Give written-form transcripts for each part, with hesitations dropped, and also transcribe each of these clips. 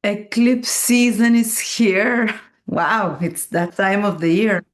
Eclipse season is here. Wow, it's that time of the year.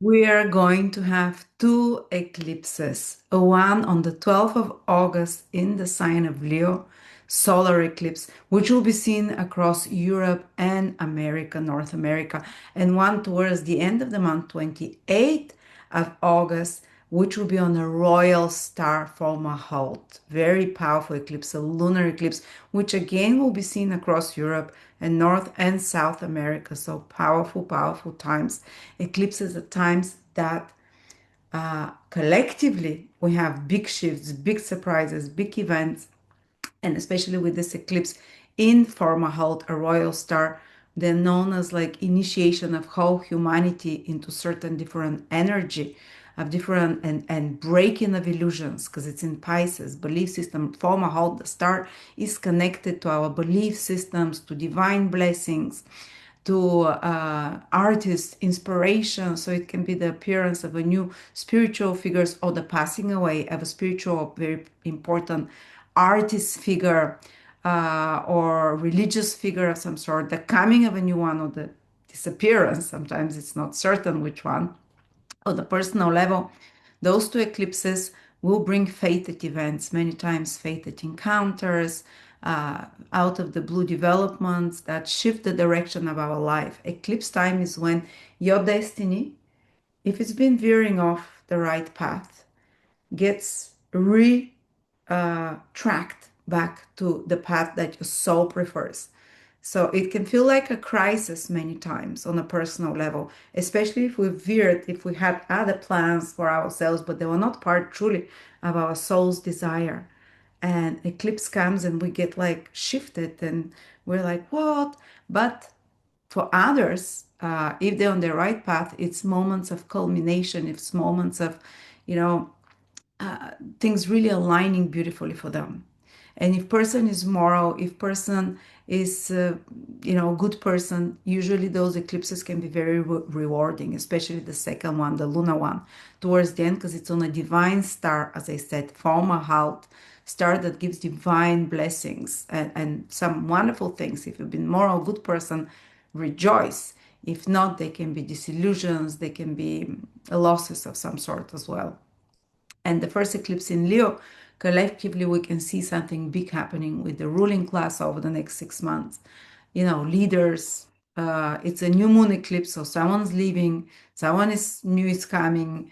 We are going to have two eclipses. One on the 12th of August in the sign of Leo, solar eclipse, which will be seen across Europe and America, North America, and one towards the end of the month, 28th of August, which will be on a royal star Fomalhaut. Very powerful eclipse, a lunar eclipse, which again will be seen across Europe and North and South America. So powerful, powerful times. Eclipses are times that collectively we have big shifts, big surprises, big events, and especially with this eclipse in Fomalhaut, a royal star, they're known as like initiation of whole humanity into certain different energy of different and breaking of illusions because it's in Pisces belief system. Fomalhaut, the star, is connected to our belief systems, to divine blessings, to artist inspiration. So it can be the appearance of a new spiritual figures or the passing away of a spiritual, very important artist figure or religious figure of some sort, the coming of a new one or the disappearance. Sometimes it's not certain which one. On the personal level, those two eclipses will bring fated events, many times fated encounters, out of the blue developments that shift the direction of our life. Eclipse time is when your destiny, if it's been veering off the right path, gets tracked back to the path that your soul prefers. So it can feel like a crisis many times on a personal level, especially if we veered, if we had other plans for ourselves, but they were not part truly of our soul's desire. And eclipse comes and we get like shifted and we're like, what? But for others, if they're on the right path, it's moments of culmination, it's moments of, you know, things really aligning beautifully for them. And if person is moral, if person is, good person, usually those eclipses can be very rewarding, especially the second one, the lunar one, towards the end, because it's on a divine star, as I said, Fomalhaut, star that gives divine blessings and some wonderful things. If you've been moral, good person, rejoice. If not, they can be disillusions, they can be losses of some sort as well. And the first eclipse in Leo, collectively, we can see something big happening with the ruling class over the next 6 months. Leaders. It's a new moon eclipse, so someone's leaving, someone is new is coming.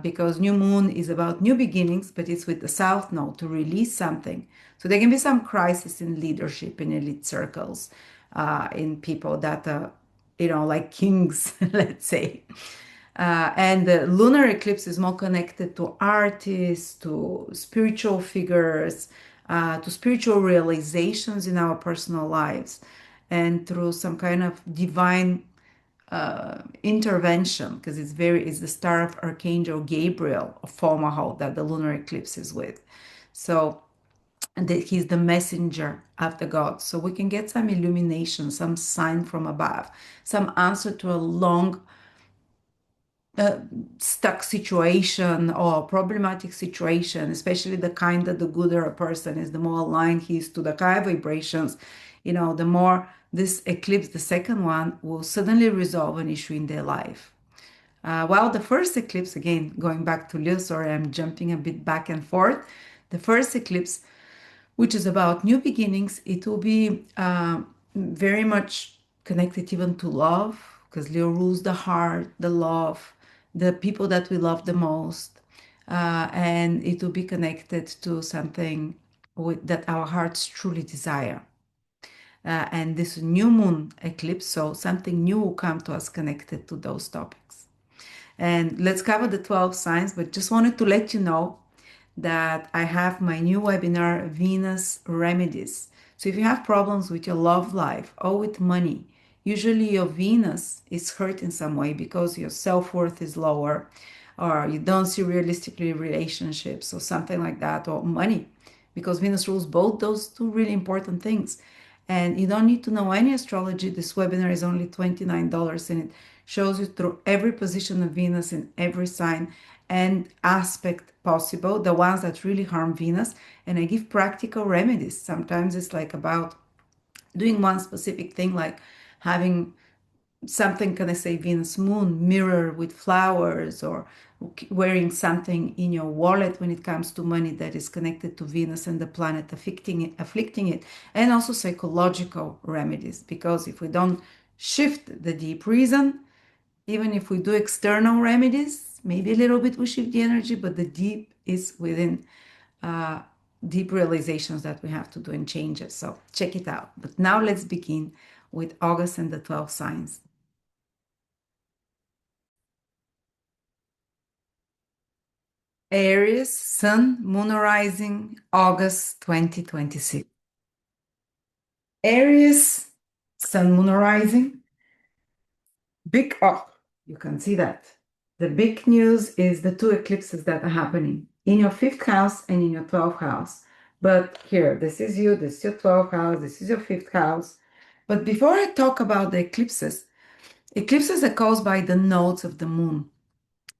Because new moon is about new beginnings, but it's with the south node to release something. So there can be some crisis in leadership in elite circles, in people that like kings, let's say. And the lunar eclipse is more connected to artists, to spiritual figures, to spiritual realizations in our personal lives, and through some kind of divine intervention, because it's the star of Archangel Gabriel of Fomalhaut that the lunar eclipse is with. So, and that he's the messenger of the gods. So we can get some illumination, some sign from above, some answer to a long uh, stuck situation or problematic situation, especially the kind that the gooder a person is, the more aligned he is to the high vibrations, the more this eclipse, the second one, will suddenly resolve an issue in their life. While the first eclipse, again, going back to Leo, sorry, I'm jumping a bit back and forth. The first eclipse, which is about new beginnings, it will be very much connected even to love, because Leo rules the heart, the love, the people that we love the most. And it will be connected to something that our hearts truly desire. And this new moon eclipse, so something new will come to us connected to those topics. And let's cover the 12 signs, but just wanted to let you know that I have my new webinar, Venus Remedies. So if you have problems with your love life or with money, usually your Venus is hurt in some way because your self-worth is lower, or you don't see realistically relationships or something like that, or money, because Venus rules both those two really important things. And you don't need to know any astrology. This webinar is only $29 and it shows you through every position of Venus in every sign and aspect possible, the ones that really harm Venus. And I give practical remedies. Sometimes it's like about doing one specific thing, like having something, can I say, Venus moon mirror with flowers, or wearing something in your wallet when it comes to money that is connected to Venus and the planet afflicting it, and also psychological remedies. Because if we don't shift the deep reason, even if we do external remedies, maybe a little bit we shift the energy, but the deep is within, uh, deep realizations that we have to do and changes. So check it out. But now let's begin with August and the 12 signs. Aries, Sun, Moon Rising, August 2026. Aries, Sun, Moon Rising, big up. You can see that. The big news is the two eclipses that are happening in your fifth house and in your 12th house. But here, this is you, this is your 12th house, this is your fifth house. But before I talk about the eclipses, eclipses are caused by the nodes of the moon.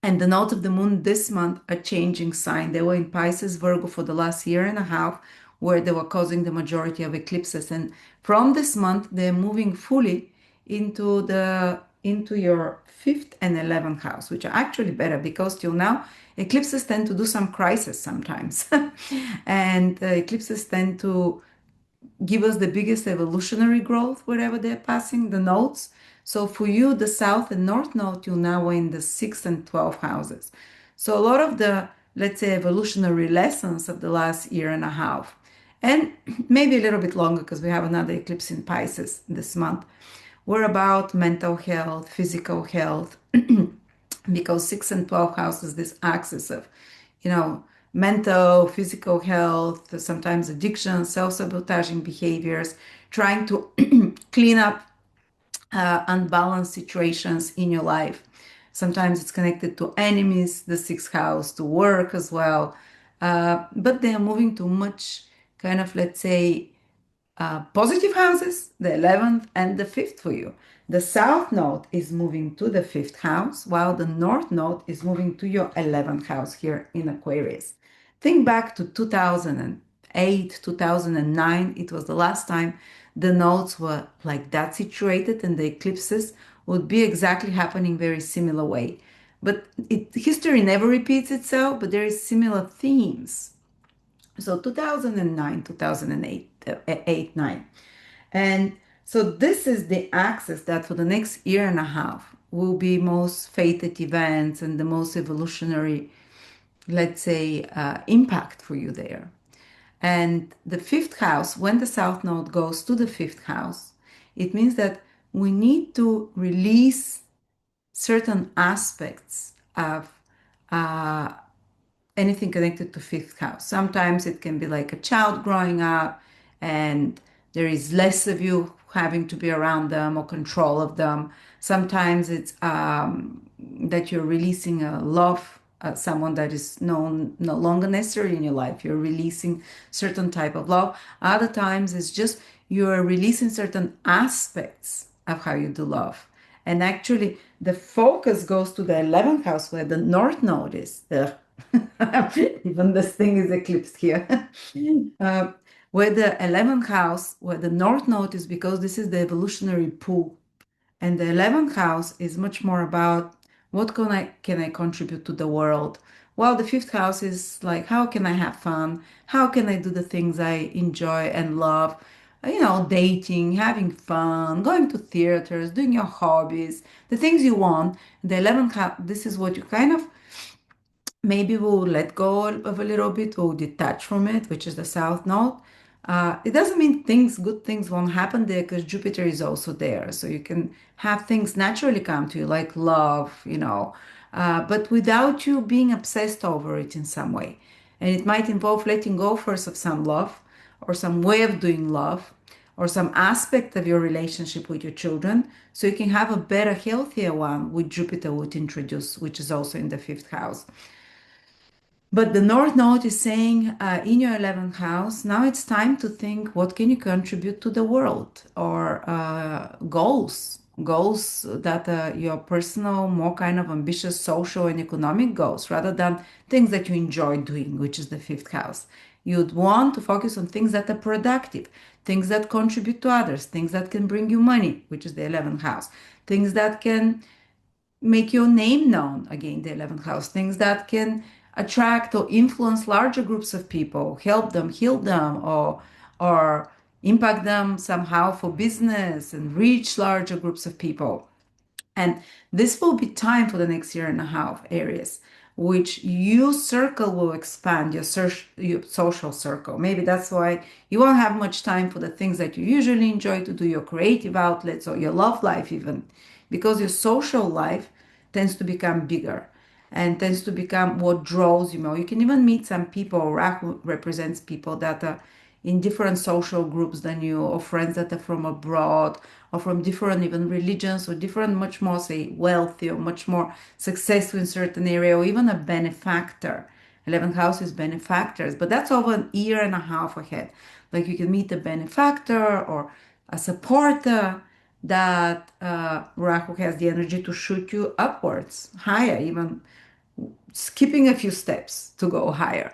And the nodes of the moon this month are changing sign. They were in Pisces, Virgo for the last year and a half, where they were causing the majority of eclipses. And from this month, they're moving fully into your fifth and 11th house, which are actually better because till now, eclipses tend to do some crisis sometimes. And eclipses tend to give us the biggest evolutionary growth wherever they're passing the nodes. So for you, the south and north node, you now are in the sixth and 12th houses. So a lot of the, let's say, evolutionary lessons of the last year and a half, and maybe a little bit longer because we have another eclipse in Pisces this month, were about mental health, physical health, because 6 and 12 houses, this axis of, mental, physical health, sometimes addiction, self-sabotaging behaviors, trying to clean up unbalanced situations in your life. Sometimes it's connected to enemies, the sixth house, to work as well. But they are moving to much kind of, let's say, positive houses, the 11th and the 5th for you. The south node is moving to the 5th house, while the north node is moving to your 11th house here in Aquarius. Think back to 2008, 2009. It was the last time the nodes were like that situated, and the eclipses would be exactly happening very similar way. But history never repeats itself, but there is similar themes. So 2009, 2008, 9. And so this is the axis that for the next year and a half will be most fated events and the most evolutionary, let's say, impact for you there. And the fifth house, when the south node goes to the fifth house, it means that we need to release certain aspects of uh, anything connected to fifth house. Sometimes it can be like a child growing up and there is less of you having to be around them or control of them. Sometimes it's that you're releasing a love, someone that is no longer necessary in your life. You're releasing certain type of love. Other times it's just you're releasing certain aspects of how you do love. And actually, the focus goes to the 11th house where the North Node is. Even this thing is eclipsed here. uh, where the 11th house, where the North Node is, because this is the evolutionary pull. And the 11th house is much more about what can I contribute to the world. While the fifth house is like, how can I have fun? How can I do the things I enjoy and love? Dating, having fun, going to theaters, doing your hobbies, the things you want. The 11th house, this is what you kind of maybe we'll let go of a little bit, we'll detach from it, which is the south node. It doesn't mean good things won't happen there because Jupiter is also there. So you can have things naturally come to you, like love, but without you being obsessed over it in some way. And it might involve letting go first of some love or some way of doing love or some aspect of your relationship with your children so you can have a better, healthier one, which Jupiter would introduce, which is also in the fifth house. But the North Node is saying in your 11th house, now it's time to think what can you contribute to the world or goals that your personal, more kind of ambitious social and economic goals rather than things that you enjoy doing, which is the fifth house. You'd want to focus on things that are productive, things that contribute to others, things that can bring you money, which is the 11th house, things that can make your name known, again, the 11th house, things that can attract or influence larger groups of people, help them, heal them, or impact them somehow for business and reach larger groups of people. And this will be time for the next year and a half, Aries, which your circle will expand, your social circle. Maybe that's why you won't have much time for the things that you usually enjoy to do, your creative outlets or your love life, even, because your social life tends to become bigger and tends to become what draws you more. You can even meet some people. Rahu represents people that are in different social groups than you, or friends that are from abroad, or from different even religions, or different, much more, say, wealthy, or much more successful in certain area, or even a benefactor. 11th house is benefactors, but that's over an year and a half ahead. Like you can meet a benefactor or a supporter that Rahu has the energy to shoot you upwards, higher, even skipping a few steps to go higher.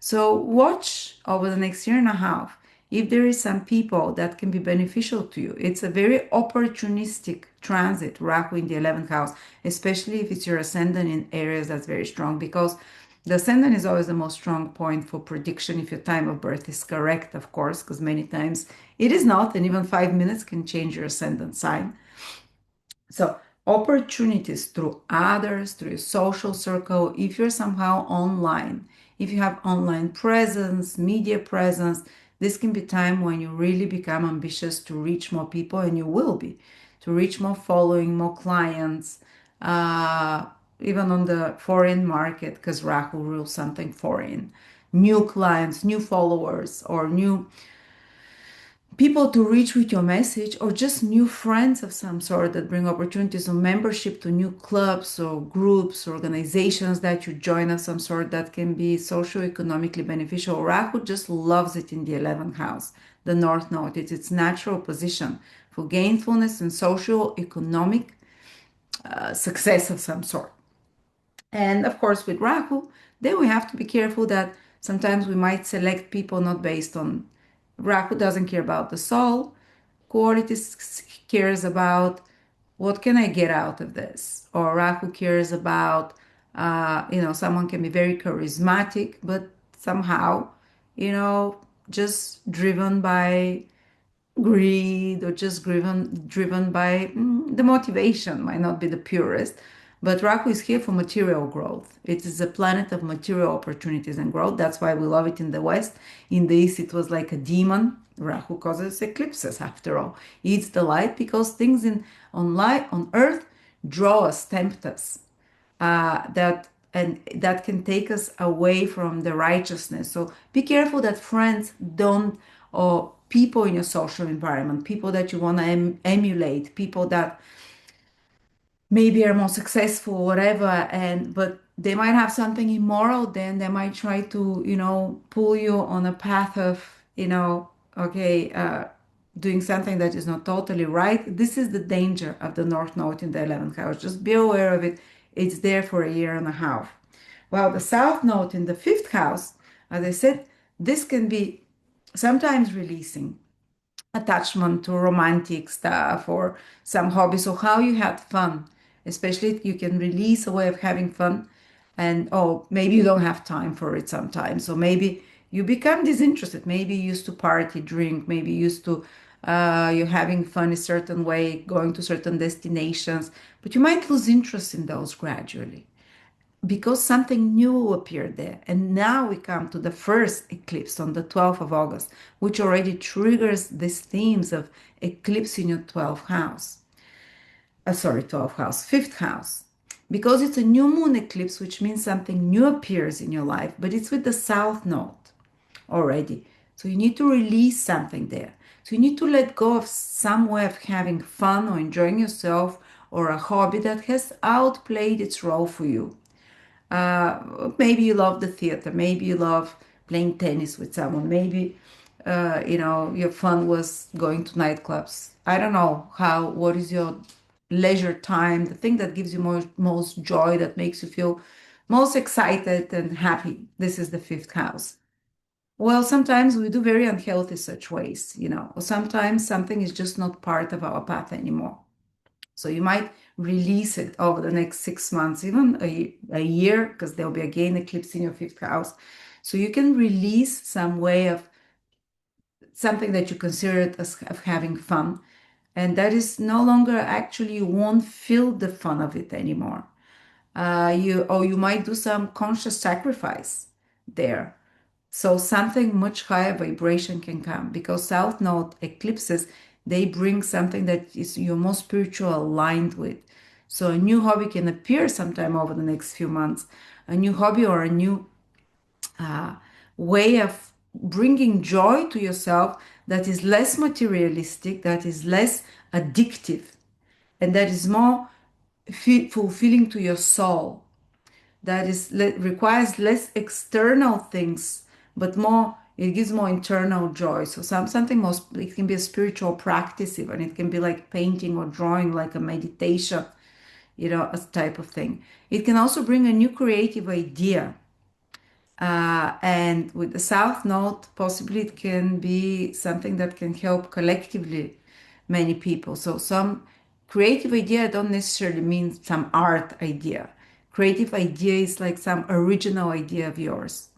So watch over the next year and a half if there is some people that can be beneficial to you. It's a very opportunistic transit, Rahu in the 11th house, especially if it's your ascendant in Aries that's very strong, because the ascendant is always the most strong point for prediction if your time of birth is correct, of course, because many times it is not, and even 5 minutes can change your ascendant sign. So opportunities through others, through your social circle, if you're somehow online, if you have online presence, media presence, this can be time when you really become ambitious to reach more people, and you will be, to reach more following, more clients, uh, even on the foreign market, because Rahu rules something foreign, new clients, new followers, or new people to reach with your message, or just new friends of some sort that bring opportunities of membership to new clubs or groups or organizations that you join of some sort that can be socio-economically beneficial. Rahu just loves it in the 11th house, the North Node. It's its natural position for gainfulness and socio-economic success of some sort. And of course, with Rahu, then we have to be careful that sometimes we might select people not based on. Rahu doesn't care about the soul qualities, cares about what can I get out of this. Or Rahu cares about, someone can be very charismatic, but somehow, just driven by greed, or just driven by the motivation might not be the purest. But Rahu is here for material growth. It is a planet of material opportunities and growth. That's why we love it in the West. In the East, it was like a demon. Rahu causes eclipses, after all. It's the light because things on Earth draw us, tempt us, that can take us away from the righteousness. So be careful that friends don't, or people in your social environment, people that you want to emulate, people that maybe are more successful or whatever, but they might have something immoral, then they might try to pull you on a path of okay, doing something that is not totally right. This is the danger of the North Node in the 11th house. Just be aware of it. It's there for a year and a half. Well, the South Node in the 5th house, as I said, this can be sometimes releasing attachment to romantic stuff or some hobbies, or how you had fun. Especially you can release a way of having fun, and maybe you don't have time for it sometimes. So maybe you become disinterested. Maybe you used to party, drink, maybe you used to you're having fun a certain way, going to certain destinations, but you might lose interest in those gradually because something new appeared there. And now we come to the first eclipse on the 12th of August, which already triggers these themes of eclipse in your 12th house. 12th house, 5th house. Because it's a new moon eclipse, which means something new appears in your life, but it's with the South Node already. So you need to release something there. So you need to let go of some way of having fun or enjoying yourself, or a hobby that has outplayed its role for you. Maybe you love the theater. Maybe you love playing tennis with someone. Maybe, your fun was going to nightclubs. I don't know what is your leisure time, the thing that gives you most joy, that makes you feel most excited and happy. This is the 5th house. Well, sometimes we do very unhealthy such ways, or sometimes something is just not part of our path anymore. So you might release it over the next 6 months, even a year, because there'll be again eclipse in your fifth house. So you can release some way of something that you considered as of having fun. And that is no longer actually, you won't feel the fun of it anymore. You might do some conscious sacrifice there. So something much higher vibration can come because South Node eclipses, they bring something that is you're more spiritual aligned with. So a new hobby can appear sometime over the next few months, a new hobby or a new uh, way of bringing joy to yourself that is less materialistic, that is less addictive, and that is more fulfilling to your soul, that is requires less external things but more, it gives more internal joy. So something more, it can be a spiritual practice, even it can be like painting or drawing, like a meditation, a type of thing. It can also bring a new creative idea, and with the South Node, possibly it can be something that can help collectively many people. So some creative idea don't necessarily mean some art idea. Creative idea is like some original idea of yours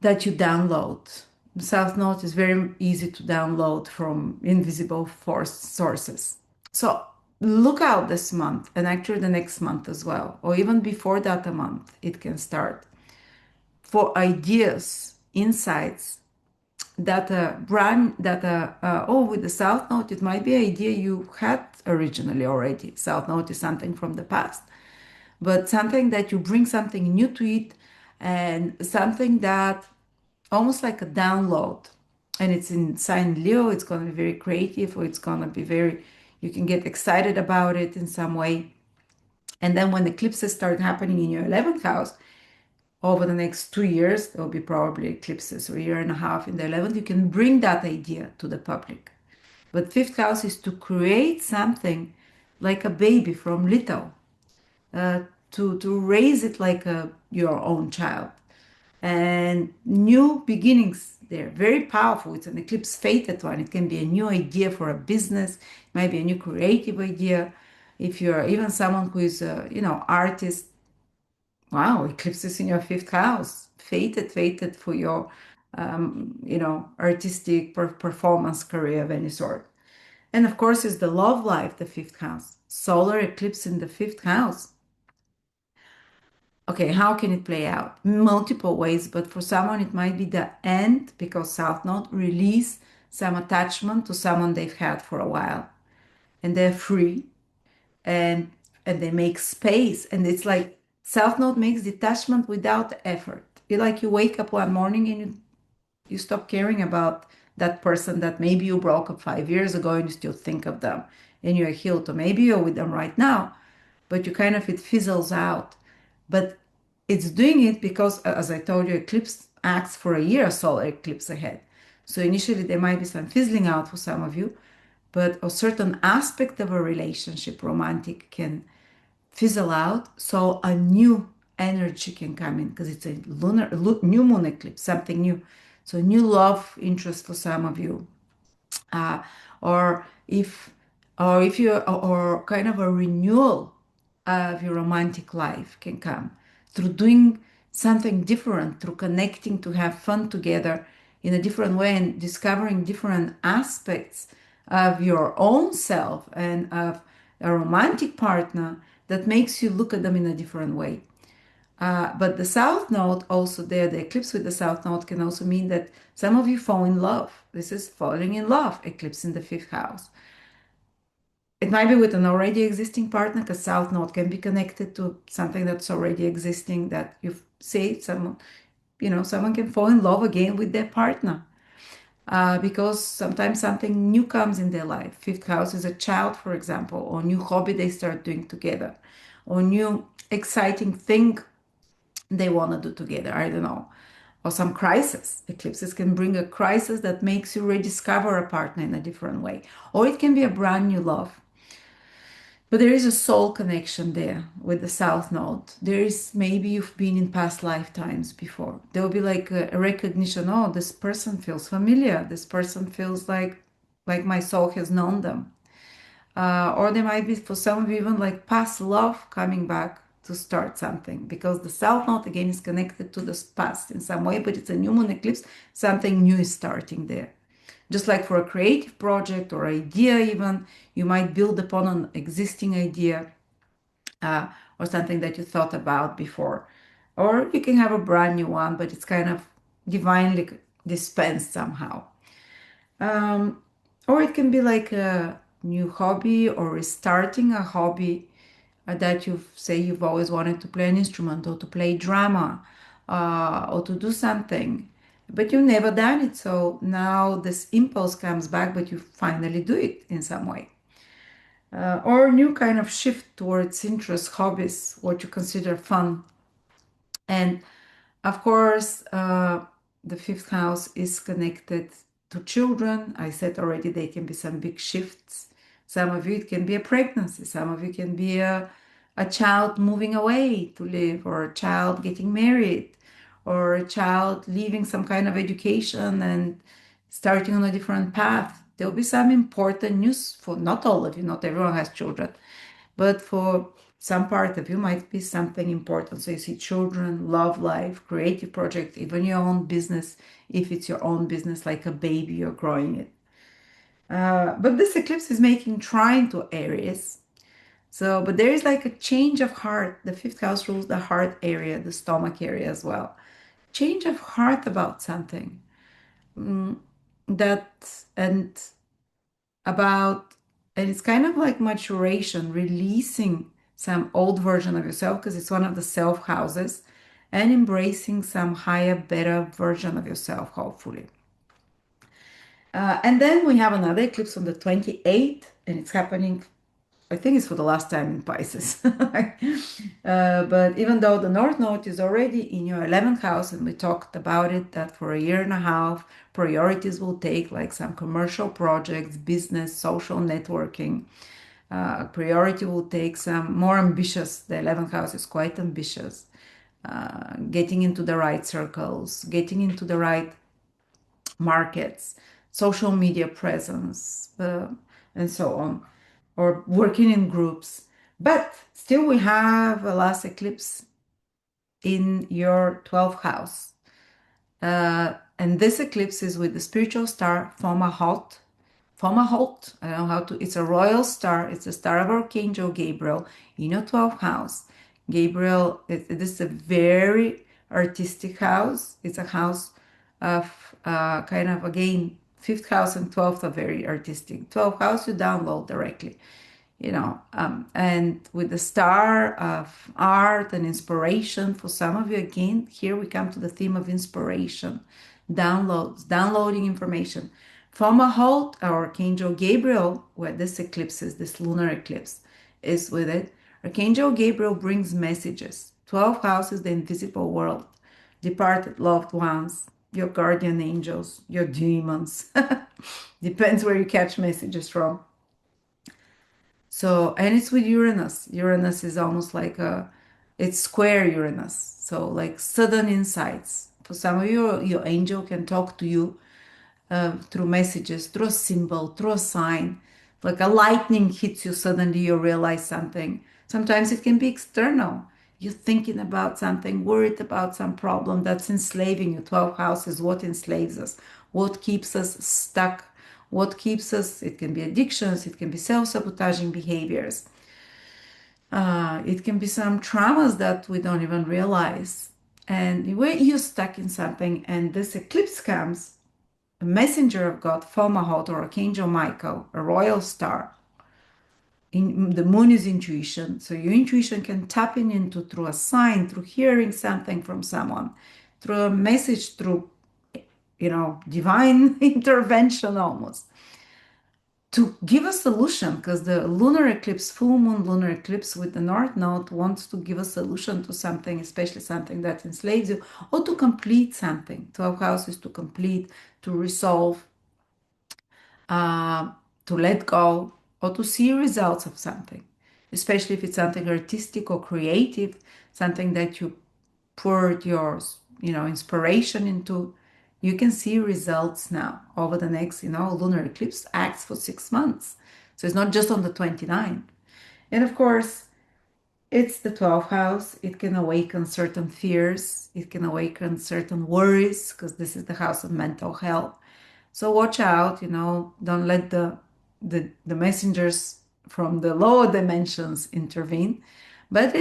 that you download. South Node is very easy to download from invisible force sources. So look out this month and actually the next month as well, or even before that a month, it can start for ideas, insights that with the South Node, it might be an idea you had originally already. South Node is something from the past, but something that you bring something new to it, and something that almost like a download. And it's in sign Leo, it's going to be very creative, or it's going to be very, you can get excited about it in some way. And then when eclipses start happening in your 11th house, over the next 2 years, there will be probably eclipses, or a year and a half in the 11th, you can bring that idea to the public. But fifth house is to create something like a baby from little, uh, to raise it like your own child. And new beginnings, they're very powerful. It's an eclipse fated one. It can be a new idea for a business, it might be a new creative idea. If you're even someone who is a, artist, wow, eclipses in your fifth house, fated for your, artistic performance career of any sort. And of course, is the love life, the fifth house. Solar eclipse in the fifth house. Okay, how can it play out? Multiple ways, but for someone, it might be the end because South Node release some attachment to someone they've had for a while, and they're free, and they make space, and it's like South Node makes detachment without effort. It's like you wake up one morning and you stop caring about that person that maybe you broke up 5 years ago and you still think of them and you're healed, or maybe you're with them right now, but you kind of, it fizzles out. But it's doing it because, as I told you, eclipse acts for a year, solar eclipse ahead. So initially there might be some fizzling out for some of you, but a certain aspect of a relationship, romantic, can fizzle out, so a new energy can come in because it's a new moon eclipse, something new. So new love interest for some of you, uh, or if if you, or kind of a renewal of your romantic life can come through doing something different, through connecting to have fun together in a different way and discovering different aspects of your own self and of a romantic partner that makes you look at them in a different way. But the South Node also there, the eclipse with the South Node can also mean that some of you fall in love. This is falling in love, eclipse in the fifth house. It might be with an already existing partner, because South Node can be connected to something that's already existing, that you say someone, someone can fall in love again with their partner. Because sometimes something new comes in their life. Fifth house is a child, for example, or new hobby they start doing together, or new exciting thing they want to do together. I don't know. Or some crisis. Eclipses can bring a crisis that makes you rediscover a partner in a different way. Or it can be a brand new love. But there is a soul connection there with the South Node. There is maybe you've been in past lifetimes before. There will be like a recognition. Oh, this person feels familiar. This person feels like my soul has known them. Or there might be for some of you even like past love coming back to start something because the South Node again is connected to the past in some way, but it's a new moon eclipse. Something new is starting there. Just like for a creative project or idea, even you might build upon an existing idea uh, or something that you thought about before. Or you can have a brand new one, but it's kind of divinely dispensed somehow. Um, or it can be like a new hobby or restarting a hobby that you say you've always wanted to play an instrument or to play drama or to do something, but you've never done it. So now this impulse comes back, but you finally do it in some way. Or new kind of shift towards interests, hobbies, what you consider fun. And of course, the fifth house is connected to children. I said already there can be some big shifts. Some of you, it can be a pregnancy. Some of you can be a child moving away to live, or a child getting married, or a child leaving some kind of education and starting on a different path. There'll be some important news for not all of you, not everyone has children, but for some part of you might be something important. So you see children, love life, creative project, even your own business, if it's your own business, like a baby, you're growing it. But this eclipse is making trine to Aries. So, but there is like a change of heart. The fifth house rules the heart area, the stomach area as well. Change of heart about something. That and about and it's kind of like maturation, releasing some old version of yourself because it's one of the self houses, and embracing some higher, better version of yourself, hopefully. And then we have another eclipse on the 28th, and it's happening, I think it's for the last time in Pisces. But even though the North Node is already in your 11th house, and we talked about it, that for a year and a half, priorities will take like some commercial projects, business, social networking. Priority will take some more ambitious. The 11th house is quite ambitious. Getting into the right circles, getting into the right markets, social media presence, and so on, or working in groups. But still, we have a last eclipse in your 12th house. And this eclipse is with the spiritual star Fomalhaut. Fomalhaut, I don't know how to, it's a royal star. It's the star of Archangel Gabriel in your 12th house. Gabriel, this is a very artistic house. It's a house of kind of, again, fifth house and 12th are very artistic. 12th house, you download directly, and with the star of art and inspiration for some of you, again, here we come to the theme of inspiration, downloads, downloading information. From a halt, our Archangel Gabriel, where this eclipse is, this lunar eclipse is with it, Archangel Gabriel brings messages. 12 houses, the invisible world, departed loved ones, your guardian angels, your demons. Depends where you catch messages from. So, and it's with Uranus. Uranus is almost like it's square Uranus. So, like sudden insights. For some of you, your angel can talk to you through messages, through a symbol, through a sign. Like a lightning hits you, suddenly you realize something. Sometimes it can be external. You're thinking about something, worried about some problem that's enslaving you. 12 houses, what enslaves us? What keeps us stuck? What keeps us? It can be addictions, it can be self-sabotaging behaviors. It can be some traumas that we don't even realize. And when you're stuck in something and this eclipse comes, a messenger of God, Fomalhaut, or Archangel Michael, a royal star. The moon is intuition, so your intuition can tap into through a sign, through hearing something from someone, through a message, through divine intervention almost to give a solution, because the lunar eclipse, full moon lunar eclipse with the North Node wants to give a solution to something, especially something that enslaves you, or to complete something. 12 houses to complete, to resolve, uh, to let go, or to see results of something. especially if it's something artistic or creative, something that you poured your, inspiration into. You can see results now over the next, lunar eclipse acts for 6 months. So it's not just on the 29th. And of course, it's the 12th house. It can awaken certain fears. It can awaken certain worries because this is the house of mental health. So watch out, don't let the messengers from the lower dimensions intervene. But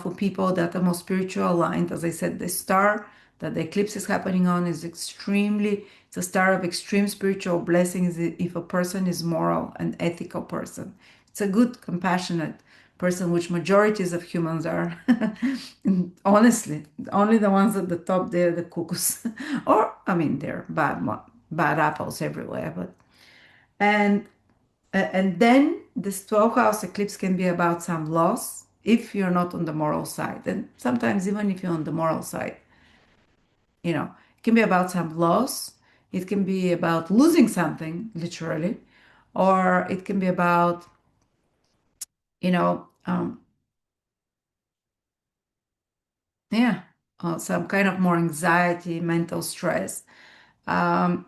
for people that are more spiritual aligned, as I said, the star that the eclipse is happening on is it's a star of extreme spiritual blessings if a person is moral and ethical person. It's a good, compassionate person, which majorities of humans are. And honestly, only the ones at the top, they're the cuckoos. Or, I mean, they're bad apples everywhere. And and then this 12th house eclipse can be about some loss if you're not on the moral side. And sometimes, even if you're on the moral side, it can be about some loss. It can be about losing something, literally, or it can be about, you know, um, yeah, some kind of more anxiety, mental stress. Um,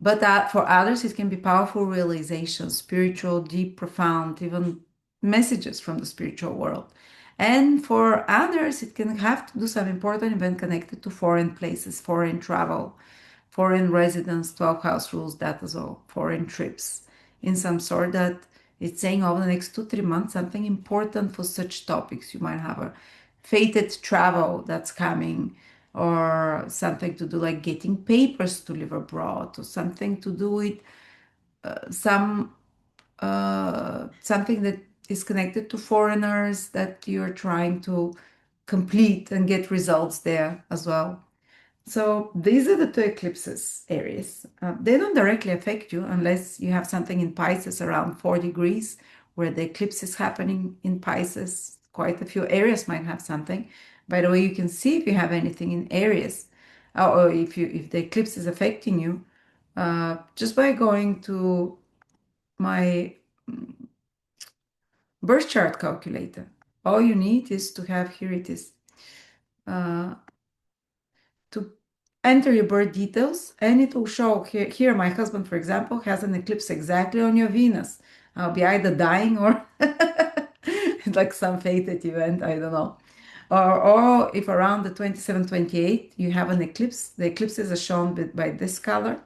But for others, it can be powerful realizations, spiritual, deep, profound, even messages from the spiritual world. And for others, it can have to do some important event connected to foreign places, foreign travel, foreign residence, 12 house rules, that as well, foreign trips in some sort that it's saying over the next 2, 3 months, something important for such topics. You might have a fated travel that's coming, or something to do like getting papers to live abroad, or something to do with something that is connected to foreigners that you're trying to complete and get results there as well. So these are the two eclipses, Aries. They don't directly affect you unless you have something in Pisces around 4 degrees, where the eclipse is happening in Pisces. Quite a few areas might have something. By the way, you can see if you have anything in Aries, or if the eclipse is affecting you, just by going to my birth chart calculator. All you need is to have, here it is, uh, to enter your birth details, and it will show here my husband, for example, has an eclipse exactly on your Venus. I'll be either dying or like some fated event, I don't know. Or if around the 27, 28, you have an eclipse, the eclipses are shown by this color.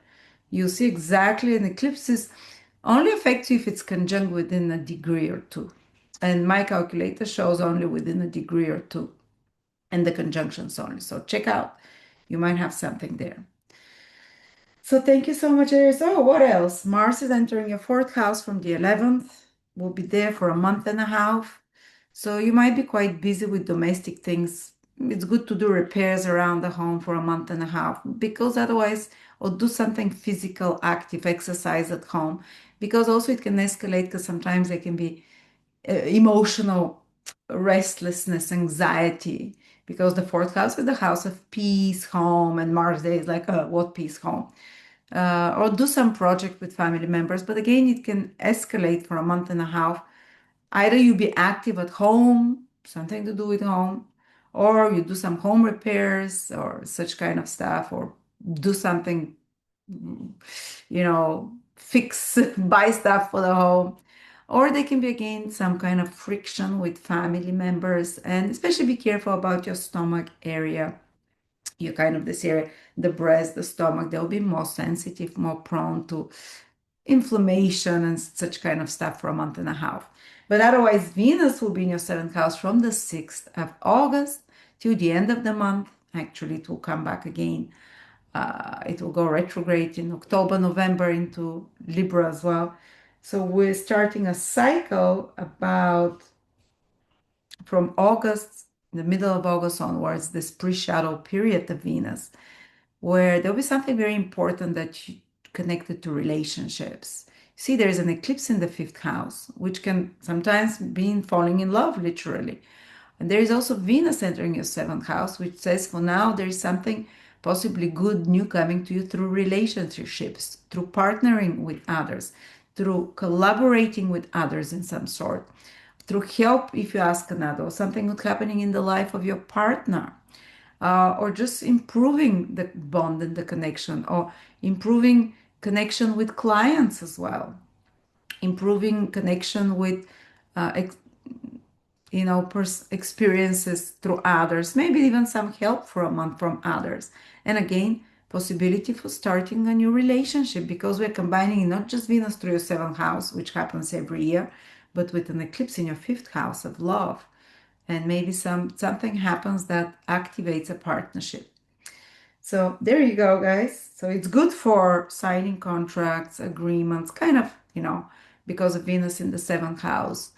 You see exactly an eclipse is only affects you if it's conjunct within a degree or two. And my calculator shows only within a degree or two, and the conjunctions only. So check out, you might have something there. So thank you so much, Aries. Oh, what else? Mars is entering your fourth house from the 11th. We'll be there for a month and a half. So you might be quite busy with domestic things. It's good to do repairs around the home for a month and a half, because otherwise, or do something physical, active, exercise at home, because also it can escalate, because sometimes there can be emotional restlessness, anxiety, because the fourth house is the house of peace, home, and Mars there is like, what peace, home? Or do some project with family members. But again, it can escalate for a month and a half. Either you be active at home, something to do with home, or you do some home repairs or such kind of stuff, or do something, fix, buy stuff for the home. Or they can be again some kind of friction with family members, and especially be careful about your stomach area. You kind of this area, the breast, the stomach, they'll be more sensitive, more prone to inflammation and such kind of stuff for a month and a half. But otherwise, Venus will be in your seventh house from the 6th of August to the end of the month. Actually, it will come back again. It will go retrograde in October, November into Libra as well. So we're starting a cycle about from August, the middle of August onwards, this pre-shadow period of Venus, where there'll be something very important that you connected to relationships. See, there's an eclipse in the fifth house, which can sometimes mean falling in love, literally. And there is also Venus entering your seventh house, which says for now there is something possibly good new coming to you through relationships, through partnering with others, through collaborating with others in some sort, through help if you ask another, or something good happening in the life of your partner, or just improving the bond and the connection, or improving connection with clients as well, improving connection with experiences through others, maybe even some help from others. And again, possibility for starting a new relationship, because we're combining not just Venus through your seventh house, which happens every year, but with an eclipse in your fifth house of love. And maybe something happens that activates a partnership. So there you go, guys. So it's good for signing contracts, agreements, kind of, because of Venus in the seventh house.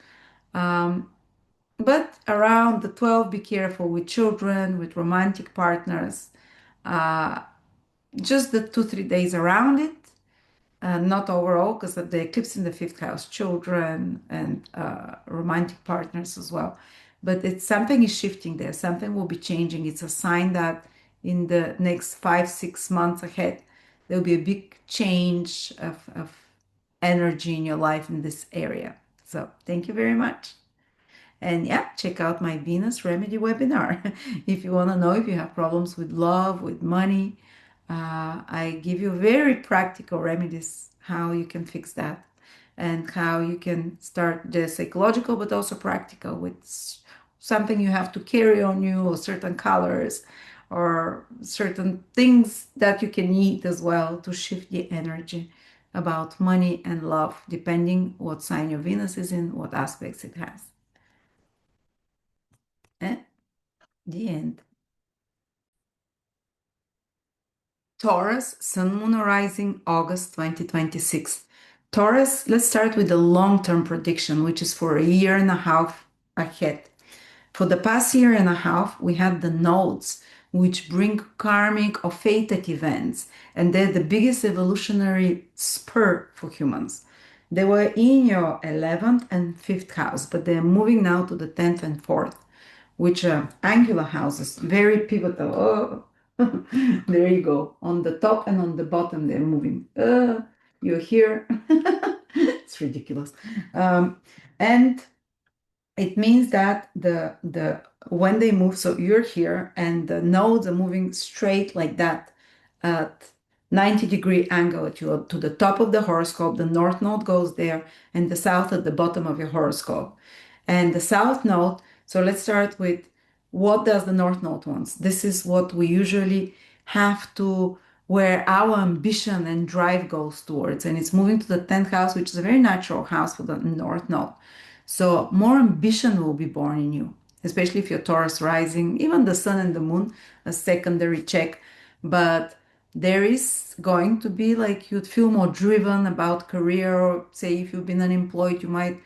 But around the 12, be careful with children, with romantic partners. Just the 2, 3 days around it, not overall, because of the eclipse in the fifth house, children and romantic partners as well. But it's something is shifting there. Something will be changing. It's a sign that in the next 5, 6 months ahead, there'll be a big change of energy in your life in this area. So thank you very much. And yeah, check out my Venus Remedy webinar if you want to know if you have problems with love, with money. I give you very practical remedies how you can fix that and how you can start the psychological but also practical with something you have to carry on you, or certain colors or certain things that you can eat as well to shift the energy about money and love, depending what sign your Venus is in, what aspects it has. And the end. Taurus, Sun, Moon, Rising, August 2026. Taurus, let's start with the long-term prediction, which is for a year and a half ahead. For the past year and a half, we had the nodes, which bring karmic or fated events, and they're the biggest evolutionary spur for humans. They were in your 11th and 5th house, but they're moving now to the 10th and 4th, which are angular houses, very pivotal. Oh, there you go. On the top and on the bottom, they're moving. You're here. It's ridiculous. And it means that the when they move, so you're here and the nodes are moving straight like that at 90-degree angle to the top of the horoscope. The north node goes there and the south at the bottom of your horoscope. And the south node, so let's start with what does the north node wants? This is what we usually have to, where our ambition and drive goes towards. And it's moving to the 10th house, which is a very natural house for the north node. So more ambition will be born in you, especially if you're Taurus rising, even the sun and the moon, a secondary check. But there is going to be like you'd feel more driven about career, or say if you've been unemployed, you might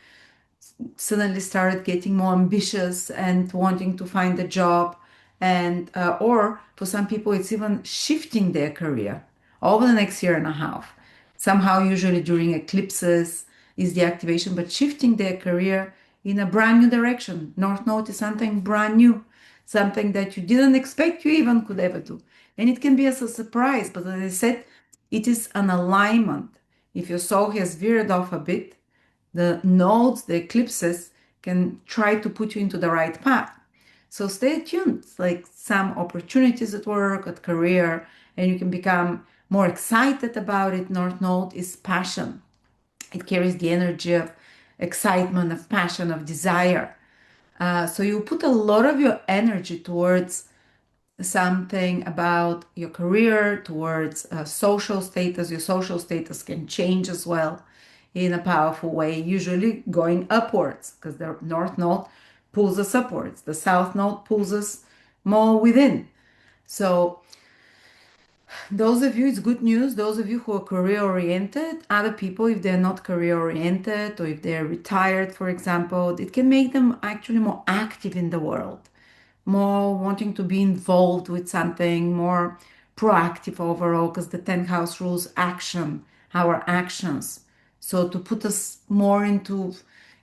suddenly start getting more ambitious and wanting to find a job. And or for some people, it's even shifting their career over the next year and a half. Somehow, usually during eclipses is the activation, but shifting their career in a brand new direction. North Node is something brand new, something that you didn't expect you even could ever do. And it can be as a surprise, but as I said, it is an alignment. If your soul has veered off a bit, the nodes, the eclipses, can try to put you into the right path. So stay tuned, like some opportunities at work, at career, and you can become more excited about it. North Node is passion. It carries the energy of excitement, of passion, of desire. So you put a lot of your energy towards something about your career, towards social status. Your social status can change as well in a powerful way, usually going upwards, because the north node pulls us upwards, the south node pulls us more within. So those of you, it's good news. Those of you who are career oriented, other people, if they're not career oriented or if they're retired, for example, it can make them actually more active in the world, more wanting to be involved with something, more proactive overall, because the 10th house rules action, our actions. So to put us more into,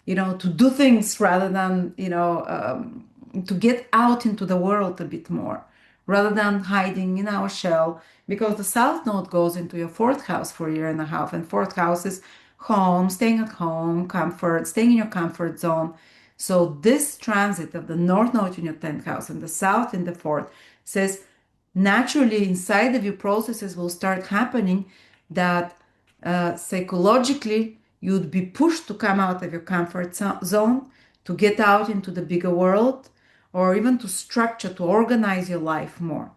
to do things rather than, to get out into the world a bit more, rather than hiding in our shell, because the south node goes into your fourth house for a year and a half, and fourth house is home, staying at home, comfort, staying in your comfort zone. So this transit of the North Node in your 10th house and the South in the fourth says naturally inside of you processes will start happening that psychologically you'd be pushed to come out of your comfort zone, to get out into the bigger world, or even to structure, to organize your life more.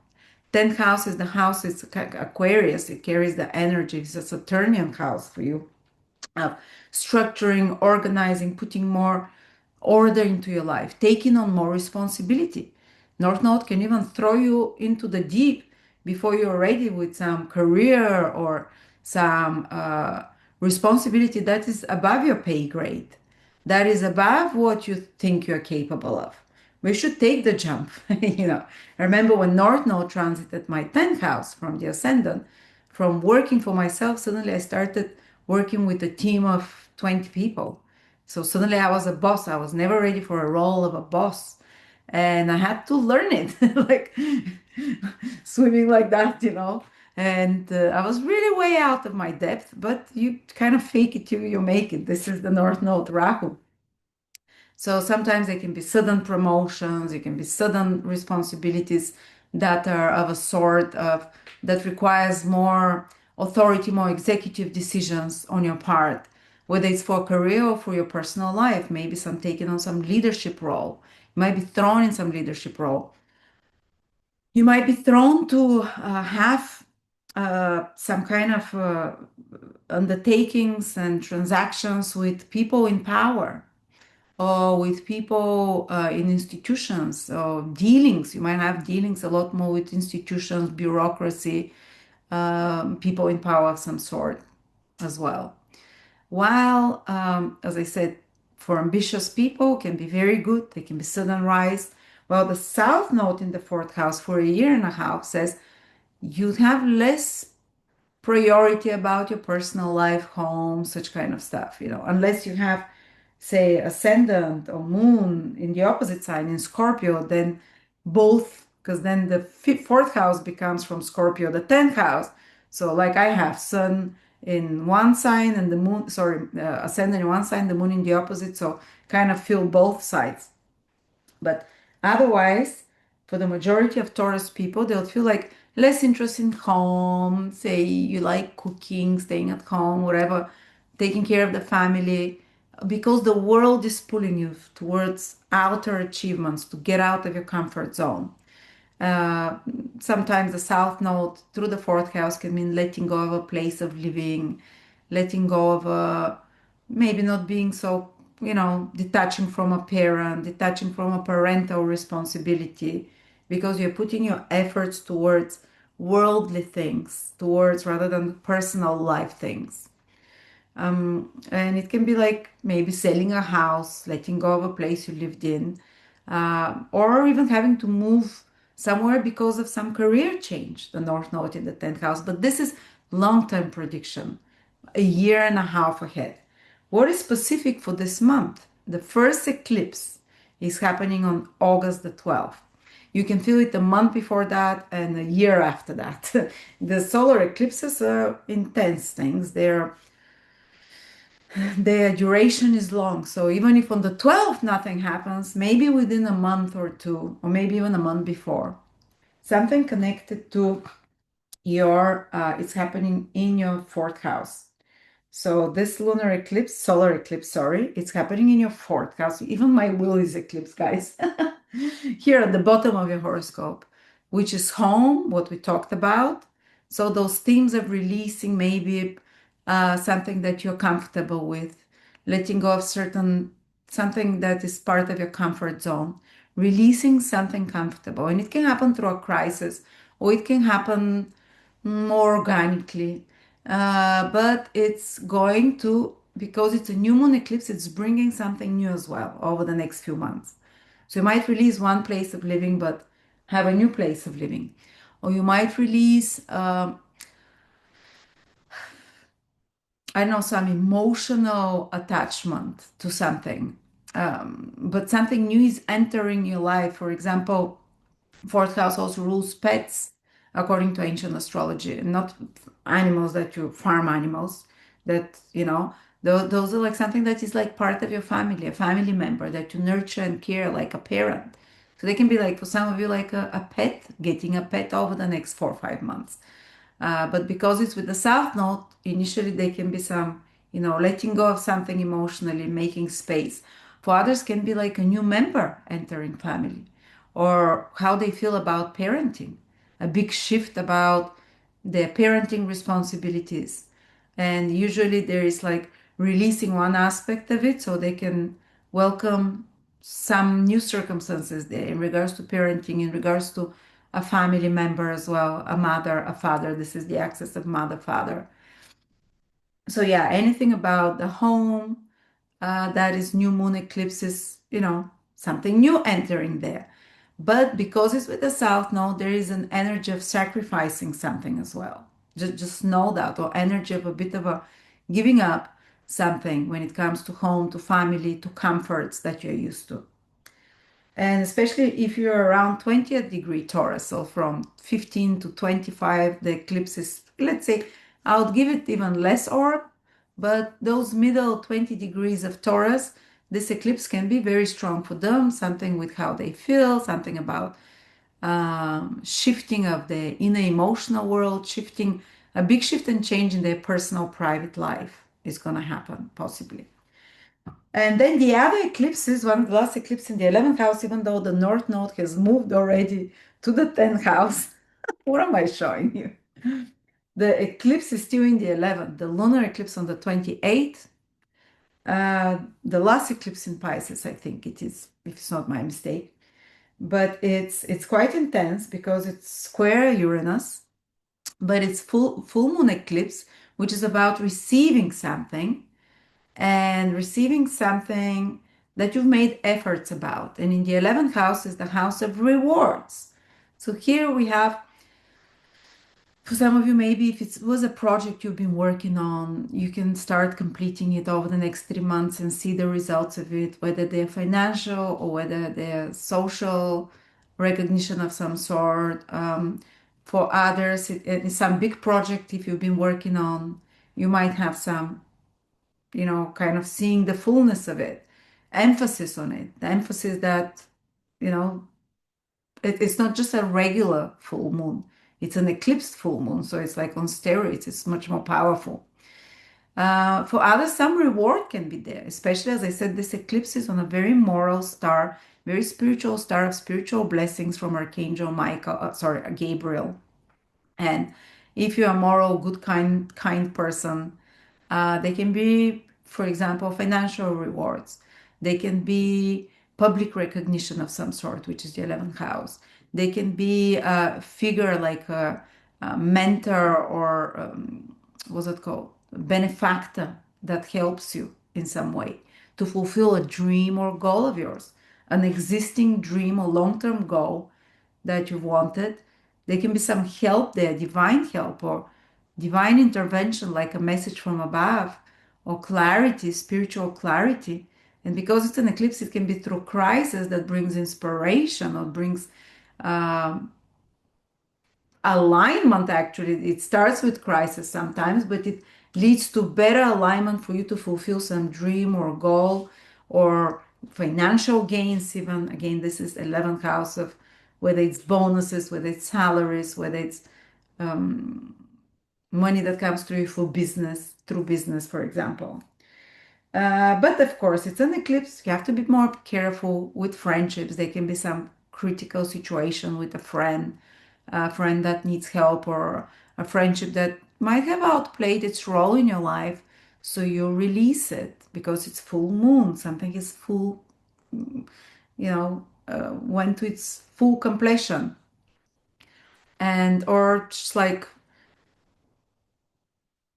10th house is the house, it's Aquarius, it carries the energy, it's a Saturnian house for you of structuring, organizing, putting more order into your life, taking on more responsibility. North Node can even throw you into the deep before you're ready with some career or some responsibility that is above your pay grade, that is above what you think you're capable of. We should take the jump. I remember when North Node transited my 10th house from the ascendant, from working for myself, suddenly I started working with a team of 20 people. So suddenly I was a boss. I was never ready for a role of a boss. And I had to learn it, like swimming like that. And I was really way out of my depth, but you kind of fake it till you make it. This is the North Node Rahu. So sometimes they can be sudden promotions, it can be sudden responsibilities that are of a sort of that requires more authority, more executive decisions on your part, whether it's for career or for your personal life, maybe some taking on some leadership role. You might be thrown in some leadership role. You might be thrown to have some kind of undertakings and transactions with people in power or with people in institutions or dealings. You might have dealings a lot more with institutions, bureaucracy, people in power of some sort as well. While, as I said, for ambitious people can be very good, they can be sudden rise. Well, the South Node in the fourth house for a year and a half says you have less priority about your personal life, home, such kind of stuff, unless you have, say, ascendant or moon in the opposite sign in Scorpio, then both, because then the fourth house becomes from Scorpio, the 10th house. So, like I have sun in one sign and the moon, sorry, ascendant in one sign, the moon in the opposite. So, kind of feel both sides. But otherwise, for the majority of Taurus people, they'll feel like less interest in home, say you like cooking, staying at home, whatever, taking care of the family, because the world is pulling you towards outer achievements to get out of your comfort zone. Uh, Sometimes the South Node through the fourth house can mean letting go of a place of living, letting go of maybe not being so, detaching from a parent, detaching from a parental responsibility, because you're putting your efforts towards worldly things, towards rather than personal life things. And it can be like maybe selling a house, letting go of a place you lived in, or even having to move somewhere because of some career change, the North Node in the 10th house. But this is long-term prediction, a year and a half ahead. What is specific for this month? The first eclipse is happening on August the 12th. You can feel it a month before that and a year after that. The solar eclipses are intense things. Their duration is long. So even if on the 12th nothing happens, maybe within a month or two, or maybe even a month before, something connected to it's happening in your fourth house. So this lunar eclipse, solar eclipse, sorry, it's happening in your fourth house. Even my will is eclipse, guys. Here at the bottom of your horoscope, which is home, what we talked about. So those themes of releasing maybe something that you're comfortable with, letting go of something that is part of your comfort zone, releasing something comfortable. And it can happen through a crisis, or it can happen more organically. But it's going to, because it's a new moon eclipse, it's bringing something new as well over the next few months. So you might release one place of living, but have a new place of living. Or you might release, I don't know, some emotional attachment to something. But something new is entering your life. For example, fourth house also rules pets according to ancient astrology, not animals that you farm animals that, Those are like something that is like part of your family, a family member that you nurture and care like a parent. So they can be like, for some of you, like a pet, getting a pet over the next 4 or 5 months. But because it's with the South Node, initially they can be some, letting go of something emotionally, making space. For others, can be like a new member entering family, or how they feel about parenting, a big shift about their parenting responsibilities. And usually there is like releasing one aspect of it so they can welcome some new circumstances there in regards to parenting, in regards to a family member as well, a mother, a father. This is the axis of mother, father. So yeah, anything about the home, that is new moon eclipses, something new entering there. But because it's with the South Node, there is an energy of sacrificing something as well. Just know that, or energy of a bit of a giving up something when it comes to home, to family, to comforts that you're used to. And especially if you're around 20th degree Taurus, so from 15 to 25, the eclipse is, let's say, I would give it even less orb, but those middle 20 degrees of Taurus, this eclipse can be very strong for them, something with how they feel, something about shifting of the inner emotional world, shifting, a big shift and change in their personal private life is going to happen, possibly. And then the other eclipses, one of the last eclipse in the 11th house, even though the North Node has moved already to the 10th house. What am I showing you? The eclipse is still in the 11th, the lunar eclipse on the 28th. The last eclipse in Pisces, I think it is, if it's not my mistake. But it's quite intense because it's square Uranus, but it's full moon eclipse, which is about receiving something and receiving something that you've made efforts about. And in the 11th house is the house of rewards. So here we have, for some of you, maybe if it was a project you've been working on, you can start completing it over the next 3 months and see the results of it, whether they're financial or whether they're social recognition of some sort. For others, it's some big project if you've been working on, you might have some, kind of seeing the fullness of it, emphasis on it, the emphasis that, you know, it's not just a regular full moon, it's an eclipsed full moon. So it's like on steroids, it's much more powerful. For others, some reward can be there, especially as I said, this eclipse is on a very moral star, very spiritual star of spiritual blessings from Archangel Michael, Gabriel. And if you're a moral, good, kind person, they can be, for example, financial rewards. They can be public recognition of some sort, which is the 11th house. They can be a figure like a mentor or what's it called? Benefactor that helps you in some way to fulfill a dream or goal of yours, an existing dream or long-term goal that you've wanted. There can be some help there, divine help or divine intervention, like a message from above, or clarity, spiritual clarity. And because it's an eclipse, it can be through crisis that brings inspiration or brings um, alignment. Actually, it starts with crisis sometimes, but it leads to better alignment for you to fulfill some dream or goal or financial gains. Even again, this is 11th house of whether it's bonuses, whether it's salaries, whether it's money that comes through you for business, through business, for example. But of course, it's an eclipse. You have to be more careful with friendships. There can be some critical situation with a friend that needs help, or a friendship that might have outplayed its role in your life. So you release it because it's full moon. Something is full, went to its full completion. And, or just like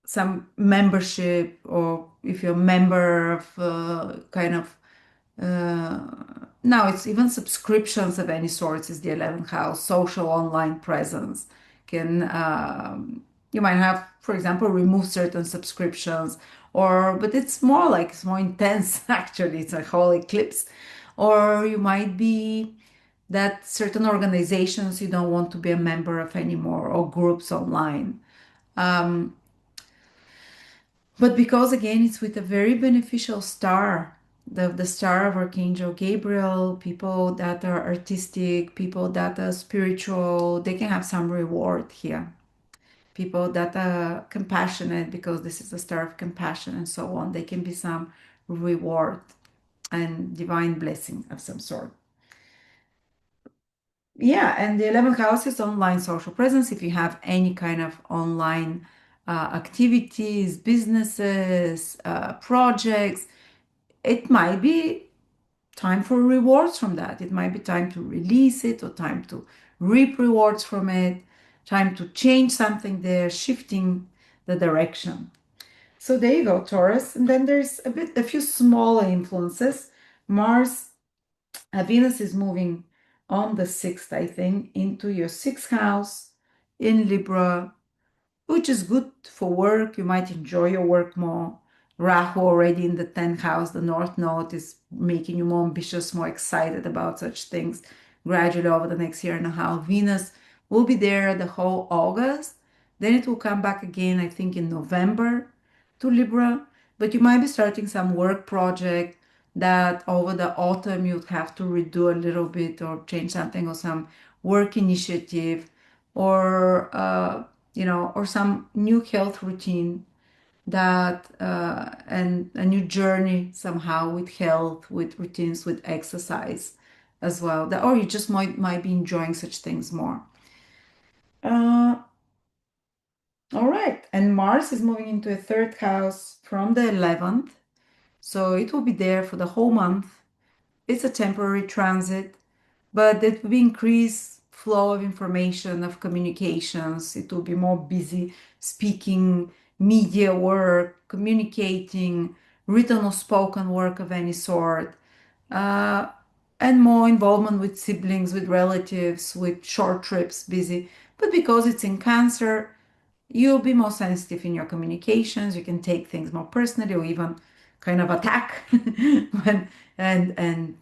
some membership, or if you're a member of kind of now it's even subscriptions of any sorts is the 11th house, social online presence can you might have, for example, remove certain subscriptions, or but it's more like it's more intense actually, it's a whole eclipse. Or you might be that certain organizations you don't want to be a member of anymore, or groups online. But because again, it's with a very beneficial star, the star of Archangel Gabriel, people that are artistic, people that are spiritual, they can have some reward here. People that are compassionate, because this is the star of compassion and so on, they can be some reward and divine blessing of some sort. Yeah, and the 11th house is online social presence. If you have any kind of online activities, businesses, projects, it might be time for rewards from that. It might be time to release it or time to reap rewards from it, time to change something there, shifting the direction. So there you go, Taurus. And then there's a few smaller influences. Mars, Venus is moving on the 6th, I think, into your 6th house in Libra, which is good for work. You might enjoy your work more. Rahu already in the 10th house, the North Node, is making you more ambitious, more excited about such things gradually over the next year and a half. Venus will be there the whole August. Then it will come back again, I think, in November to Libra. But you might be starting some work project that over the autumn you'd have to redo a little bit or change something, or some work initiative, or or some new health routine that and a new journey somehow with health, with routines, with exercise as well. That, or you just might be enjoying such things more. Uh, all right, and Mars is moving into a 3rd house from the 11th, so it will be there for the whole month. It's a temporary transit, but it will be increased flow of information, of communications. It will be more busy speaking, media work, communicating, written or spoken work of any sort, uh, and more involvement with siblings, with relatives, with short trips, busy. But because it's in Cancer, you'll be more sensitive in your communications. You can take things more personally, or even kind of attack when and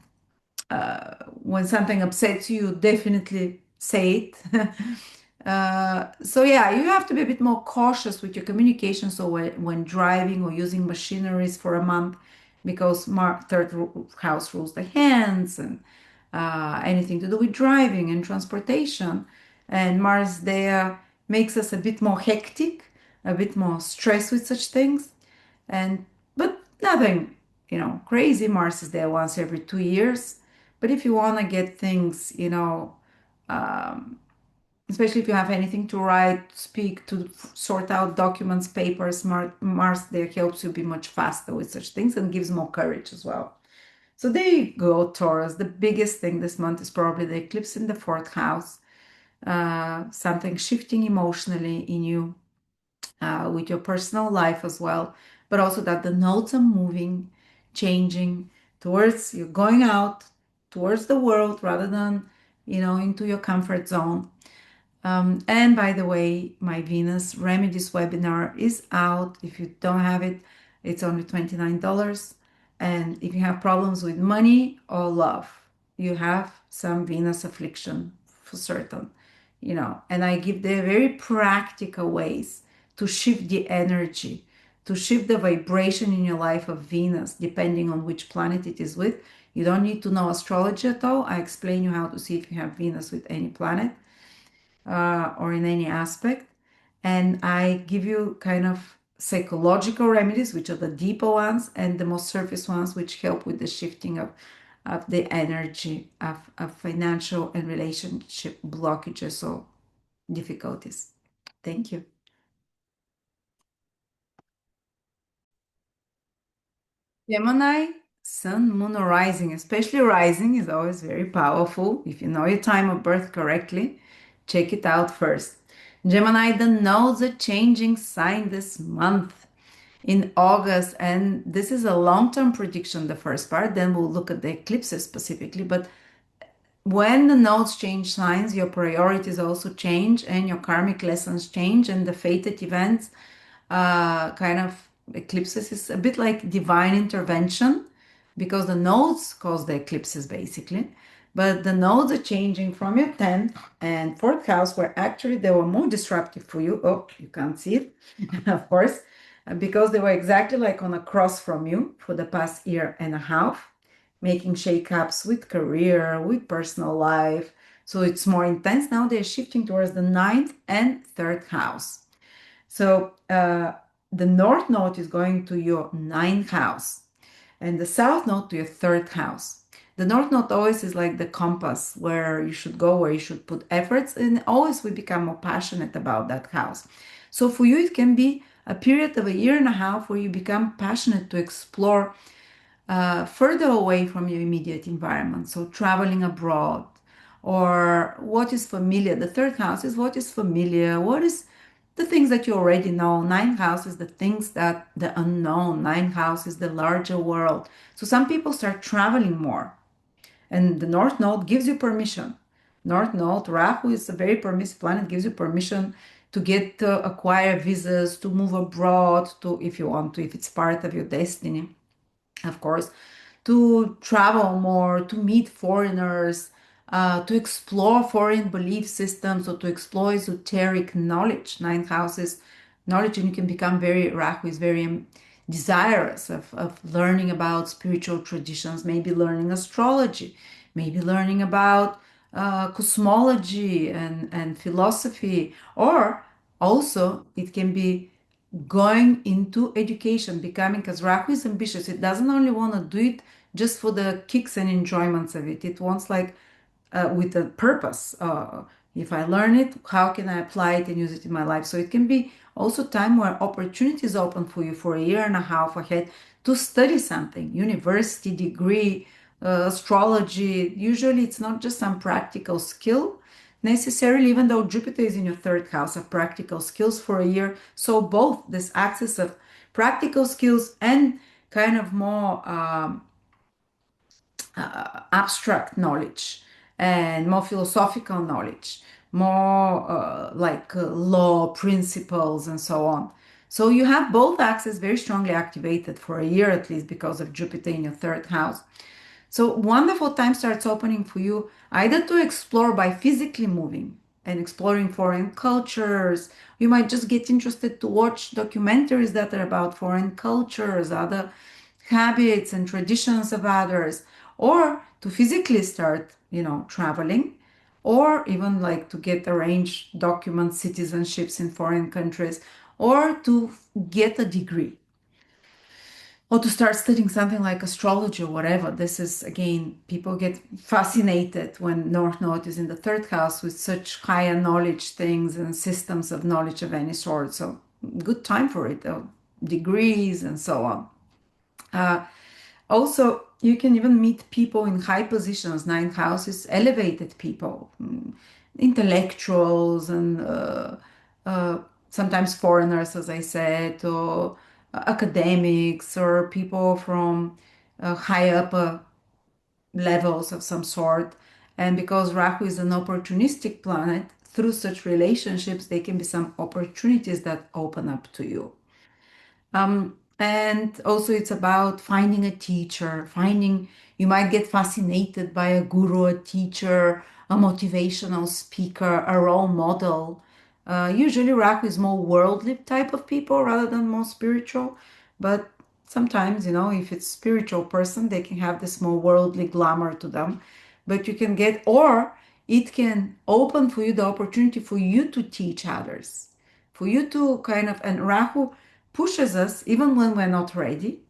when something upsets you, definitely say it. So yeah, you have to be a bit more cautious with your communication. So when driving or using machineries for a month, because 3rd house rules the hands, and anything to do with driving and transportation. And Mars there makes us a bit more hectic, a bit more stressed with such things. And but nothing, crazy. Mars is there once every 2 years. But if you want to get things, especially if you have anything to write, speak, to sort out documents, papers, Mars there helps you be much faster with such things and gives more courage as well. So there you go, Taurus. The biggest thing this month is probably the eclipse in the 4th house. Something shifting emotionally in you, with your personal life as well, but also that the nodes are moving, changing towards you're going out towards the world rather than, into your comfort zone. And by the way, my Venus Remedies webinar is out. If you don't have it, it's only $29. And if you have problems with money or love, you have some Venus affliction for certain, and I give the very practical ways to shift the energy, to shift the vibration in your life of Venus, depending on which planet it is with. You don't need to know astrology at all. I explain you how to see if you have Venus with any planet, or in any aspect. And I give you kind of psychological remedies, which are the deeper ones, and the most surface ones, which help with the shifting of the energy of financial and relationship blockages or difficulties. Thank you. Gemini, Sun, Moon, or Rising, especially Rising, is always very powerful. If you know your time of birth correctly, check it out first. Gemini, the nodes are changing sign this month in August, and this is a long-term prediction, the first part. Then we'll look at the eclipses specifically. But when the nodes change signs, your priorities also change, and your karmic lessons change, and the fated events, kind of eclipses is a bit like divine intervention, because the nodes cause the eclipses basically. But the nodes are changing from your 10th and 4th house, where actually they were more disruptive for you. Oh, you can't see it, of course. because they were exactly like on a cross from you for the past year and a half, making shakeups with career, with personal life. So it's more intense. Now they're shifting towards the ninth and third house. So the north node is going to your ninth house and the south node to your third house. The north node always is like the compass where you should go, where you should put efforts, and always we become more passionate about that house. So for you, it can be a period of a year and a half where you become passionate to explore further away from your immediate environment. So traveling abroad or what is familiar. The third house is what is familiar, what is the things that you already know. Ninth house is the things that the unknown. Ninth house is the larger world. So some people start traveling more. And the North Node gives you permission. North Node, Rahu is a very permissive planet, gives you permission to get acquire visas, to move abroad, to if you want to, if it's part of your destiny, of course, to travel more, to meet foreigners, to explore foreign belief systems, or to explore esoteric knowledge. Ninth house is knowledge, and you can become very, Rahu is very desirous of learning about spiritual traditions, maybe learning astrology, maybe learning about cosmology and philosophy, or also it can be going into education, becoming, because Rahu is ambitious. It doesn't only want to do it just for the kicks and enjoyments of it. It wants like with a purpose. If I learn it, how can I apply it and use it in my life? So it can be also time where opportunities open for you for a year and a half ahead to study something, university degree, astrology. Usually it's not just some practical skill necessarily, even though Jupiter is in your third house of practical skills for a year. So both this axis of practical skills and kind of more abstract knowledge and more philosophical knowledge, more law principles and so on. So you have both axes very strongly activated for a year at least because of Jupiter in your third house. So wonderful time starts opening for you either to explore by physically moving and exploring foreign cultures. You might just get interested to watch documentaries that are about foreign cultures, other habits and traditions of others, or to physically start, traveling, or even like to get arranged document citizenships in foreign countries, or to get a degree or to start studying something like astrology or whatever. This is again, people get fascinated when North Node is in the third house with such higher knowledge things and systems of knowledge of any sort. So good time for it, degrees and so on. Also, you can even meet people in high positions. Ninth house is elevated people, intellectuals, and uh, sometimes foreigners, as I said, or academics, or people from high up levels of some sort. And because Rahu is an opportunistic planet, through such relationships, there can be some opportunities that open up to you. And also it's about finding a teacher, you might get fascinated by a guru, a teacher, a motivational speaker, a role model. Usually Rahu is more worldly type of people rather than more spiritual, but sometimes, if it's spiritual person, they can have this more worldly glamour to them. But you can get, or it can open for you the opportunity for you to teach others, for you to kind of, and Rahu pushes us, even when we're not ready,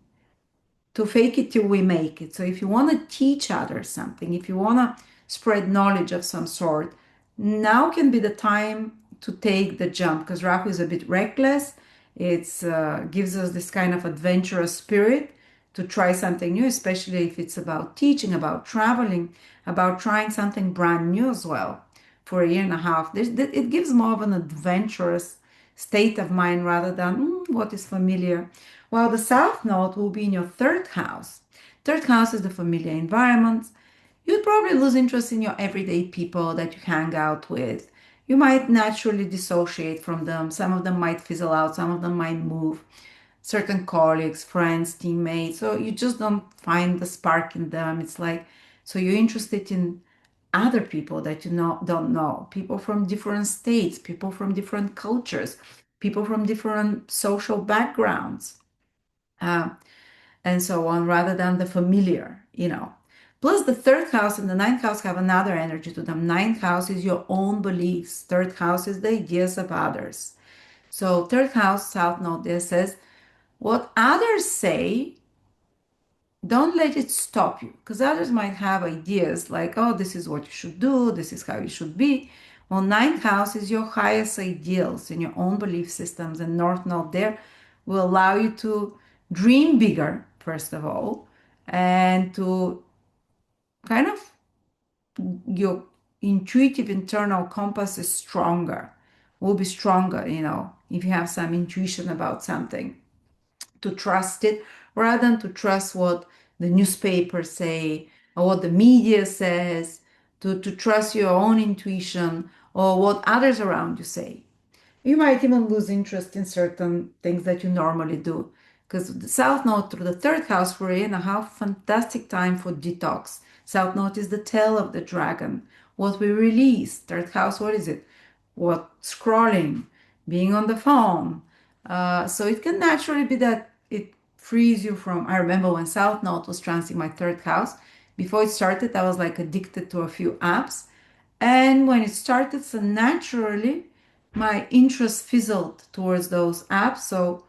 to fake it till we make it. So if you want to teach others something, if you want to spread knowledge of some sort, now can be the time to take the jump because Rahu is a bit reckless. It gives us this kind of adventurous spirit to try something new, especially if it's about teaching, about traveling, about trying something brand new as well for a year and a half. It gives more of an adventurous state of mind rather than what is familiar. While the South Node will be in your third house. Third house is the familiar environment. You'd probably lose interest in your everyday people that you hang out with. You might naturally dissociate from them. Some of them might fizzle out, some of them might move. Certain colleagues, friends, teammates, so you just don't find the spark in them. It's like, so you're interested in other people that don't know, people from different states, people from different cultures. people from different social backgrounds, uh, and so on, rather than the familiar. Plus, the third house and the ninth house have another energy to them. Ninth house is your own beliefs. Third house is the ideas of others. So, third house, South Node there says, what others say, don't let it stop you, because others might have ideas like, oh, this is what you should do, this is how you should be. Well, ninth house is your highest ideals in your own belief systems, and North Node there will allow you to dream bigger, first of all, and to kind of your intuitive internal compass is stronger, will be stronger, if you have some intuition about something, to trust it rather than to trust what the newspapers say or what the media says, to trust your own intuition or what others around you say. You might even lose interest in certain things that you normally do. Because the South Node through the third house for a year and a half, fantastic time for detox. South Node is the tail of the dragon. What we release. Third house, what is it? What scrolling, being on the phone. So it can naturally be that it frees you from. I remember when South Node was transiting my third house. Before it started, I was like addicted to a few apps. And when it started, so naturally, my interest fizzled towards those apps. So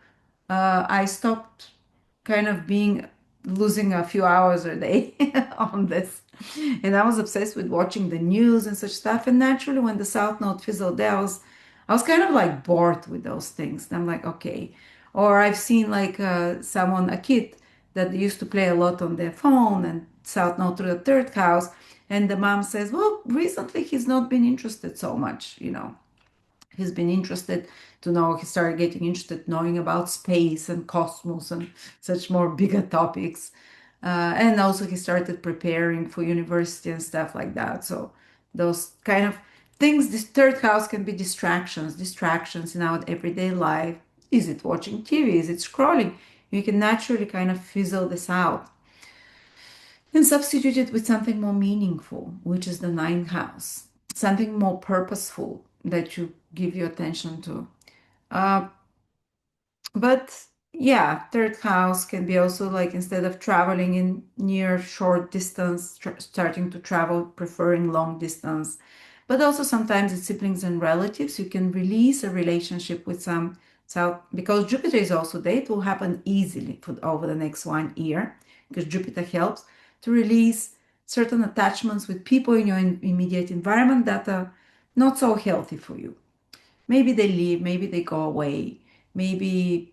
I stopped kind of being losing a few hours a day on this. And I was obsessed with watching the news and such stuff. And naturally, when the South Node fizzled there, I was kind of like bored with those things. And I'm like, okay. Or I've seen like a kid that used to play a lot on their phone and South Node through the third house. And the mom says, well, recently he's not been interested so much. He's been interested to know, he started getting interested knowing about space and cosmos and such more bigger topics. And also he started preparing for university and stuff like that. So those kind of things, this third house can be distractions in our everyday life. Is it watching TV? Is it scrolling? You can naturally kind of fizzle this out and substitute it with something more meaningful, which is the ninth house, something more purposeful that you give your attention to. Uh, but yeah, third house can be also like instead of traveling in near short distance, starting to travel, preferring long distance. But also sometimes it's siblings and relatives. You can release a relationship with some south because Jupiter is also there. It will happen easily over the next 1 year because Jupiter helps to release certain attachments with people in your immediate environment that are not so healthy for you. Maybe they leave, maybe they go away, maybe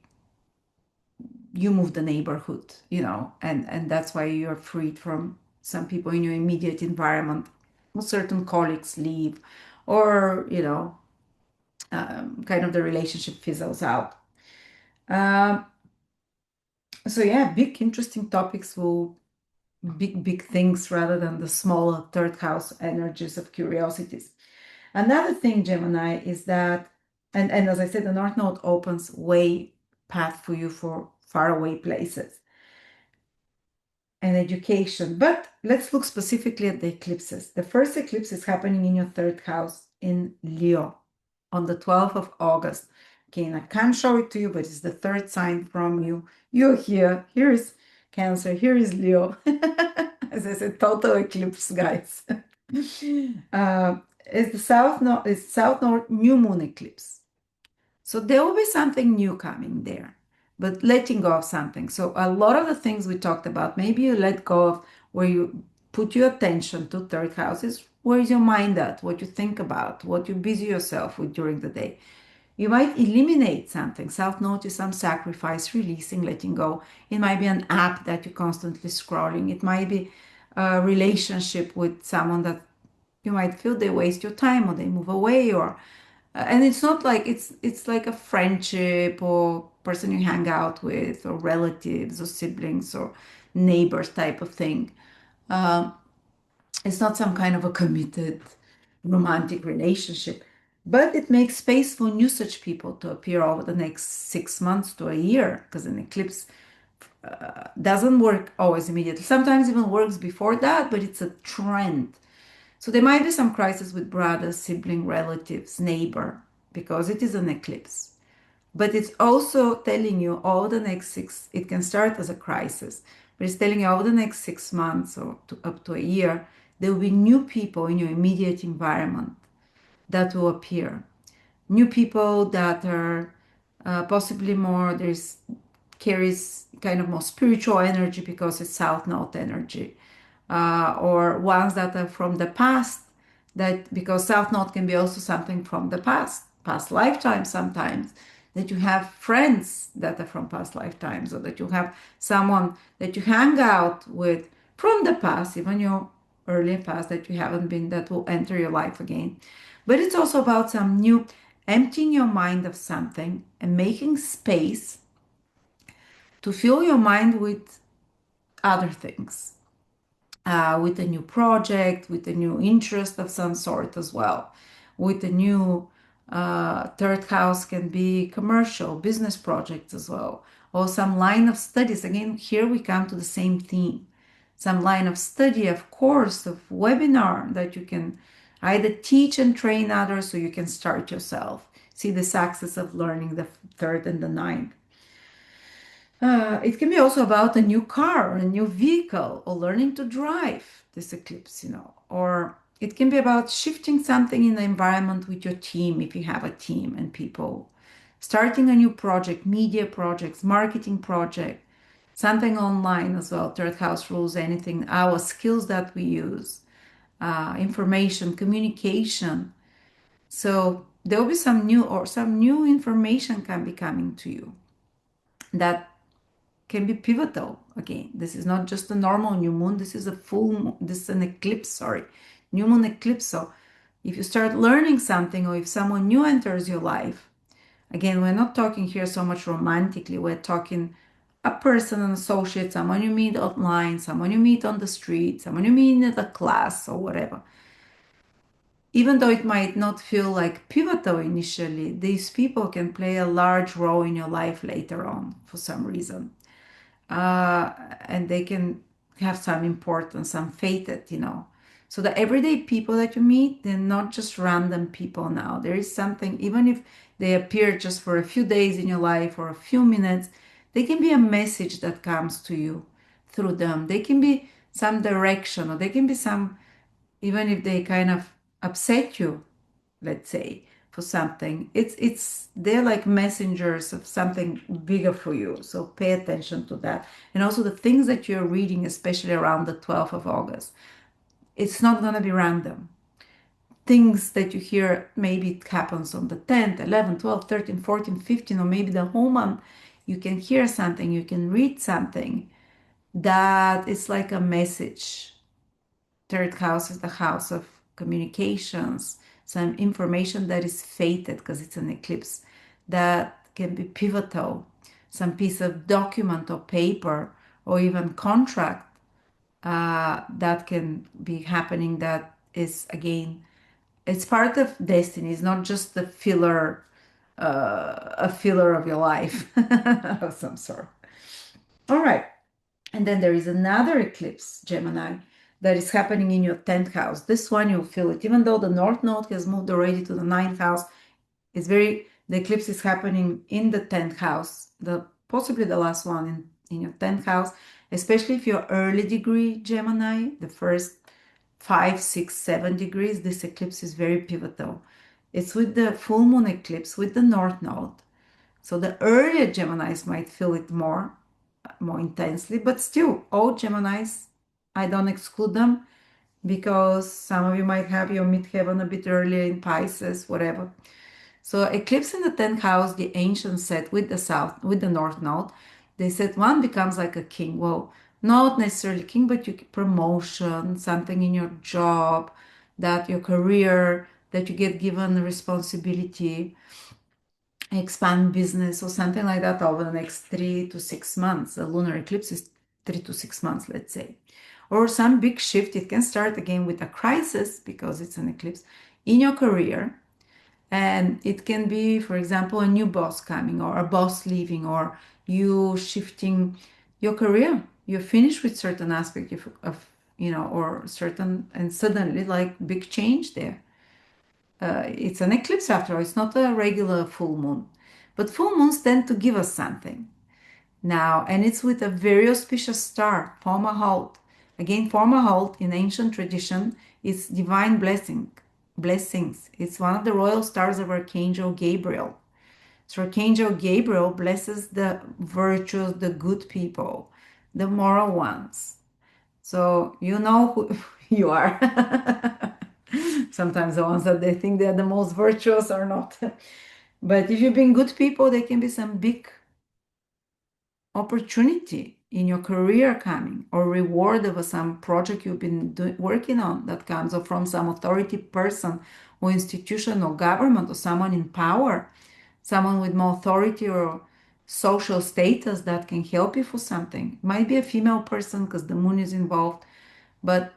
you move the neighborhood, and that's why you're freed from some people in your immediate environment. Well, certain colleagues leave, or kind of the relationship fizzles out. Um, so yeah, big interesting topics will big things rather than the smaller third house energies of curiosities. Another thing, Gemini, is that, and as I said, the North Node opens way path for you for faraway places and education. But let's look specifically at the eclipses. The first eclipse is happening in your third house in Leo on the 12th of August. Okay, and I can't show it to you, but it's the third sign from you. You're here. Here is Cancer. Here is Leo. As I said, total eclipse, guys. It's the South Node new moon eclipse. So there will be something new coming there, but letting go of something. So a lot of the things we talked about, maybe you let go of where you put your attention to third houses. Where is your mind at? What you think about, what you busy yourself with during the day. You might eliminate something. South Node is some sacrifice, releasing, letting go. It might be an app that you're constantly scrolling. It might be a relationship with someone that you might feel they waste your time or they move away or and it's not like it's like a friendship or person you hang out with or relatives or siblings or neighbors type of thing. Um, it's not some kind of a committed romantic relationship, but it makes space for new such people to appear over the next 6 months to a year because an eclipse doesn't work always immediately. Sometimes even works before that, but it's a trend. So there might be some crisis with brothers, sibling, relatives, neighbor, because it is an eclipse. But it's also telling you all the next six, it can start as a crisis, but it's telling you over the next 6 months or up to a year, there will be new people in your immediate environment that will appear. New people that are possibly more, there's carries kind of more spiritual energy because it's South Node energy, or ones that are from the past, that because South Node can be also something from the past lifetimes sometimes, that you have friends that are from past lifetimes, or that you have someone that you hang out with from the past, even your earlier past that you haven't been, that will enter your life again. But it's also about some new, emptying your mind of something and making space to fill your mind with other things, with a new project, with a new interest of some sort as well. With a new third house can be commercial, business projects as well, or some line of studies. Again, here we come to the same theme. Some line of study, of course, of webinar that you can either teach and train others, or you can start yourself. See the success of learning the third and the ninth. It can be also about a new car or a new vehicle or learning to drive this eclipse, or it can be about shifting something in the environment with your team if you have a team and people. Starting a new project, media projects, marketing project, something online as well, third house rules, anything, our skills that we use, information, communication. So there will be some new information can be coming to you that can be pivotal again. This is not just a normal new moon. This is a full moon. This is an eclipse, sorry. New moon eclipse. So if you start learning something or if someone new enters your life, again, we're not talking here so much romantically. We're talking a person, an associate, someone you meet online, someone you meet on the street, someone you meet at a class or whatever. Even though it might not feel like pivotal initially, these people can play a large role in your life later on for some reason, and they can have some importance, some fated. So the everyday people that you meet, they're not just random people now. There is something, even if they appear just for a few days in your life or a few minutes, they can be a message that comes to you through them. They can be some direction, or they can be some, even if they kind of upset you, let's say, for something, it's they're like messengers of something bigger for you, so pay attention to that. And also the things that you're reading, especially around the 12th of August, it's not going to be random. Things that you hear, maybe it happens on the 10th, 11th, 12th, 13th, 14th, 15th, or maybe the whole month. You can hear something, you can read something that is like a message. Third house is the house of communications, some information that is fated because it's an eclipse that can be pivotal, some piece of document or paper or even contract that can be happening, that is, again, it's part of destiny. It's not just the filler, a filler of your life of some sort. All right. And then there is another eclipse, Gemini, that is happening in your 10th house. This one you'll feel it, even though the North Node has moved already to the 9th house. The eclipse is happening in the 10th house, possibly the last one in your 10th house, especially if you're early degree Gemini, the first 5, 6, 7 degrees. This eclipse is very pivotal. It's with the full moon eclipse with the North Node. So the earlier Geminis might feel it more intensely, but still, all Geminis, I don't exclude them, because some of you might have your midheaven a bit earlier in Pisces, whatever. So eclipse in the 10th house, the ancients said with the North Node, they said one becomes like a king. Well, not necessarily king, but you get promotion, something in your job, that your career, that you get given responsibility, expand business or something like that over the next 3 to 6 months. The lunar eclipse is 3 to 6 months, let's say. Or some big shift. It can start again with a crisis because it's an eclipse in your career. And it can be, for example, a new boss coming, or a boss leaving, or you shifting your career. You're finished with certain aspect or certain, and suddenly like big change there. It's an eclipse after all. It's not a regular full moon. But full moons tend to give us something. Now, and it's with a very auspicious star, Fomalhaut. Again, Fomalhaut in ancient tradition is divine blessings. It's one of the royal stars of Archangel Gabriel. So Archangel Gabriel blesses the virtuous, the good people, the moral ones. So you know who you are. Sometimes the ones that they think they're the most virtuous are not. But if you've been good people, there can be some big opportunity in your career coming, or reward of some project you've been working on that comes, or from some authority person or institution or government or someone in power, someone with more authority or social status that can help you for something. It might be a female person because the moon is involved, but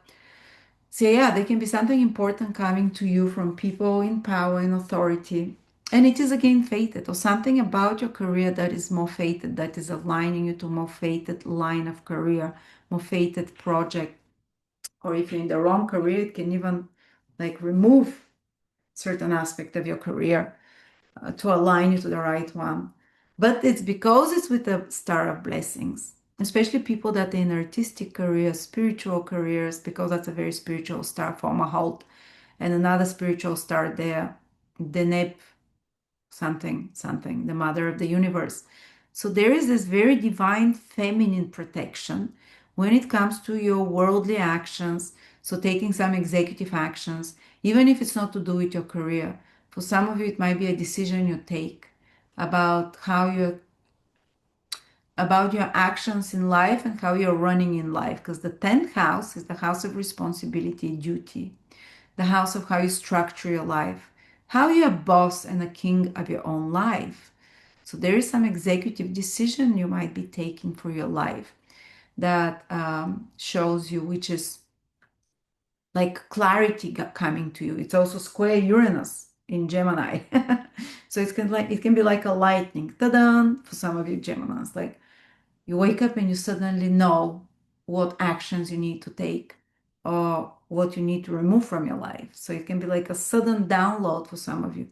so yeah, there can be something important coming to you from people in power and authority. And it is again fated, or something about your career that is more fated, that is aligning you to more fated line of career, more fated project. Or if you're in the wrong career, it can even like remove certain aspect of your career to align you to the right one. But it's because it's with the star of blessings, especially people that are in artistic careers, spiritual careers, because that's a very spiritual star for Mahalt, and another spiritual star there, Deneb something, something, the mother of the universe. So there is this very divine feminine protection when it comes to your worldly actions. So taking some executive actions, even if it's not to do with your career. For some of you, it might be a decision you take about how you about your actions in life and how you're running in life. Because the 10th house is the house of responsibility, duty, the house of how you structure your life, how you're a boss and a king of your own life. So there is some executive decision you might be taking for your life that shows you, which is like clarity coming to you. It's also square Uranus in Gemini. So it can be like a lightning, ta-da, for some of you Geminis. Like you wake up and you suddenly know what actions you need to take or what you need to remove from your life. So it can be like a sudden download for some of you.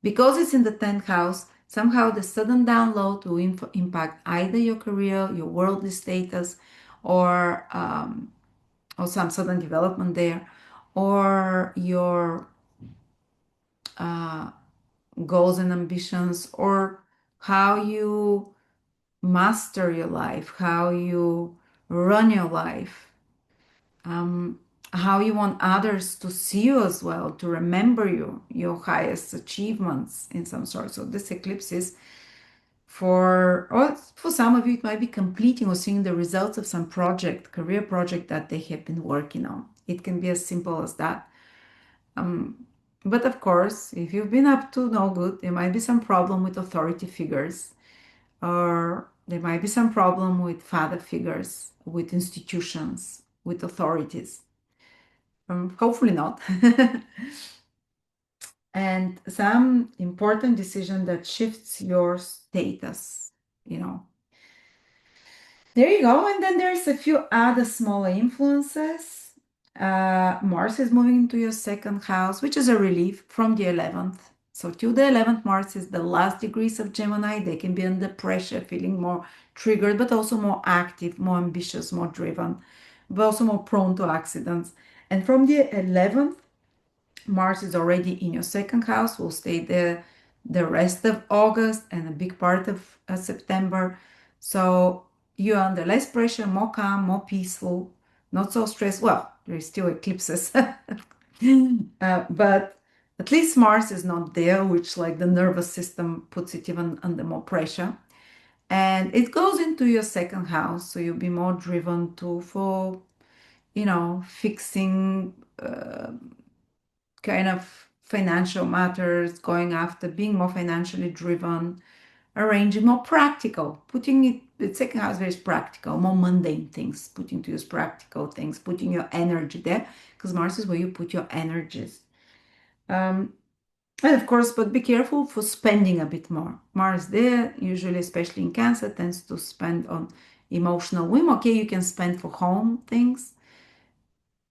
Because it's in the 10th house, somehow the sudden download will impact either your career, your worldly status, or some sudden development there, or your uh, goals and ambitions, or how you master your life, how you run your life, um, how you want others to see you as well, to remember you, your highest achievements in some sort. So this eclipse is for some of you, it might be completing or seeing the results of some project, career project that they have been working on. It can be as simple as that. But of course, if you've been up to no good, there might be some problem with authority figures, or there might be some problem with father figures, with institutions, with authorities. Hopefully not. And some important decision that shifts your status, you know. There you go. And then there's a few other smaller influences. Mars is moving into your second house, which is a relief from the 11th. So till the 11th, Mars is the last degrees of Gemini. They can be under pressure, feeling more triggered, but also more active, more ambitious, more driven, but also more prone to accidents. And from the 11th, Mars is already in your second house, will stay there the rest of August and a big part of September. So you're under less pressure, more calm, more peaceful, not so stressed. Well, there's still eclipses, but at least Mars is not there, which like the nervous system puts it even under more pressure. And it goes into your second house, so you'll be more driven to for fixing kind of financial matters, going after being more financially driven, arranging more practical, putting it, the second house is practical, more mundane things, putting to use practical things, putting your energy there, because Mars is where you put your energies. And of course, but be careful for spending a bit more. Mars there, usually, especially in Cancer, tends to spend on emotional whim. Okay, you can spend for home things.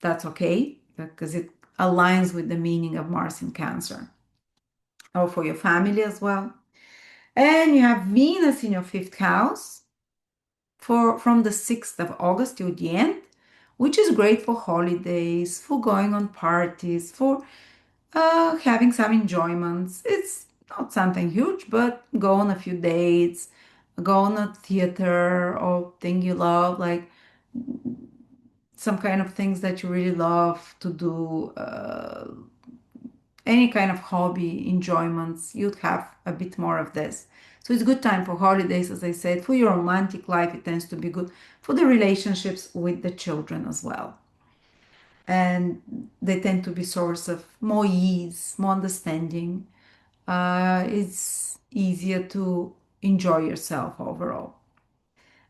That's okay, because it aligns with the meaning of Mars in Cancer. Or for your family as well. And you have Venus in your fifth house for from the 6th of August till the end, which is great for holidays, for going on parties, for having some enjoyments. It's not something huge, but go on a few dates, go on a theater or thing you love, like some kind of things that you really love to do, any kind of hobby, enjoyments, you'd have a bit more of this. So it's good time for holidays, as I said. For your romantic life, it tends to be good for the relationships with the children as well. And they tend to be source of more ease, more understanding. It's easier to enjoy yourself overall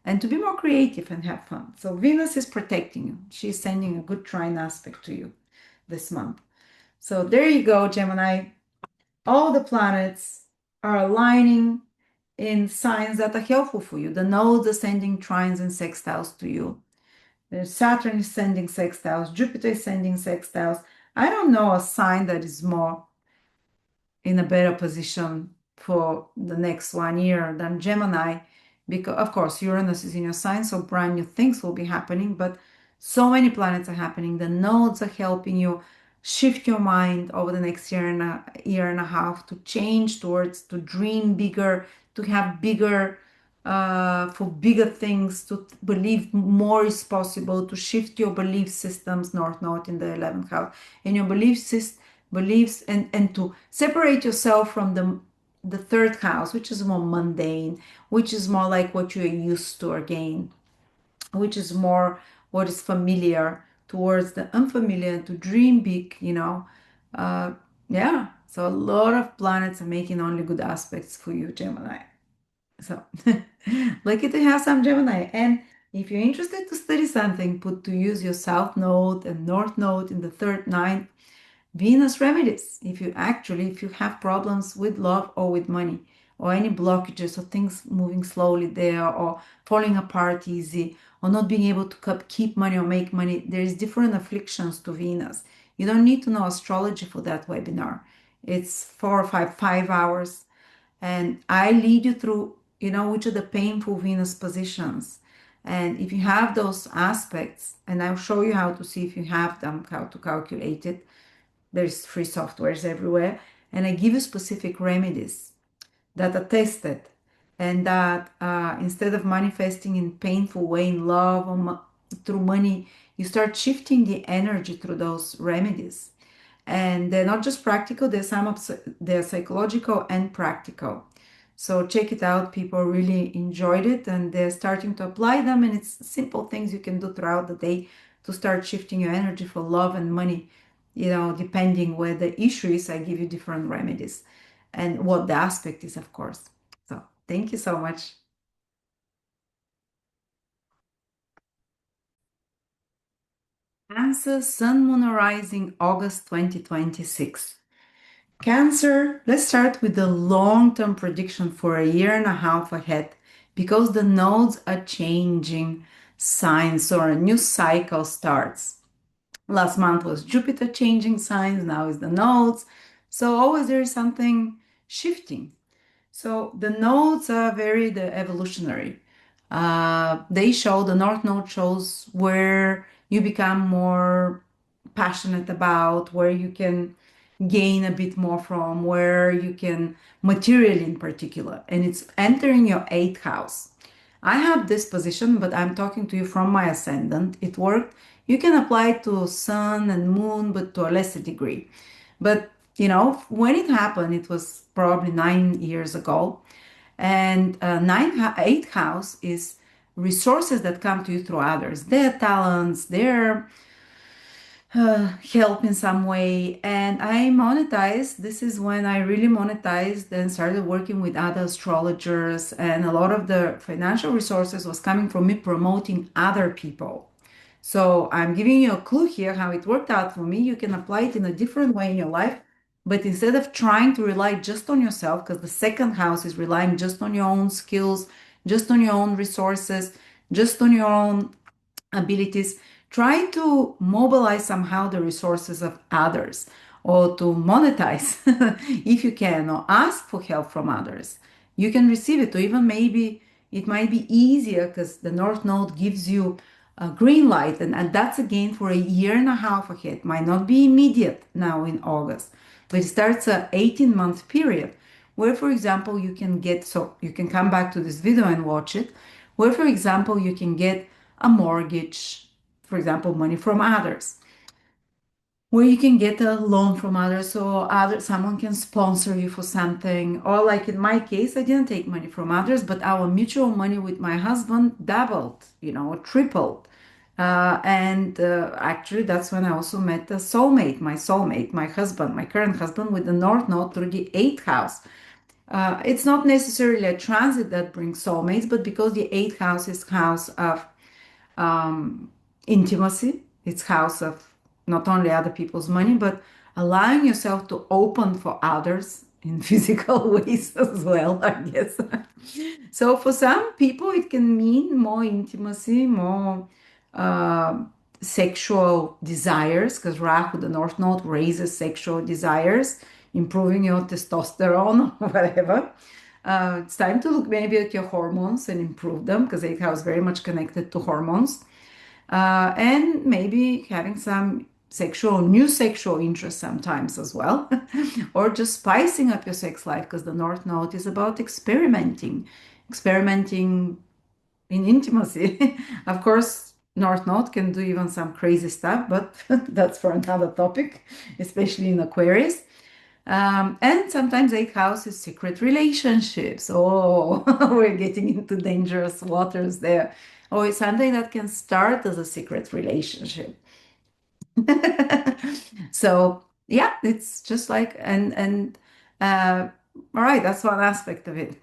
and to be more creative and have fun. So Venus is protecting you. She's sending a good trine aspect to you this month. So there you go, Gemini. All the planets are aligning in signs that are helpful for you. The nodes are sending trines and sextiles to you. Saturn is sending sextiles. Jupiter is sending sextiles. I don't know a sign that is more in a better position for the next 1 year than Gemini, because of course Uranus is in your sign, so brand new things will be happening, but so many planets are happening. The nodes are helping you shift your mind over the next year and a half to change towards to dream bigger, to have bigger for bigger things, to believe more is possible, to shift your belief systems, North Node in the 11th house, and your beliefs and to separate yourself from the third house, which is more mundane, which is more like what you're used to again, which is more what is familiar towards the unfamiliar, to dream big, uh yeah, so a lot of planets are making only good aspects for you, Gemini. So lucky to have some Gemini. And if you're interested to study something, put to use your south node and north node in the third, ninth Venus remedies. If you have problems with love or with money, or any blockages or things moving slowly there, or falling apart easy, or not being able to keep money or make money, there's different afflictions to Venus. You don't need to know astrology for that webinar. It's 4 or 5 hours, and I lead you through, which are the painful Venus positions. And if you have those aspects, and I'll show you how to see if you have them, how to calculate it. There's free softwares everywhere, and I give you specific remedies that are tested, and that instead of manifesting in painful way in love or through money, you start shifting the energy through those remedies. And they're not just practical; they're psychological and practical. So check it out. People really enjoyed it, and they're starting to apply them. And it's simple things you can do throughout the day to start shifting your energy for love and money. Depending where the issue is, I give you different remedies and what the aspect is, of course. So thank you so much. Cancer, Sun, Moon, Rising, August 2026. Cancer, let's start with the long-term prediction for a year and a half ahead, because the nodes are changing signs, or a new cycle starts. Last month was Jupiter changing signs, now is the nodes. So always there is something shifting. So the nodes are very the evolutionary. They show the North Node shows where you become more passionate about, where you can gain a bit more from, where you can materially in particular, and it's entering your eighth house. I have this position, but I'm talking to you from my ascendant. It worked. You can apply it to sun and moon, but to a lesser degree. But when it happened, it was probably 9 years ago. And eighth house is resources that come to you through others, their talents, their help in some way. And I monetized. This is when I really monetized and started working with other astrologers. And a lot of the financial resources was coming from me promoting other people. So I'm giving you a clue here how it worked out for me. You can apply it in a different way in your life. But instead of trying to rely just on yourself, because the second house is relying just on your own skills, just on your own resources, just on your own abilities, try to mobilize somehow the resources of others, or to monetize if you can, or ask for help from others. you can receive it. Or even maybe it might be easier because the North Node gives you a green light, and that's again for a year and a half ahead. Might not be immediate now in August, but it starts a 18-month period where, for example, you can get, so you can come back to this video and watch it, where, for example, you can get a mortgage, for example, money from others, where you can get a loan from others, so someone can sponsor you for something. Or like in my case, I didn't take money from others, but our mutual money with my husband doubled, tripled. And actually, that's when I also met the soulmate, my husband, my current husband, with the North Node through the eighth house. It's not necessarily a transit that brings soulmates, but because the eighth house is house of intimacy. It's house of not only other people's money, but allowing yourself to open for others in physical ways as well, I guess. So for some people, it can mean more intimacy, more uh, sexual desires, because Rahu, the North Node, raises sexual desires, improving your testosterone or whatever. It's time to look maybe at your hormones and improve them, because eighth house is very much connected to hormones. And maybe having some new sexual interest sometimes as well, or just spicing up your sex life, because the North Node is about experimenting in intimacy. Of course, North Node can do even some crazy stuff, but that's for another topic, especially in Aquarius. And sometimes eighth house is secret relationships. Oh, we're getting into dangerous waters there. Or it's something that can start as a secret relationship. So yeah, it's just like uh all right, that's one aspect of it.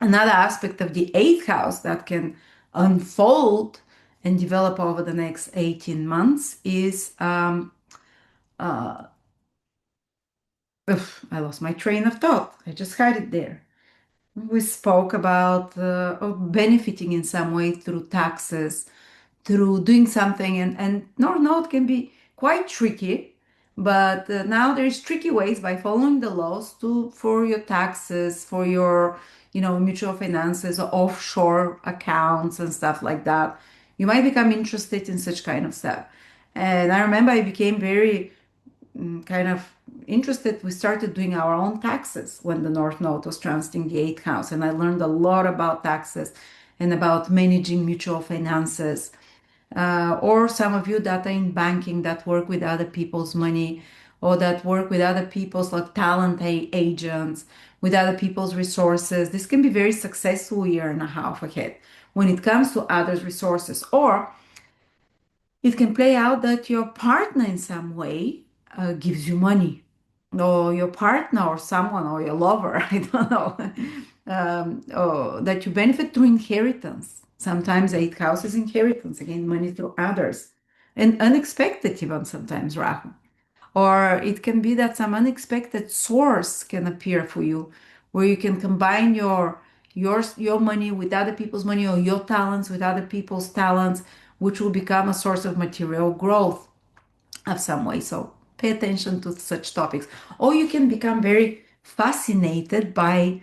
Another aspect of the eighth house that can unfold and develop over the next 18 months is uh I lost my train of thought. I just had it there. We spoke about benefiting in some way through taxes, through doing something, and North Node can be quite tricky, but now there's tricky ways by following the laws to for your taxes, for your mutual finances, or offshore accounts and stuff like that. You might become interested in such kind of stuff. And I remember I became very kind of interested. We started doing our own taxes when the North Node was transiting the eighth house, and I learned a lot about taxes and about managing mutual finances. Or some of you that are in banking that work with other people's money, or that work with other people's like talent agents, with other people's resources. This can be very successful year and a half ahead when it comes to others' resources. Or it can play out that your partner in some way gives you money, or your partner or someone or your lover, I don't know, or that you benefit through inheritance. Sometimes eighth house is inheritance, again, money through others, and unexpected even sometimes, Rahu. Or it can be that some unexpected source can appear for you, where you can combine your money with other people's money, or your talents with other people's talents, which will become a source of material growth of some way. So pay attention to such topics. Or you can become very fascinated by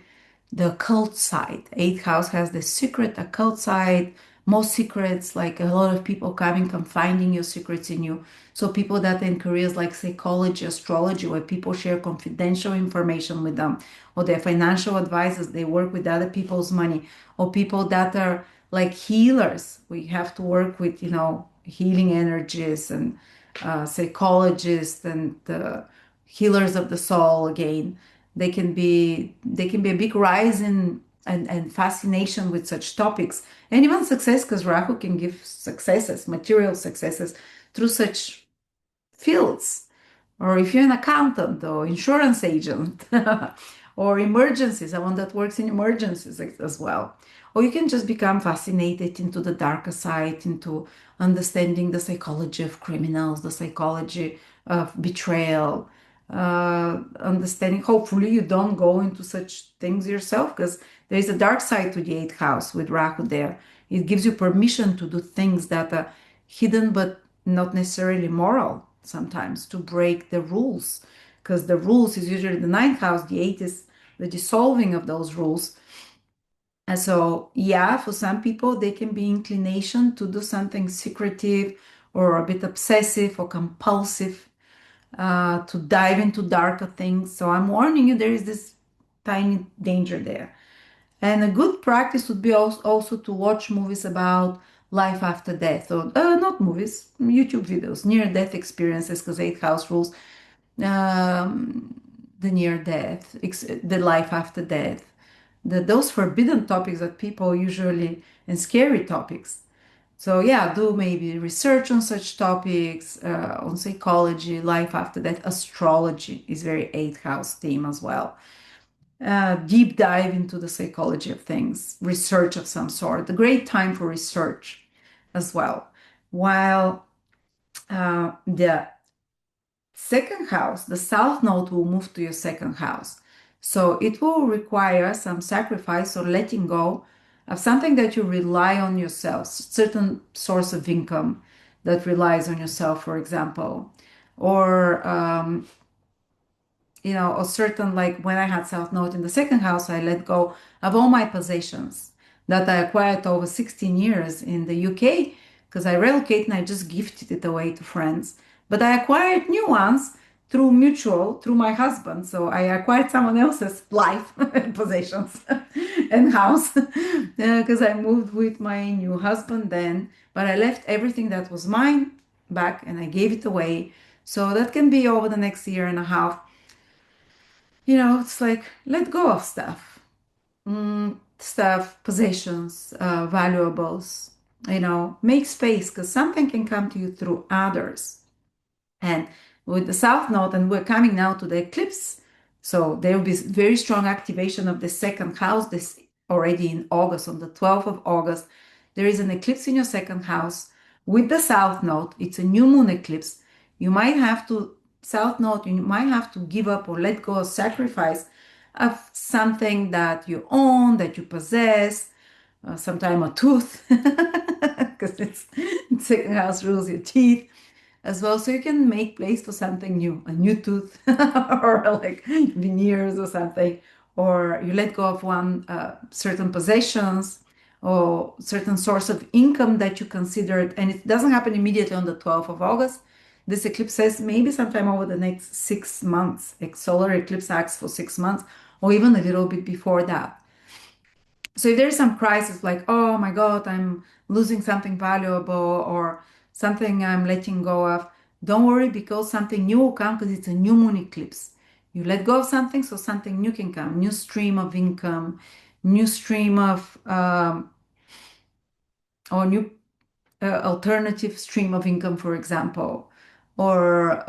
the occult side. Eighth house has the secret occult side, more secrets, like a lot of people coming, confiding your secrets in you. So people that are in careers like psychology, astrology, where people share confidential information with them, or their financial advisors, they work with other people's money, or people that are like healers. We have to work with, healing energies, and psychologists, and healers of the soul again. They can be a big rise in and fascination with such topics, and even success, because Rahu can give successes, material successes, through such fields. Or if you're an accountant or insurance agent, or emergencies, someone that works in emergencies as well. Or you can just become fascinated into the darker side, into understanding the psychology of criminals, the psychology of betrayal, understanding. Hopefully, you don't go into such things yourself, because there is a dark side to the eighth house with Rahu there. It gives you permission to do things that are hidden but not necessarily moral, sometimes to break the rules, because the rules is usually the ninth house, the eighth is the dissolving of those rules. And so, yeah, for some people, they can be inclination to do something secretive or a bit obsessive or compulsive, to dive into darker things. So I'm warning you, there is this tiny danger there. And a good practice would be also to watch movies about life after death, or not movies, YouTube videos, near death experiences, because eighth house rules the near death, the life after death, those forbidden topics that people usually, and scary topics. So yeah, do maybe research on such topics, on psychology, life after death. Astrology is very eighth house theme as well. Deep dive into the psychology of things, research of some sort. A great time for research as well. While the second house, the south node will move to your second house. So it will require some sacrifice or letting go of something that you rely on yourself, certain source of income that relies on yourself, for example, or a certain, like when I had South Node in the second house, I let go of all my possessions that I acquired over 16 years in the UK because I relocated and I just gifted it away to friends. But I acquired new ones through my husband. So I acquired someone else's life and possessions and house because I moved with my new husband then. But I left everything that was mine back and I gave it away. So that can be over the next year and a half. It's like let go of stuff, stuff, possessions, valuables, make space because something can come to you through others. And with the South Node, and we're coming now to the eclipse, so there will be very strong activation of the second house. This already in August, on the 12th of August, there is an eclipse in your second house with the South Node. It's a new moon eclipse. You might have to, South Node, you might have to give up or let go or sacrifice of something that you own, that you possess, sometime a tooth, because it's second house rules your teeth as well. So you can make place for something new, a new tooth or like veneers or something, or you let go of one certain possessions or certain source of income that you considered, and it doesn't happen immediately on the 12th of August. This eclipse says maybe sometime over the next 6 months. A solar eclipse acts for 6 months, or even a little bit before that. So if there's some crisis like, oh my God, I'm losing something valuable or something I'm letting go of, don't worry because something new will come because it's a new moon eclipse. You let go of something so something new can come, new stream of income, new stream of, or new alternative stream of income, for example. Or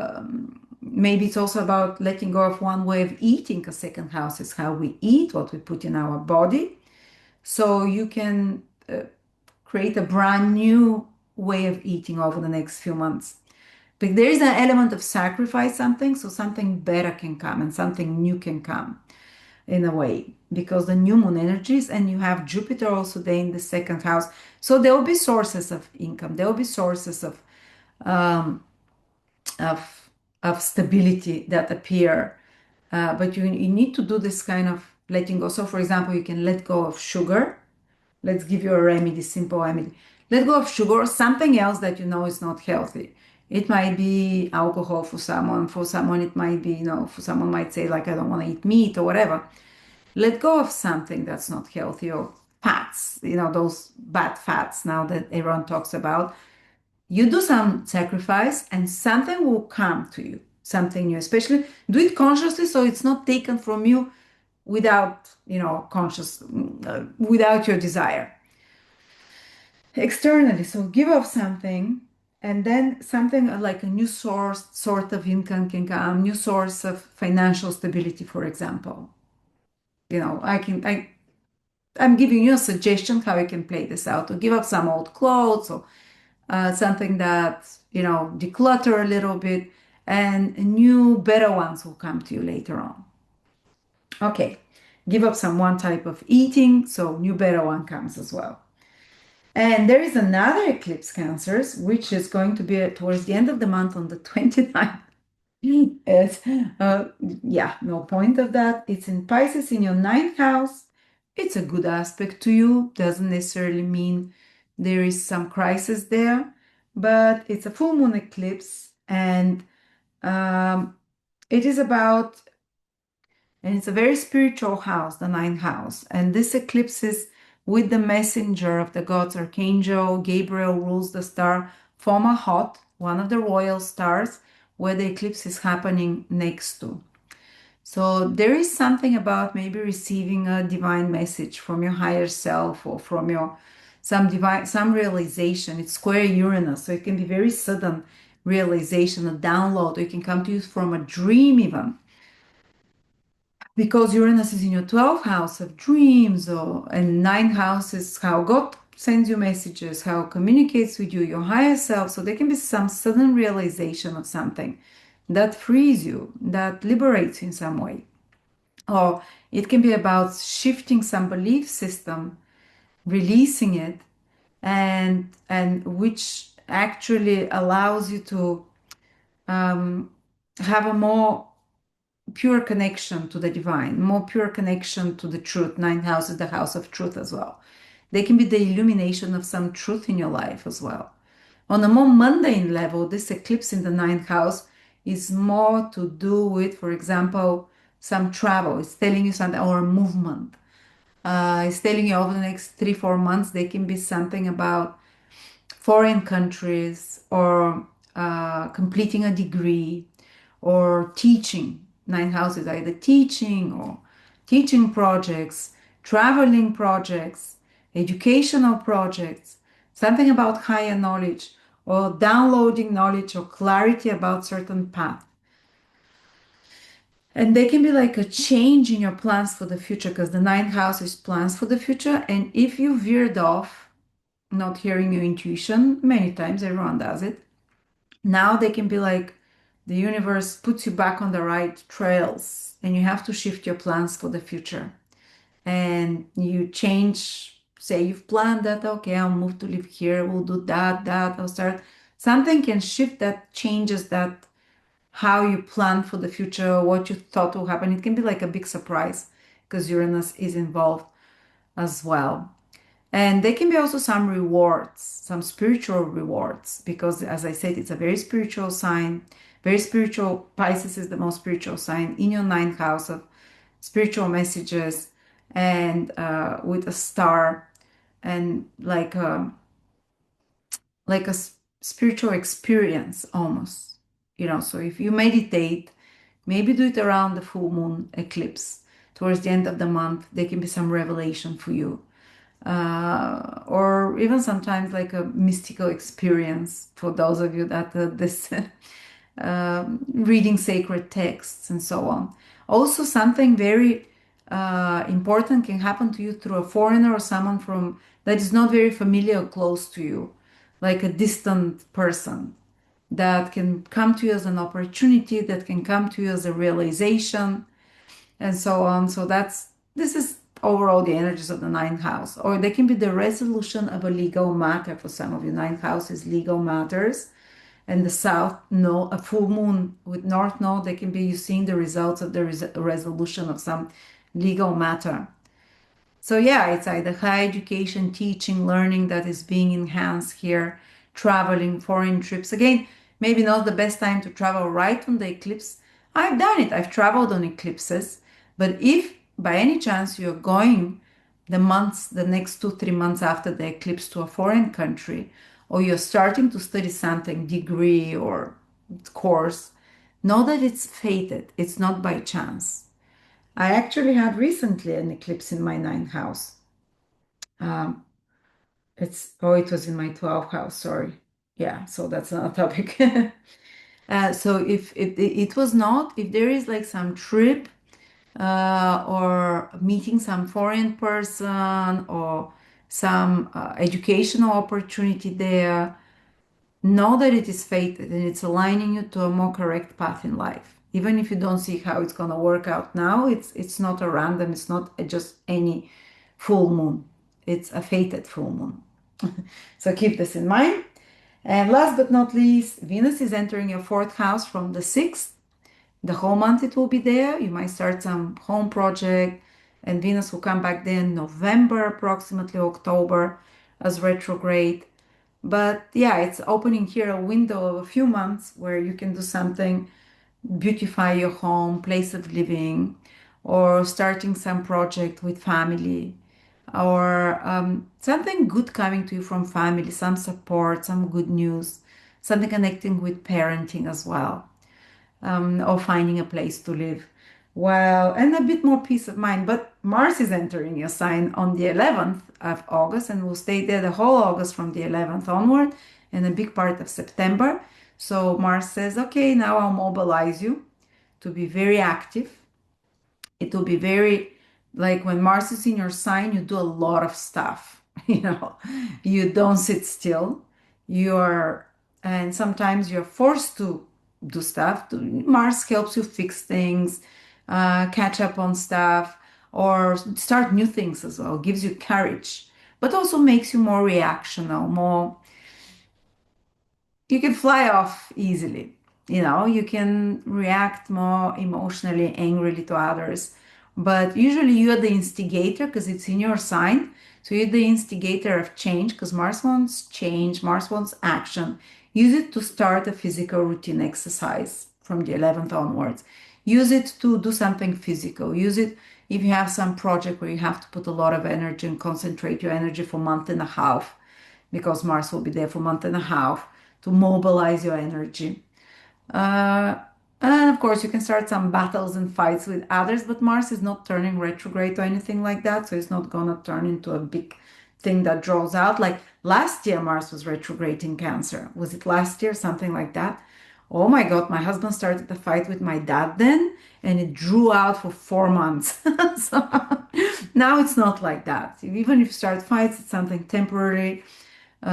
maybe it's also about letting go of one way of eating, because second house is how we eat, what we put in our body. So you can create a brand new way of eating over the next few months. But there is an element of sacrifice something, so something better can come and something new can come in a way, because the new moon energies and you have Jupiter also there in the second house. So there will be sources of income, there will be sources of of stability that appear. But you need to do this kind of letting go. So for example, you can let go of sugar. Let's give you a remedy, simple remedy. Let go of sugar or something else that you know is not healthy. It might be alcohol for someone. For someone, it might be, for someone might say, like, I don't want to eat meat or whatever. Let go of something that's not healthy, or fats, those bad fats now that everyone talks about. You do some sacrifice and something will come to you, something new. Especially do it consciously so it's not taken from you without, without your desire externally. So give up something, and then something like a new source sort of income can come, new source of financial stability, for example. I'm giving you a suggestion how you can play this out, or give up some old clothes, or something that declutter a little bit, and new better ones will come to you later on. Okay, give up some one type of eating, so new better one comes as well. And there is another eclipse, Cancers, which is going to be towards the end of the month on the 29th. It's, yeah, no point of that. It's in Pisces in your ninth house. it's a good aspect to you. Doesn't necessarily mean there is some crisis there, but it's a full moon eclipse, and um, it is about, and it's a very spiritual house, the ninth house. And this eclipse is with the messenger of the gods, Archangel Gabriel rules the star Fomalhaut, one of the royal stars, where the eclipse is happening next to. So there is something about maybe receiving a divine message from your higher self, or from your some realization. It's square Uranus, so it can be very sudden realization, a download, or it can come to you from a dream even, because Uranus is in your 12th house of dreams, or and ninth house is how God sends you messages, how it communicates with you, your higher self. So there can be some sudden realization of something that frees you, that liberates you in some way. Or it can be about shifting some belief system, releasing it, and which actually allows you to have a more pure connection to the divine, more pure connection to the truth. Ninth house is the house of truth as well. They can be the illumination of some truth in your life as well. On a more mundane level, this eclipse in the ninth house is more to do with, for example, some travel. It's telling you something, or movement. It's telling you over the next 3, 4 months, there can be something about foreign countries, or completing a degree, or teaching. Nine houses, either teaching or teaching projects, traveling projects, educational projects, something about higher knowledge, or downloading knowledge or clarity about certain path. And they can be like a change in your plans for the future, because the ninth house is plans for the future. And if you veered off, not hearing your intuition, many times everyone does it, now they can be like the universe puts you back on the right trails, and you have to shift your plans for the future. And you change, say you've planned that, okay, I'll move to live here, we'll do that, I'll start. Something can shift that changes that how you plan for the future, what you thought will happen. It can be like a big surprise, because Uranus is involved as well. And there can be also some rewards, some spiritual rewards, because as I said, it's a very spiritual sign, very spiritual. Pisces is the most spiritual sign in your ninth house of spiritual messages, and with a star, and like a spiritual experience almost, So if you meditate, maybe do it around the full moon eclipse. Towards the end of the month, there can be some revelation for you, or even sometimes like a mystical experience for those of you that this reading sacred texts and so on. Also, something very important can happen to you through a foreigner, or someone from that is not very familiar or close to you, like a distant person that can come to you as an opportunity, that can come to you as a realization, and so on. So this is overall the energies of the ninth house. Or they can be the resolution of a legal matter. For some of you, ninth house is legal matters. And the south node, a full moon with north node, they can be you seeing the results of the resolution of some legal matter. So yeah, it's either higher education, teaching, learning that is being enhanced here, traveling, foreign trips. Again, maybe not the best time to travel right on the eclipse. I've done it. I've traveled on eclipses. But if by any chance you're going the next 2, 3 months after the eclipse to a foreign country, or you're starting to study something, degree or course, know that it's fated. It's not by chance. I actually had recently an eclipse in my ninth house. Um, it was in my 12th house, sorry. Yeah, so that's another topic. So if it was not, if there is like some trip, or meeting some foreign person, or some educational opportunity there, know that it is fated, and it's aligning you to a more correct path in life. Even if you don't see how it's going to work out now, it's not a random, it's not just any full moon. It's a fated full moon. So keep this in mind. And last but not least, Venus is entering your fourth house from the 6th. The whole month it will be there. You might start some home project, and Venus will come back then November, approximately October, as retrograde. But yeah, it's opening here a window of a few months where you can do something, beautify your home, place of living, or starting some project with family, or something good coming to you from family, some support, some good news, something connecting with parenting as well, or finding a place to live. Well, and a bit more peace of mind. But Mars is entering your sign on the 11th of August and will stay there the whole August from the 11th onward and a big part of September. So Mars says, okay, now I'll mobilize you to be very active. It will be very, like when Mars is in your sign, you do a lot of stuff. You don't sit still. You're, and sometimes you're forced to do stuff. Mars helps you fix things, catch up on stuff, or start new things as well. Gives you courage, but also makes you more reactional, more, you can fly off easily. You can react more emotionally, angrily to others. But usually you're the instigator because it's in your sign. So you're the instigator of change because Mars wants change, Mars wants action. Use it to start a physical routine exercise from the 11th onwards. Use it to do something physical. Use it if you have some project where you have to put a lot of energy and concentrate your energy for a month and a half because Mars will be there for a month and a half to mobilize your energy. Uh, and of course, you can start some battles and fights with others, but Mars is not turning retrograde or anything like that. So it's not going to turn into a big thing that draws out. Like last year, Mars was retrograde in Cancer. Was it last year? Something like that. Oh my God, my husband started a fight with my dad then, and it drew out for 4 months. So now it's not like that. Even if you start fights, it's something temporary.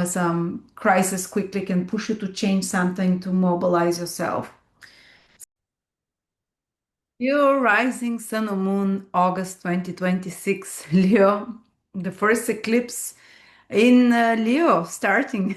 Some crisis quickly can push you to change something to mobilize yourself. Your rising sun or moon, August 2026, Leo, the first eclipse in Leo starting.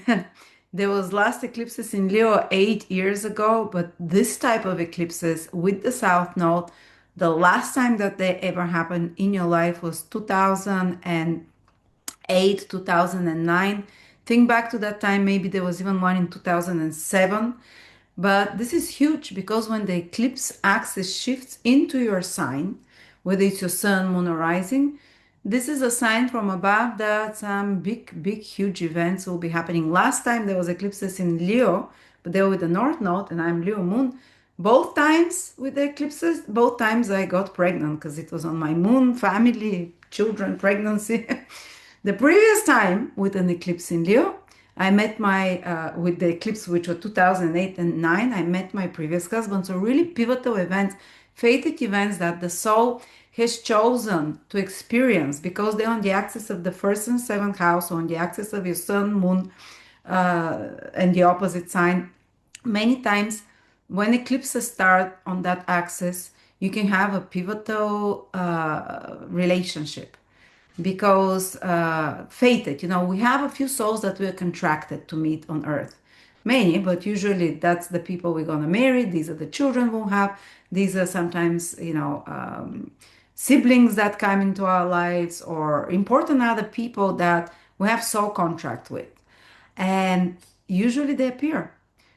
There was last eclipses in Leo 8 years ago, but this type of eclipses with the South Node, the last time that they ever happened in your life was 2008, 2009. Think back to that time, maybe there was even one in 2007. But this is huge because when the eclipse axis shifts into your sign, whether it's your sun, moon, or rising, this is a sign from above that some big, big, huge events will be happening. Last time there was eclipses in Leo, but they were with the North Node, and I'm Leo moon. Both times with the eclipses, both times I got pregnant because it was on my moon, family, children, pregnancy. The previous time with an eclipse in Leo, I met with the eclipse, which was 2008 and 9, I met my previous husband. So, really pivotal events, fated events that the soul has chosen to experience because they're on the axis of the first and seventh house, or on the axis of your sun, moon, and the opposite sign. Many times, when eclipses start on that axis, you can have a pivotal relationship because fated, we have a few souls that we're contracted to meet on earth. Many, but usually that's the people we're going to marry. These are the children we'll have. These are sometimes, siblings that come into our lives or important other people that we have soul contract with. And usually they appear.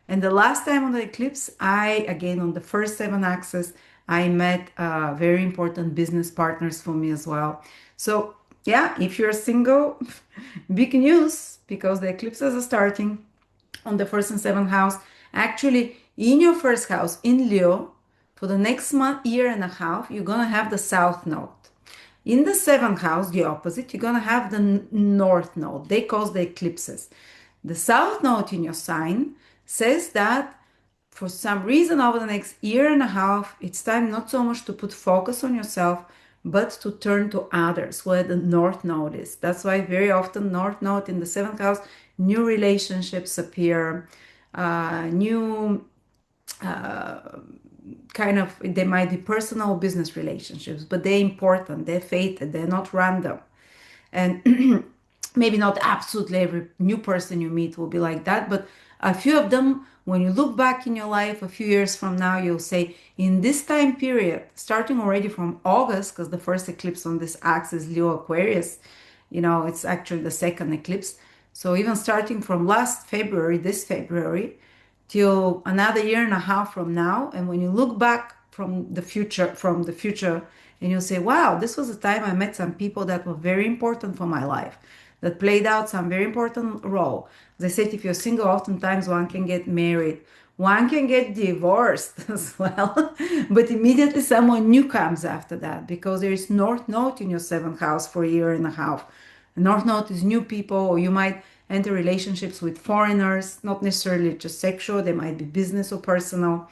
And the last time on the eclipse, again, on the first seven axis, I met very important business partners for me as well. So, yeah, if you're single, big news because the eclipses are starting on the first and seventh house. Actually, in your first house in Leo, for the next month, year and a half, you're going to have the South Node. In the seventh house, the opposite, you're going to have the North Node. They cause the eclipses. The South Node in your sign says that for some reason over the next year and a half, it's time not so much to put focus on yourself, but to turn to others where the North Node is. That's why very often North Node in the seventh house, new relationships appear, new kind of, they might be personal business relationships, but they're important, they're fated, they're not random. And Maybe not absolutely every new person you meet will be like that, but a few of them, when you look back in your life a few years from now, you'll say, in this time period, starting already from August, because the first eclipse on this axis, Leo Aquarius, it's actually the second eclipse. So even starting from last February, this February, till another year and a half from now, and when you look back from the future, and you'll say, wow, this was a time I met some people that were very important for my life, that played out some very important role. As I said, if you're single, oftentimes one can get married, one can get divorced as well, but immediately someone new comes after that because there is North Node in your seventh house for a year and a half. North Node is new people, or you might enter relationships with foreigners, not necessarily just sexual, they might be business or personal.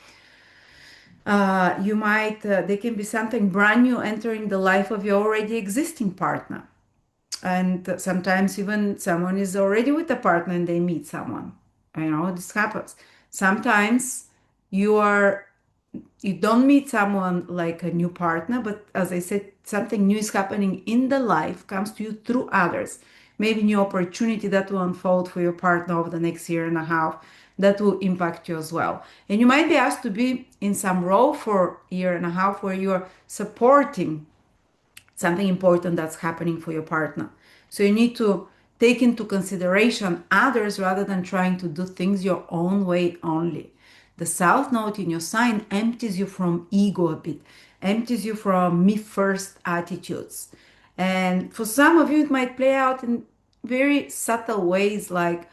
There can be something brand new entering the life of your already existing partner. And sometimes even someone is already with a partner and they meet someone. This happens. Sometimes you are you don't meet someone like a new partner, but as I said, something new is happening in the life, comes to you through others. Maybe new opportunity that will unfold for your partner over the next year and a half that will impact you as well. And you might be asked to be in some role for a year and a half where you are supporting something important that's happening for your partner. So you need to take into consideration others rather than trying to do things your own way only. The South Node in your sign empties you from ego a bit, empties you from me first attitudes. And for some of you, it might play out in very subtle ways, like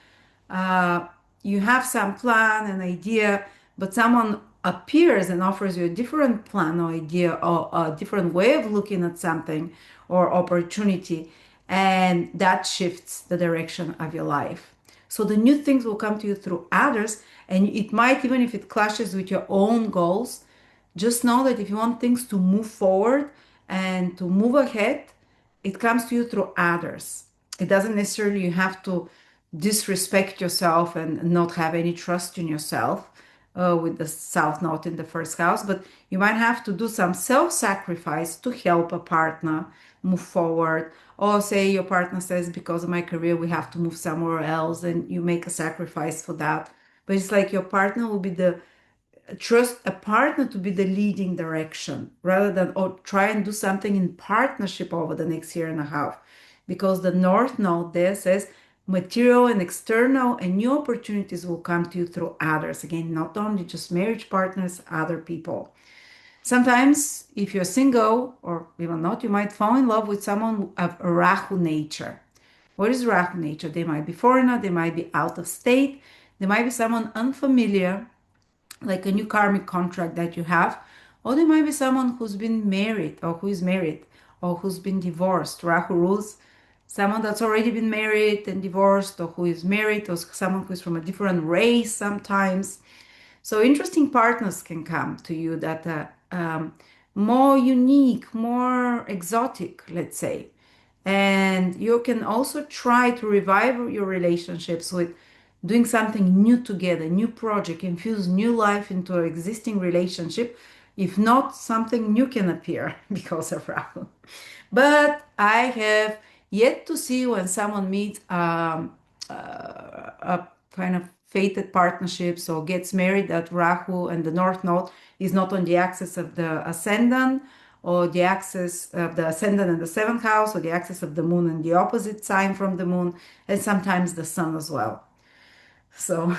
uh, you have some plan and idea, but someone appears and offers you a different plan or idea or a different way of looking at something or opportunity, and that shifts the direction of your life. So the new things will come to you through others, and it might, even if it clashes with your own goals, just know that if you want things to move forward and to move ahead, it comes to you through others. It doesn't necessarily you have to disrespect yourself and not have any trust in yourself with the South Node in the first house, but you might have to do some self-sacrifice to help a partner move forward. Or say your partner says, because of my career, we have to move somewhere else, and you make a sacrifice for that. But it's like your partner will be the trust a partner to be the leading direction rather than or try and do something in partnership over the next year and a half, because the North Node there says material and external and new opportunities will come to you through others, again, not only just marriage partners, other people. Sometimes if you're single or even not, you might fall in love with someone of Rahu nature. What is Rahu nature? They might be foreigner, they might be out of state, they might be someone unfamiliar, like a new karmic contract that you have, or there might be someone who's been married or who is married or who's been divorced. Rahu rules someone that's already been married and divorced, or who is married, or someone who's from a different race sometimes. So interesting partners can come to you that are more unique, more exotic, let's say. And you can also try to revive your relationships with doing something new together, new project, infuse new life into an existing relationship. If not, something new can appear because of Rahu. But I have yet to see when someone meets a kind of fated partnerships or gets married that Rahu and the North Node is not on the axis of the ascendant, or the axis of the ascendant and the seventh house, or the axis of the moon and the opposite sign from the moon, and sometimes the sun as well. So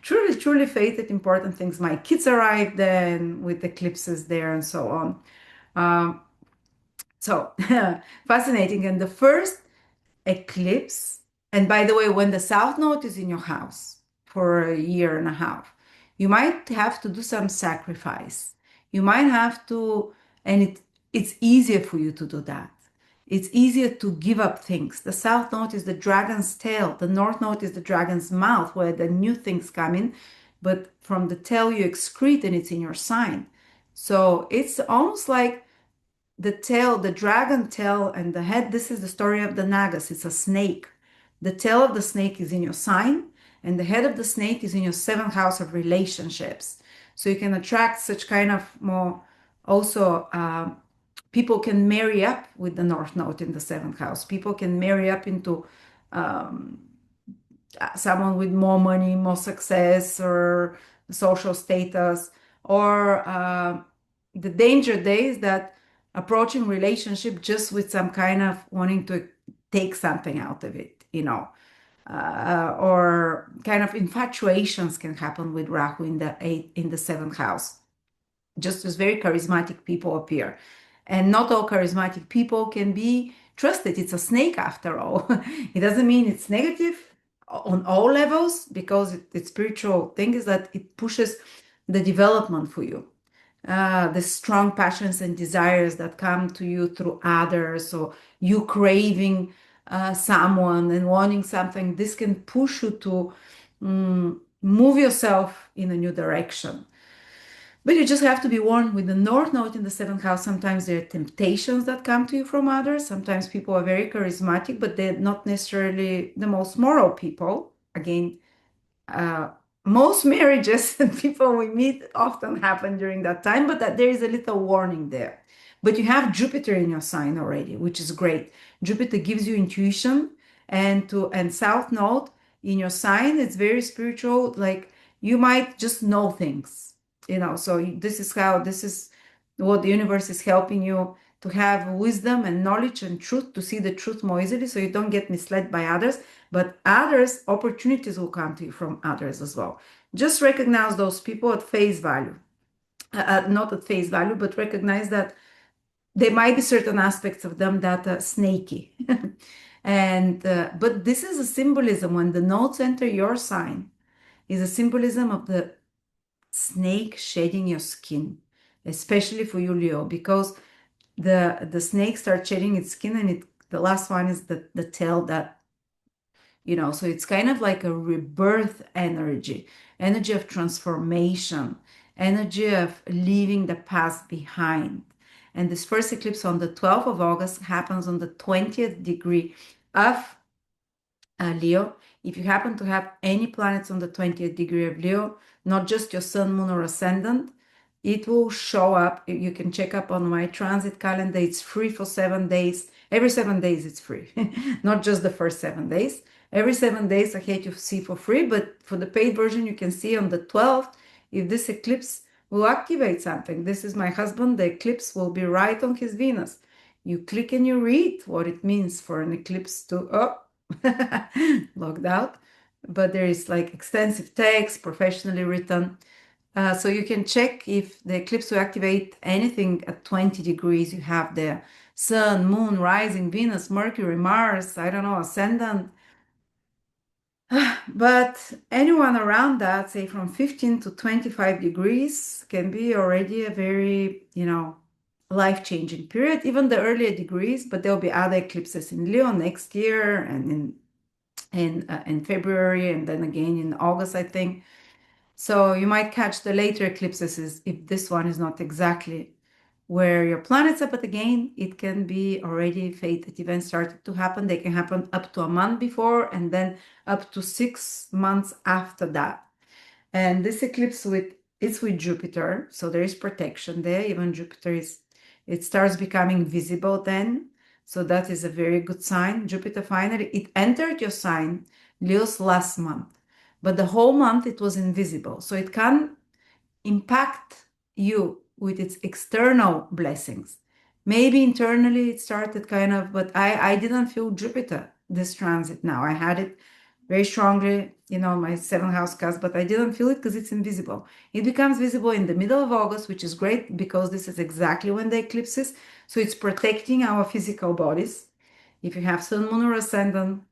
truly, truly fated important things. My kids arrived then with eclipses there and so on. Um, so fascinating. And the first eclipse, and by the way, when the South Node is in your house for a year and a half, you might have to do some sacrifice. You might have to, and it's easier for you to do that. It's easier to give up things. The South Node is the dragon's tail. The North Node is the dragon's mouth, where the new things come in. But from the tail you excrete, and it's in your sign. So it's almost like the tail, the dragon tail, and the head. This is the story of the Nagas. It's a snake. The tail of the snake is in your sign, and the head of the snake is in your seventh house of relationships. So you can attract such kind of more also people can marry up with the North Node in the seventh house. People can marry up into um, someone with more money, more success, or social status, or the danger there is that approaching relationship just with some kind of wanting to take something out of it, or kind of infatuations can happen with Rahu in the seventh house. Just as very charismatic people appear. And not all charismatic people can be trusted. It's a snake after all. It doesn't mean it's negative on all levels, because the spiritual thing is that it pushes the development for you. The strong passions and desires that come to you through others, or you craving someone and wanting something, this can push you to move yourself in a new direction. But you just have to be warned with the North Node in the seventh house. Sometimes there are temptations that come to you from others. Sometimes people are very charismatic, but they're not necessarily the most moral people. Again, uh, most marriages and people we meet often happen during that time, but that there is a little warning there. But you have Jupiter in your sign already, which is great. Jupiter gives you intuition, and South Node in your sign, it's very spiritual. Like you might just know things, So this is what the universe is helping you to have wisdom and knowledge and truth, to see the truth more easily, so you don't get misled by others. But others, opportunities will come to you from others as well. Just recognize those people at face value. Not at face value, but recognize that there might be certain aspects of them that are snaky. And but this is a symbolism. When the nodes enter your sign, is a symbolism of the snake shedding your skin, especially for you, Leo, because the snake starts shedding its skin, and the last one is the tail that, so it's kind of like a rebirth energy of transformation, energy of leaving the past behind. And this first eclipse on the 12th of August happens on the 20th degree of Leo. If you happen to have any planets on the 20th degree of Leo, not just your sun, moon, or ascendant, it will show up. You can check up on my transit calendar. It's free for 7 days. Every 7 days it's free, not just the first 7 days. Every 7 days I hate you see for free, but for the paid version, you can see on the 12th if this eclipse will activate something. This is my husband. The eclipse will be right on his Venus. You click and you read what it means for an eclipse to, logged out. But there is like extensive text, professionally written. So you can check if the eclipse will activate anything at 20 degrees. You have the sun, moon, rising, Venus, Mercury, Mars, I don't know, ascendant. But anyone around that, say from 15 to 25 degrees, can be already a very, life-changing period, even the earlier degrees. But there'll be other eclipses in Leo next year, and in February, and then again in August, I think. So you might catch the later eclipses if this one is not exactly where your planets are. But again, it can be already fated events started to happen. They can happen up to a month before, and then up to 6 months after that. And this eclipse it's with Jupiter, so there is protection there. Even Jupiter it starts becoming visible then. So that is a very good sign. Jupiter finally, it entered your sign, Leo's, last month. But the whole month it was invisible. So it can impact you with its external blessings. Maybe internally it started kind of, but I didn't feel Jupiter this transit now. I had it very strongly, my seventh house cusp, but I didn't feel it because it's invisible. It becomes visible in the middle of August, which is great because this is exactly when the eclipse is. So it's protecting our physical bodies. If you have sun, moon, or ascendant,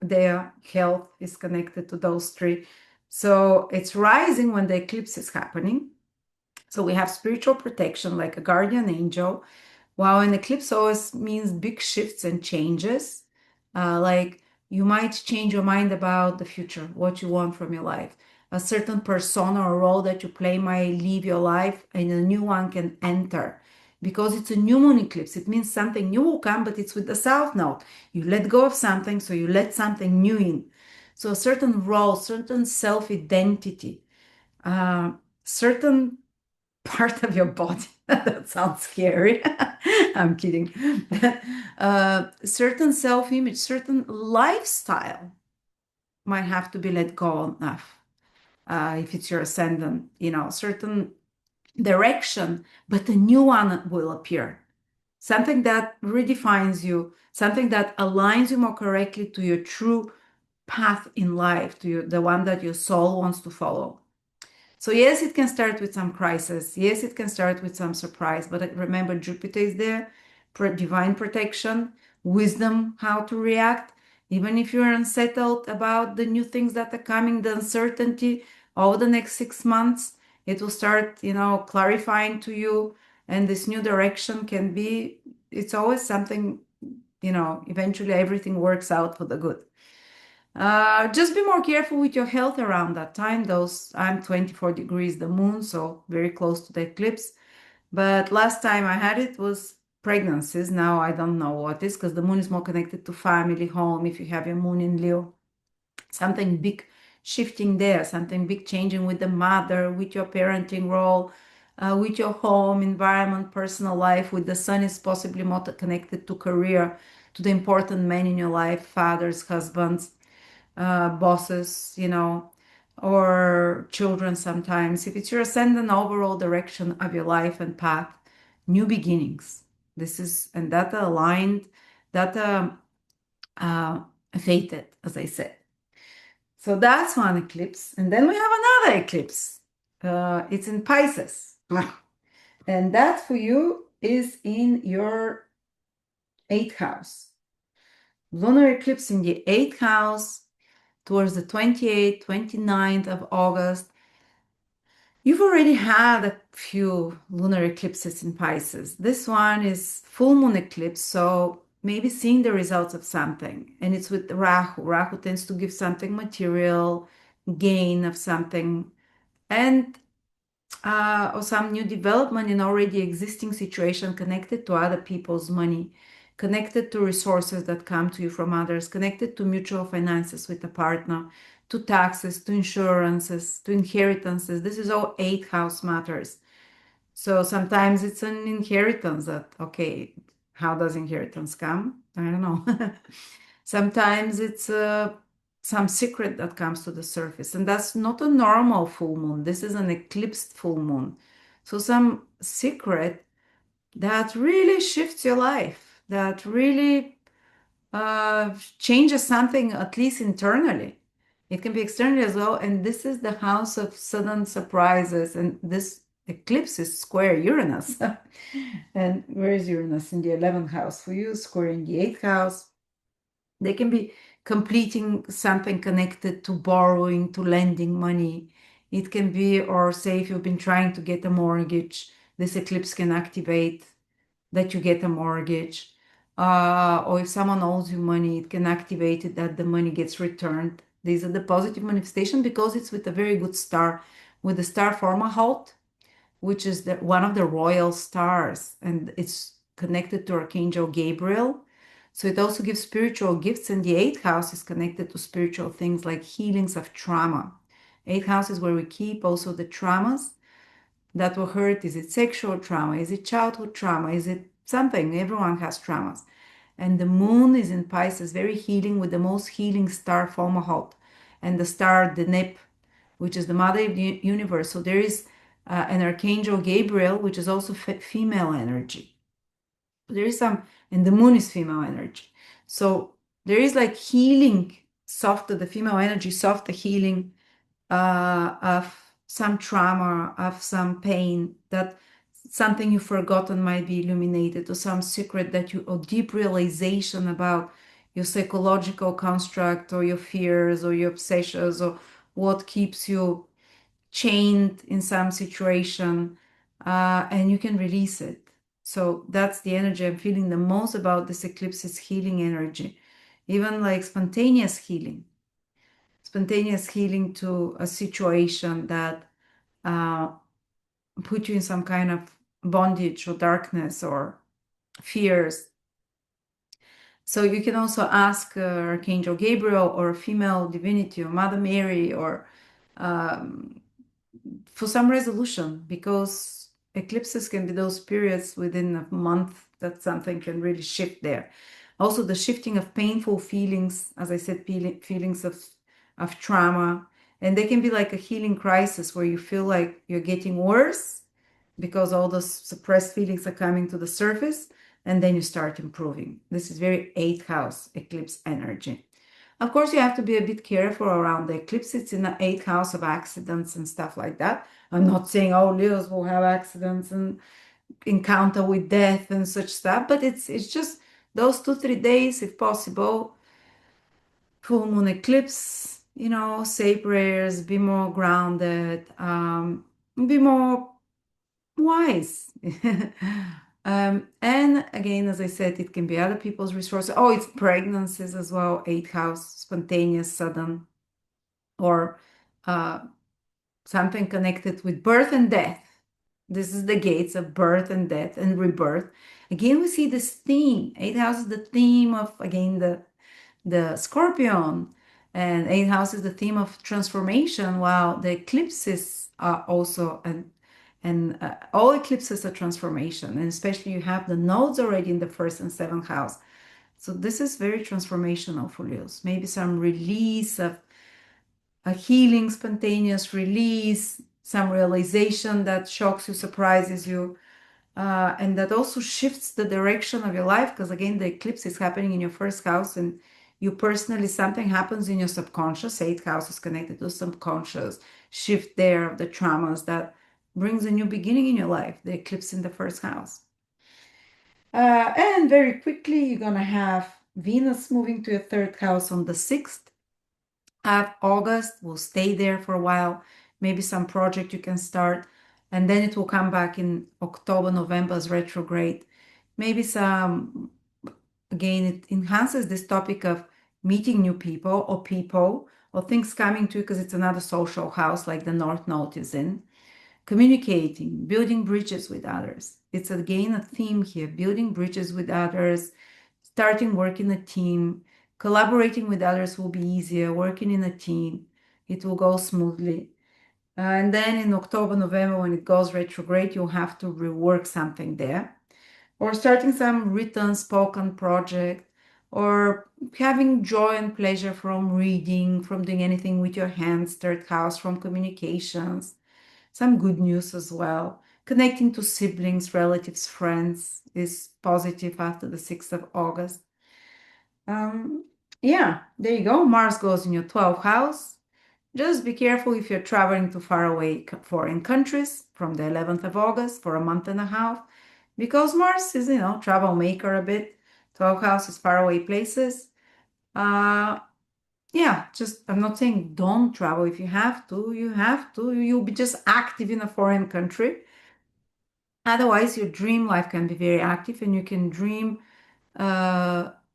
their health is connected to those three. So it's rising when the eclipse is happening. So we have spiritual protection like a guardian angel, while an eclipse always means big shifts and changes. Like you might change your mind about the future, what you want from your life. A certain persona or role that you play might leave your life and a new one can enter. Because it's a new moon eclipse, it means something new will come, but it's with the south node. You let go of something, so you let something new in. So a certain role, certain self-identity, certain part of your body. That sounds scary. I'm kidding. Certain self-image, certain lifestyle might have to be let go of. If it's your ascendant, certain direction, but a new one will appear. Something that redefines you, something that aligns you more correctly to your true path in life, to the one that your soul wants to follow. So yes, it can start with some crisis. Yes, it can start with some surprise. But remember, Jupiter is there, divine protection, wisdom, how to react. Even if you're unsettled about the new things that are coming, the uncertainty over the next 6 months, it will start, clarifying to you. And this new direction can be, it's always something, eventually everything works out for the good. Just be more careful with your health around that time. I'm 24 degrees the moon, so very close to the eclipse. But last time I had it was pregnancies. Now I don't know what is, because the moon is more connected to family, home. If you have your moon in Leo, something big shifting there, something big changing with the mother, with your parenting role, with your home, environment, personal life. With the sun is possibly more connected to career, to the important men in your life, fathers, husbands, bosses, or children sometimes. If it's your ascendant, overall direction of your life and path, new beginnings. And that aligned, that fated, as I said. So that's one eclipse. And then we have another eclipse. It's in Pisces. And that for you is in your 8th house. Lunar eclipse in the 8th house towards the 28th, 29th of August. You've already had a few lunar eclipses in Pisces. This one is full moon eclipse, so maybe seeing the results of something. And it's with Rahu. Rahu tends to give something material, gain of something, and or some new development in already existing situation connected to other people's money, connected to resources that come to you from others, connected to mutual finances with a partner, to taxes, to insurances, to inheritances. This is all 8th house matters. So sometimes it's an inheritance that, okay, how does inheritance come? I don't know. Sometimes it's some secret that comes to the surface, and that's not a normal full moon. This is an eclipsed full moon. So some secret that really shifts your life, that really changes something, at least internally. It can be externally as well. And this is the house of sudden surprises. And this eclipse is square Uranus. And where is Uranus? In the 11th house for you, square in the 8th house. They can be completing something connected to borrowing, to lending money. It can be, or say, if you've been trying to get a mortgage, this eclipse can activate that you get a mortgage. Or if someone owes you money, it can activate it that the money gets returned. These are the positive manifestation because it's with a very good star, with the star Formahalt, which is one of the royal stars, and it's connected to Archangel Gabriel. So it also gives spiritual gifts, and the 8th house is connected to spiritual things like healings of trauma. 8th house is where we keep also the traumas that were hurt. Is it sexual trauma? Is it childhood trauma? Is it something? Everyone has traumas. And the moon is in Pisces, very healing, with the most healing star Fomalhaut, and the star Deneb, which is the mother of the universe. So there is an Archangel Gabriel, which is also female energy. There is some, and the moon is female energy. So there is like healing, softer, the female energy, softer healing of some trauma, of some pain, that something you've forgotten might be illuminated, or some secret that you, or deep realization about your psychological construct, or your fears, or your obsessions, or what keeps you chained in some situation, and you can release it. So that's the energy I'm feeling the most about this eclipse, is healing energy, even like spontaneous healing to a situation that put you in some kind of bondage or darkness or fears. So you can also ask Archangel Gabriel or a female divinity or Mother Mary, or for some resolution, because eclipses can be those periods within a month that something can really shift there. Also, the shifting of painful feelings, as I said, feelings of trauma, and they can be like a healing crisis where you feel like you're getting worse because all those suppressed feelings are coming to the surface, and then you start improving. This is very eighth house eclipse energy. Of course, you have to be a bit careful around the eclipse. It's in the eighth house of accidents and stuff like that. I'm not saying all Leos will have accidents and encounter with death and such stuff, but it's just those 2 3 days, if possible. Full moon eclipse, say prayers, be more grounded, be more wise. And again, as I said, it can be other people's resources. Oh, it's pregnancies as well, eighth house, spontaneous, sudden, or uh, something connected with birth and death. This is the gates of birth and death and rebirth. Again, we see this theme. Eighth house is the theme of, again, the Scorpion, and eighth house is the theme of transformation, while the eclipses are also, and all eclipses are transformation, and especially you have the nodes already in the first and seventh house. So this is very transformational for Leos. Maybe some release of a healing, spontaneous release, some realization that shocks you, surprises you, and that also shifts the direction of your life. Because again, the eclipse is happening in your first house, and you personally, something happens in your subconscious. Eighth house is connected to subconscious shift there of the traumas that brings a new beginning in your life. The eclipse in the first house. And very quickly, you're going to have Venus moving to your third house on the 6th of August. Will stay there for a while. Maybe some project you can start. And then it will come back in October, November as retrograde. Maybe some, again, it enhances this topic of meeting new people or things coming to you because it's another social house like the North Node is in. Communicating, building bridges with others. It's again a theme here, building bridges with others, starting work in a team, collaborating with others will be easier, working in a team, it will go smoothly. And then in October, November, when it goes retrograde, you'll have to rework something there, or starting some written, spoken project, or having joy and pleasure from reading, from doing anything with your hands, third house, from communications. Some good news as well. Connecting to siblings, relatives, friends is positive after the 6th of August. Yeah, there you go. Mars goes in your 12th house. Just be careful if you're traveling to faraway foreign countries from the 11th of August for a month and a half, because Mars is, travel maker a bit. 12th house is faraway places. Yeah, just I'm not saying don't travel. If you have to, you have to. You'll be just active in a foreign country. Otherwise, your dream life can be very active, and you can dream about.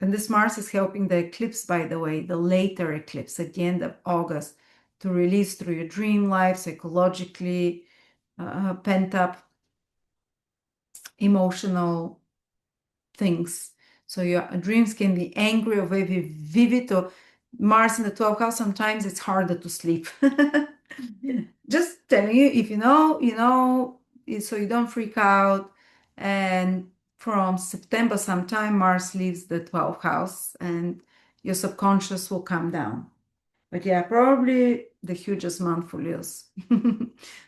And this Mars is helping the eclipse, by the way, the later eclipse at the end of August, to release through your dream life, psychologically, pent up emotional things. So your dreams can be angry or very vivid, or Mars in the 12th house, sometimes it's harder to sleep. Just telling you, if you know, so you don't freak out. And from September sometime, Mars leaves the 12th house and your subconscious will come down. But yeah, probably the hugest month for Leos.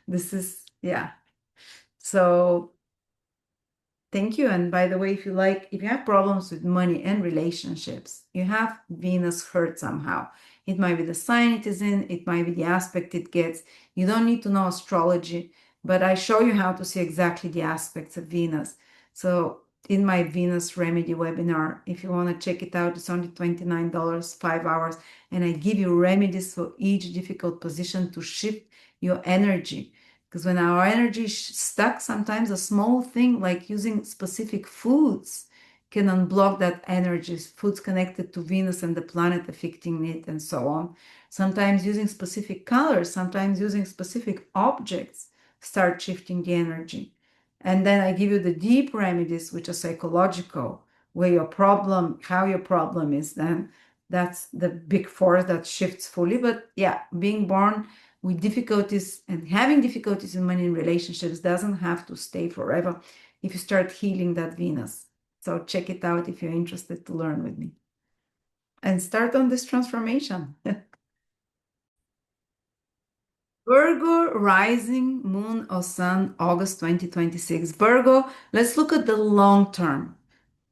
This is, yeah. So thank you. And by the way, if you have problems with money and relationships, you have Venus hurt somehow. It might be the sign it is in, it might be the aspect it gets. You don't need to know astrology, but I show you how to see exactly the aspects of Venus. So in my Venus remedy webinar, if you want to check it out, it's only $29, 5 hours, and I give you remedies for each difficult position to shift your energy. Because when our energy is stuck, sometimes a small thing like using specific foods can unblock that energy. Foods connected to Venus and the planet affecting it and so on. Sometimes using specific colors, sometimes using specific objects start shifting the energy. And then I give you the deep remedies, which are psychological, how your problem is, then that's the big force that shifts fully. But yeah, being born with difficulties, and having difficulties in many relationships doesn't have to stay forever if you start healing that Venus. So check it out if you're interested to learn with me and start on this transformation. Virgo rising, moon or sun, August 2026. Virgo, let's look at the long term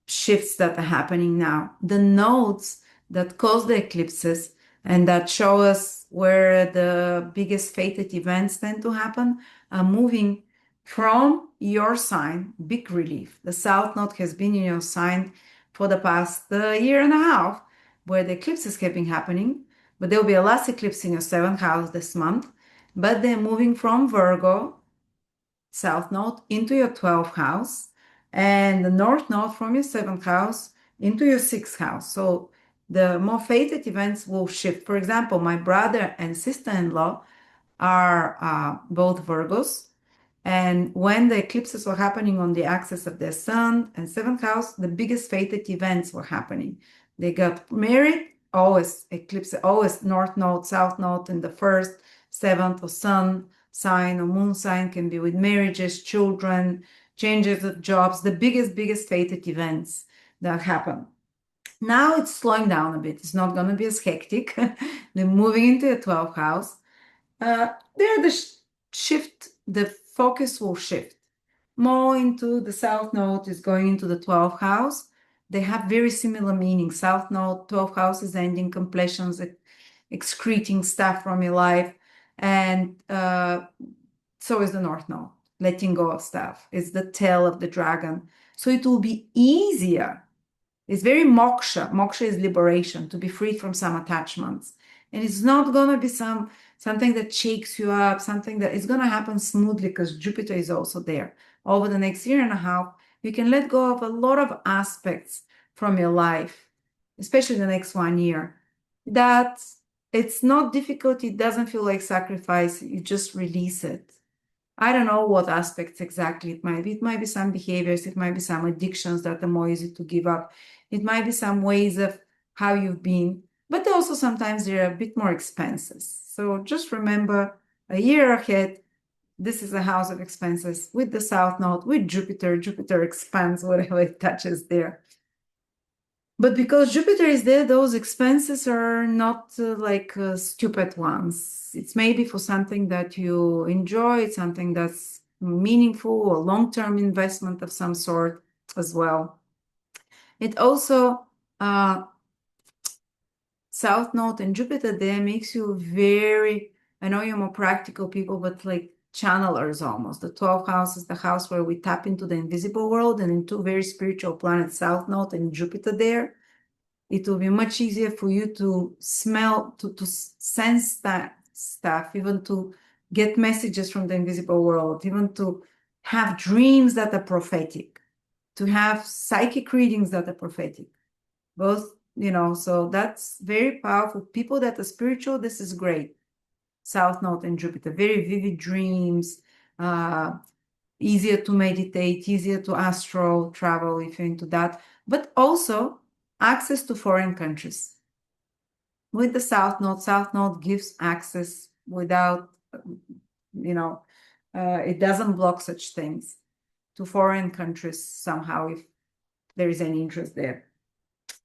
shifts that are happening now. The nodes that cause the eclipses and that show us where the biggest fated events tend to happen are moving from your sign, big relief. The South Node has been in your sign for the past year and a half, where the eclipses have been happening. But there will be a last eclipse in your seventh house this month. But they're moving from Virgo, South Node, into your 12th house, and the North Node from your seventh house into your sixth house. So the more fated events will shift. For example, my brother and sister-in-law are both Virgos. And when the eclipses were happening on the axis of their sun and seventh house, the biggest fated events were happening. They got married, always eclipse, always North Node, South Node in the first, seventh, or sun sign or moon sign can be with marriages, children, changes of jobs, the biggest fated events that happen. Now it's slowing down a bit. It's not going to be as hectic. They're moving into the 12th house. There, the focus will shift more into the South Node is going into the 12th house. They have very similar meaning. South Node, 12th house is ending completions, excreting stuff from your life. And so is the North Node, letting go of stuff. It's the tail of the dragon. So it will be easier. It's very moksha. Moksha is liberation, to be freed from some attachments. And it's not going to be something that shakes you up, something that is going to happen smoothly because Jupiter is also there. Over the next year and a half, you can let go of a lot of aspects from your life, especially the next 1 year, that it's not difficult. It doesn't feel like sacrifice. You just release it. I don't know what aspects exactly it might be. It might be some behaviors. It might be some addictions that are more easy to give up. It might be some ways of how you've been, but also sometimes they're a bit more expenses. So just remember, a year ahead, this is a house of expenses with the South Node, with Jupiter. Jupiter expands whatever it touches there. But because Jupiter is there, those expenses are not like stupid ones. It's maybe for something that you enjoy, something that's meaningful, or long-term investment of some sort as well. It also, South Node and Jupiter there makes you very, I know you're more practical people, but like channelers almost. The 12th house is the house where we tap into the invisible world, and in two very spiritual planets, South Node and Jupiter there, it will be much easier for you to smell, to sense that stuff, even to get messages from the invisible world, even to have dreams that are prophetic, to have psychic readings that are prophetic. Both, so that's very powerful. People that are spiritual, this is great. South Node and Jupiter, very vivid dreams, easier to meditate, easier to astral travel if you're into that, but also access to foreign countries. With the South Node gives access without, it doesn't block such things to foreign countries somehow if there is any interest there,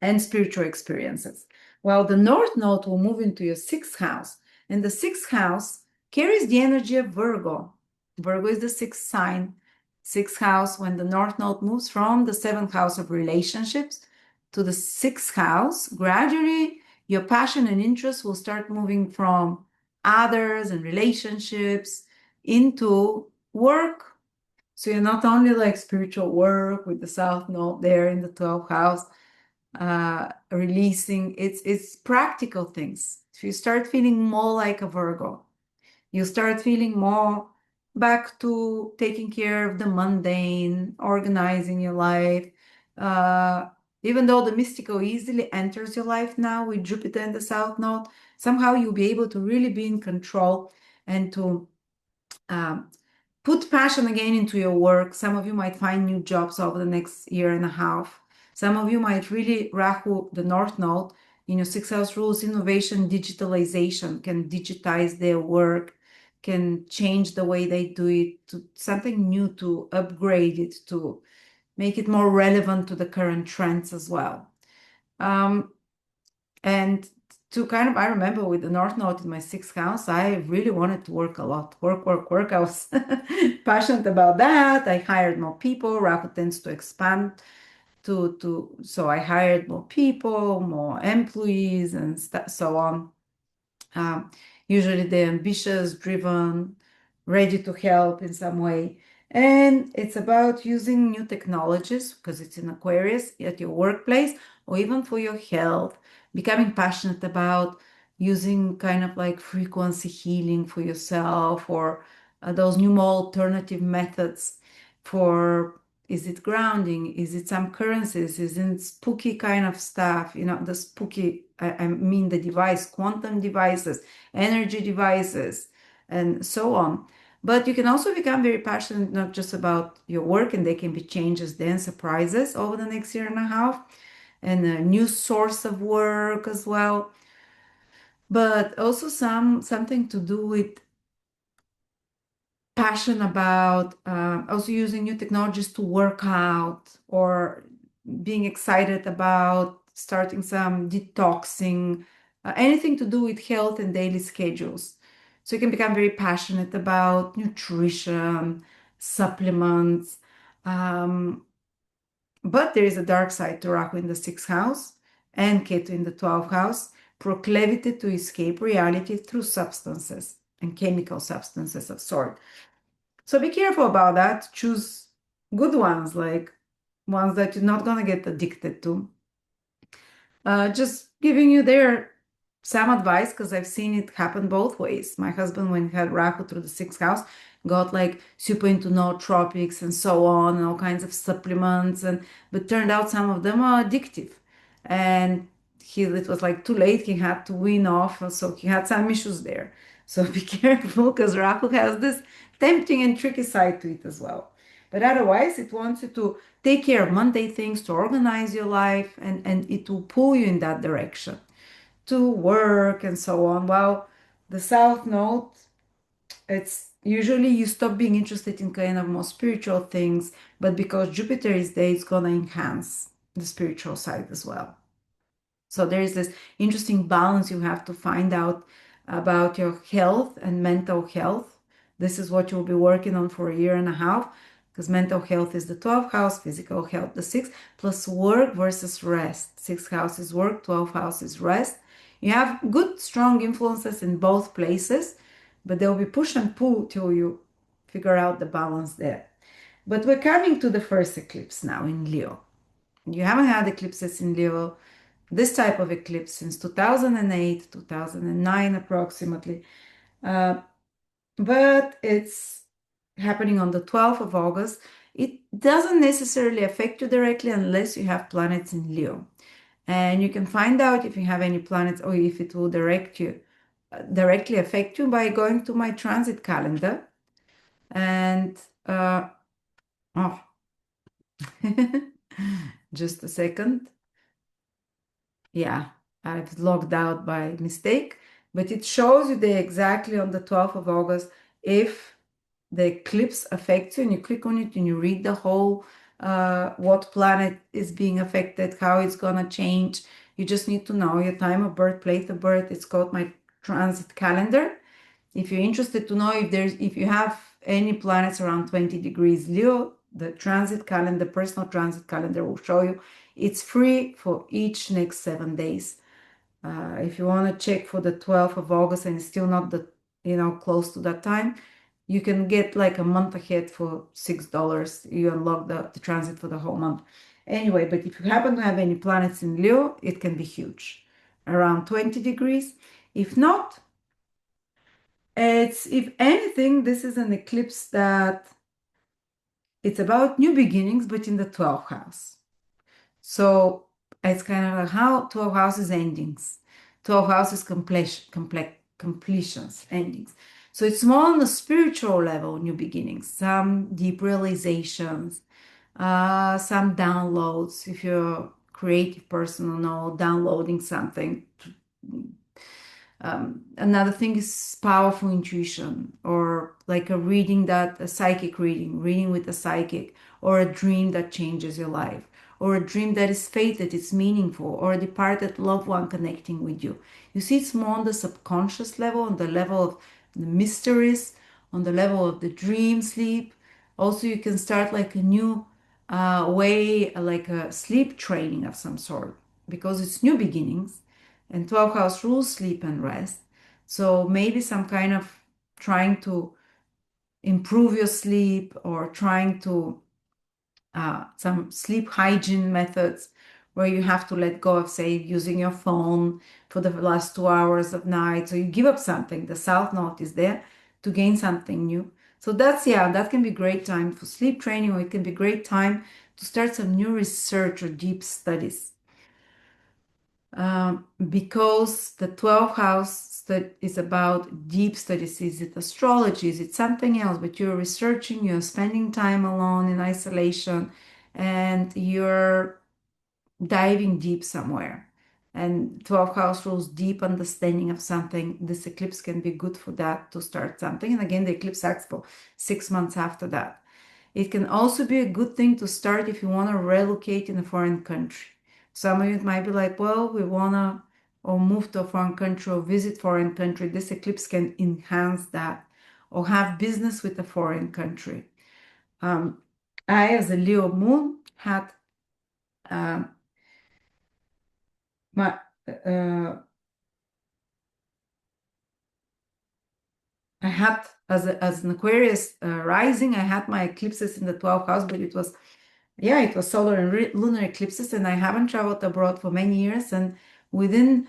and spiritual experiences. Well, the North Node will move into your sixth house, and the sixth house carries the energy of Virgo. Virgo is the sixth sign. Sixth house, when the North Node moves from the seventh house of relationships to the sixth house, gradually your passion and interest will start moving from others and relationships into work. So you're not only like spiritual work with the South Node there in the 12th house, releasing, it's practical things. If you start feeling more like a Virgo, you start feeling more back to taking care of the mundane, organizing your life. Even though the mystical easily enters your life now with Jupiter in the South Node, somehow you'll be able to really be in control and to put passion again into your work. Some of you might find new jobs over the next year and a half. Some of you might really Rahu, the North Node, In your sixth house rules innovation, digitalization, can digitize their work, can change the way they do it to something new, to upgrade it, to make it more relevant to the current trends as well. And to kind of, I remember with the North Node in my sixth house, I really wanted to work a lot. Work, work, work. I was passionate about that. I hired more people. Rahu tends to expand so I hired more people, more employees, and so on. Um, Usually they're ambitious, driven, ready to help in some way. And it's about using new technologies because it's in Aquarius at your workplace or even for your health, becoming passionate about using kind of like frequency healing for yourself or those new more alternative methods for, is it grounding? Is it some currencies? Is it spooky kind of stuff? You know, the spooky, I mean the device, quantum devices, energy devices, and so on. But you can also become very passionate, not just about your work, and there can be changes then, surprises over the next year and a half, and a new source of work as well. But also something to do with passion about also using new technologies to work out or being excited about starting some detoxing, anything to do with health and daily schedules. So you can become very passionate about nutrition, supplements. Um, but there is a dark side to Rahu in the sixth house and Ketu in the 12th house, proclivity to escape reality through substances and chemical substances of sort. So be careful about that. Choose good ones, like ones that you're not going to get addicted to. Just giving you there some advice because I've seen it happen both ways. My husband, when he had Rahu through the sixth house, got like super into nootropics and so on, and all kinds of supplements, and but turned out some of them are addictive. And it was like too late. He had to wean off, so he had some issues there. So be careful because Rahu has this tempting and tricky side to it as well. But otherwise, it wants you to take care of mundane things, to organize your life, and it will pull you in that direction to work and so on. Well, the South Node, it's usually you stop being interested in kind of more spiritual things, but because Jupiter is there, it's gonna enhance the spiritual side as well. So there is this interesting balance you have to find out about your health and mental health. This is what you'll be working on for a year and a half, because mental health is the 12th house, physical health the 6th, plus work versus rest. 6th house is work, 12th house is rest. You have good, strong influences in both places, but there will be push and pull till you figure out the balance there. But we're coming to the first eclipse now in Leo. You haven't had eclipses in Leo, this type of eclipse, since 2008, 2009 approximately. But it's happening on the 12th of August. It doesn't necessarily affect you directly unless you have planets in Leo. And you can find out if you have any planets or if it will directly affect you by going to my transit calendar. And oh, just a second. Yeah, I've logged out by mistake, but it shows you there exactly on the 12th of August if the eclipse affects you, and you click on it and you read the whole what planet is being affected, how it's gonna change. You just need to know your time of birth, place of birth. It's called my transit calendar. If you're interested to know if you have any planets around 20 degrees Leo, the transit calendar, personal transit calendar will show you. It's free for each next 7 days. If you want to check for the 12th of August and it's still not close to that time, you can get like a month ahead for $6. You unlock the transit for the whole month. Anyway, but if you happen to have any planets in Leo, it can be huge, around 20 degrees. If not, if anything, this is an eclipse that it's about new beginnings, but in the 12th house. So it's kind of like how 12 houses endings, 12 houses completions, endings. So it's more on the spiritual level, new beginnings, some deep realizations, some downloads if you're creative person or no downloading something. Another thing is powerful intuition, or like a reading, that a psychic reading with a psychic, or a dream that changes your life, or a dream that is fated, it's meaningful, or a departed loved one connecting with you. You see, it's more on the subconscious level, on the level of the mysteries, on the level of the dream sleep. Also, you can start like a new way, like a sleep training of some sort, because it's new beginnings, and 12th house rules sleep and rest. So maybe some kind of trying to improve your sleep, or trying to some sleep hygiene methods where you have to let go of, say, using your phone for the last 2 hours of night. So you give up something. The South Node is there to gain something new. So that's, yeah, that can be great time for sleep training, or it can be great time to start some new research or deep studies. Because the 12th house that is about deep studies. Is it astrology? Is it something else? But you're researching, you're spending time alone in isolation, and you're diving deep somewhere. And 12th house rules deep understanding of something. This eclipse can be good for that, to start something. And again, the eclipse acts for 6 months after that. It can also be a good thing to start if you want to relocate in a foreign country. Some of you might be like, well, we want to or move to a foreign country or visit foreign country. This eclipse can enhance that, or have business with a foreign country. I, as a Leo moon, had my I had, as an Aquarius rising, I had my eclipses in the 12th house, but it was, yeah, it was solar and lunar eclipses, and I haven't traveled abroad for many years. And within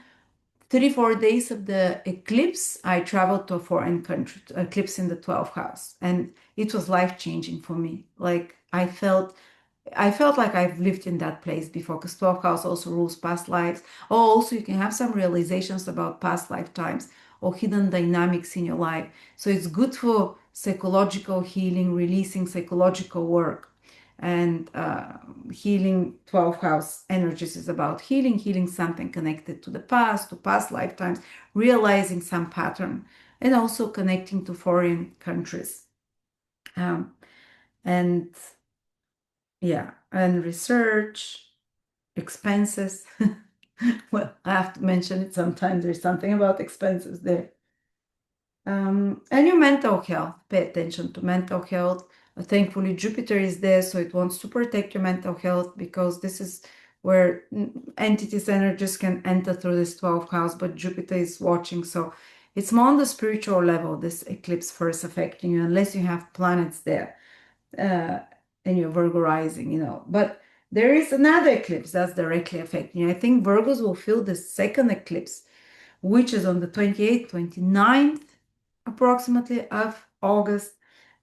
34 days of the eclipse, I traveled to a foreign country, eclipse in the 12th house, and it was life-changing for me. Like I felt like I've lived in that place before, because 12th house also rules past lives. Or also you can have some realizations about past lifetimes or hidden dynamics in your life. So it's good for psychological healing, releasing psychological work. And healing 12th house energies is about healing something connected to the past, to past lifetimes, realizing some pattern, and also connecting to foreign countries. And yeah, and research, expenses. Well, I have to mention it sometimes. There's something about expenses there. And your mental health. Pay attention to mental health. Thankfully, Jupiter is there, so it wants to protect your mental health, because this is where entities, energies can enter through this 12th house, but Jupiter is watching. So it's more on the spiritual level, this eclipse first affecting you, unless you have planets there. In your Virgo rising, But there is another eclipse that's directly affecting you. I think Virgos will feel the second eclipse, which is on the 28th, 29th, approximately, of August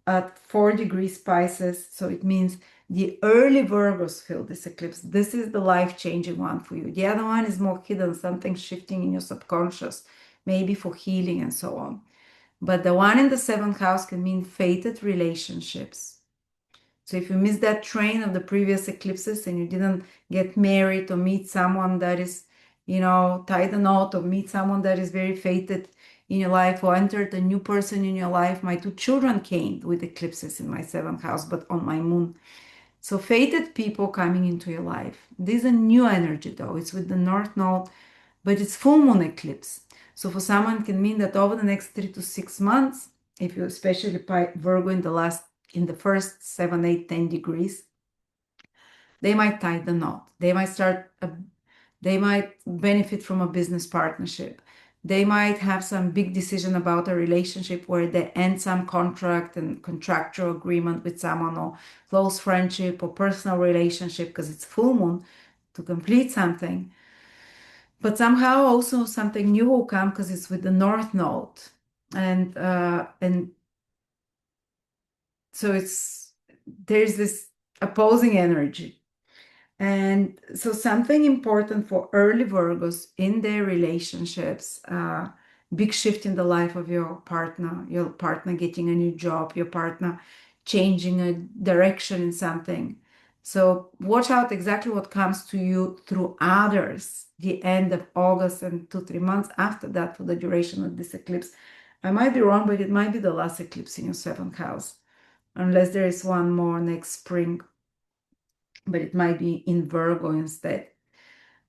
at 4 degrees Pisces. So it means the early Virgos feel this eclipse. This is the life-changing one for you. The other one is more hidden, something shifting in your subconscious, maybe for healing and so on. But the one in the 7th house can mean fated relationships. So if you missed that train of the previous eclipses and you didn't get married or meet someone that is, tie the knot, or meet someone that is very fated in your life, or entered a new person in your life. My 2 children came with eclipses in my 7th house, but on my moon. So fated people coming into your life. This is a new energy though. It's with the North Node, but it's full moon eclipse. So for someone it can mean that over the next 3 to 6 months, if you especially Virgo in the first 7, 8, 10 degrees, they might tie the knot. They might benefit from a business partnership. They might have some big decision about a relationship where they end some contract and contractual agreement with someone, or close friendship or personal relationship, because it's full moon, to complete something. But somehow also something new will come, because it's with the North Node. And so there's this opposing energy. And so something important for early Virgos in their relationships, big shift in the life of your partner getting a new job, your partner changing a direction in something, So watch out exactly what comes to you through others, the end of August and 2, 3 months after that for the duration of this eclipse. I might be wrong, but it might be the last eclipse in your seventh house, unless there is one more next spring, but it might be in Virgo instead.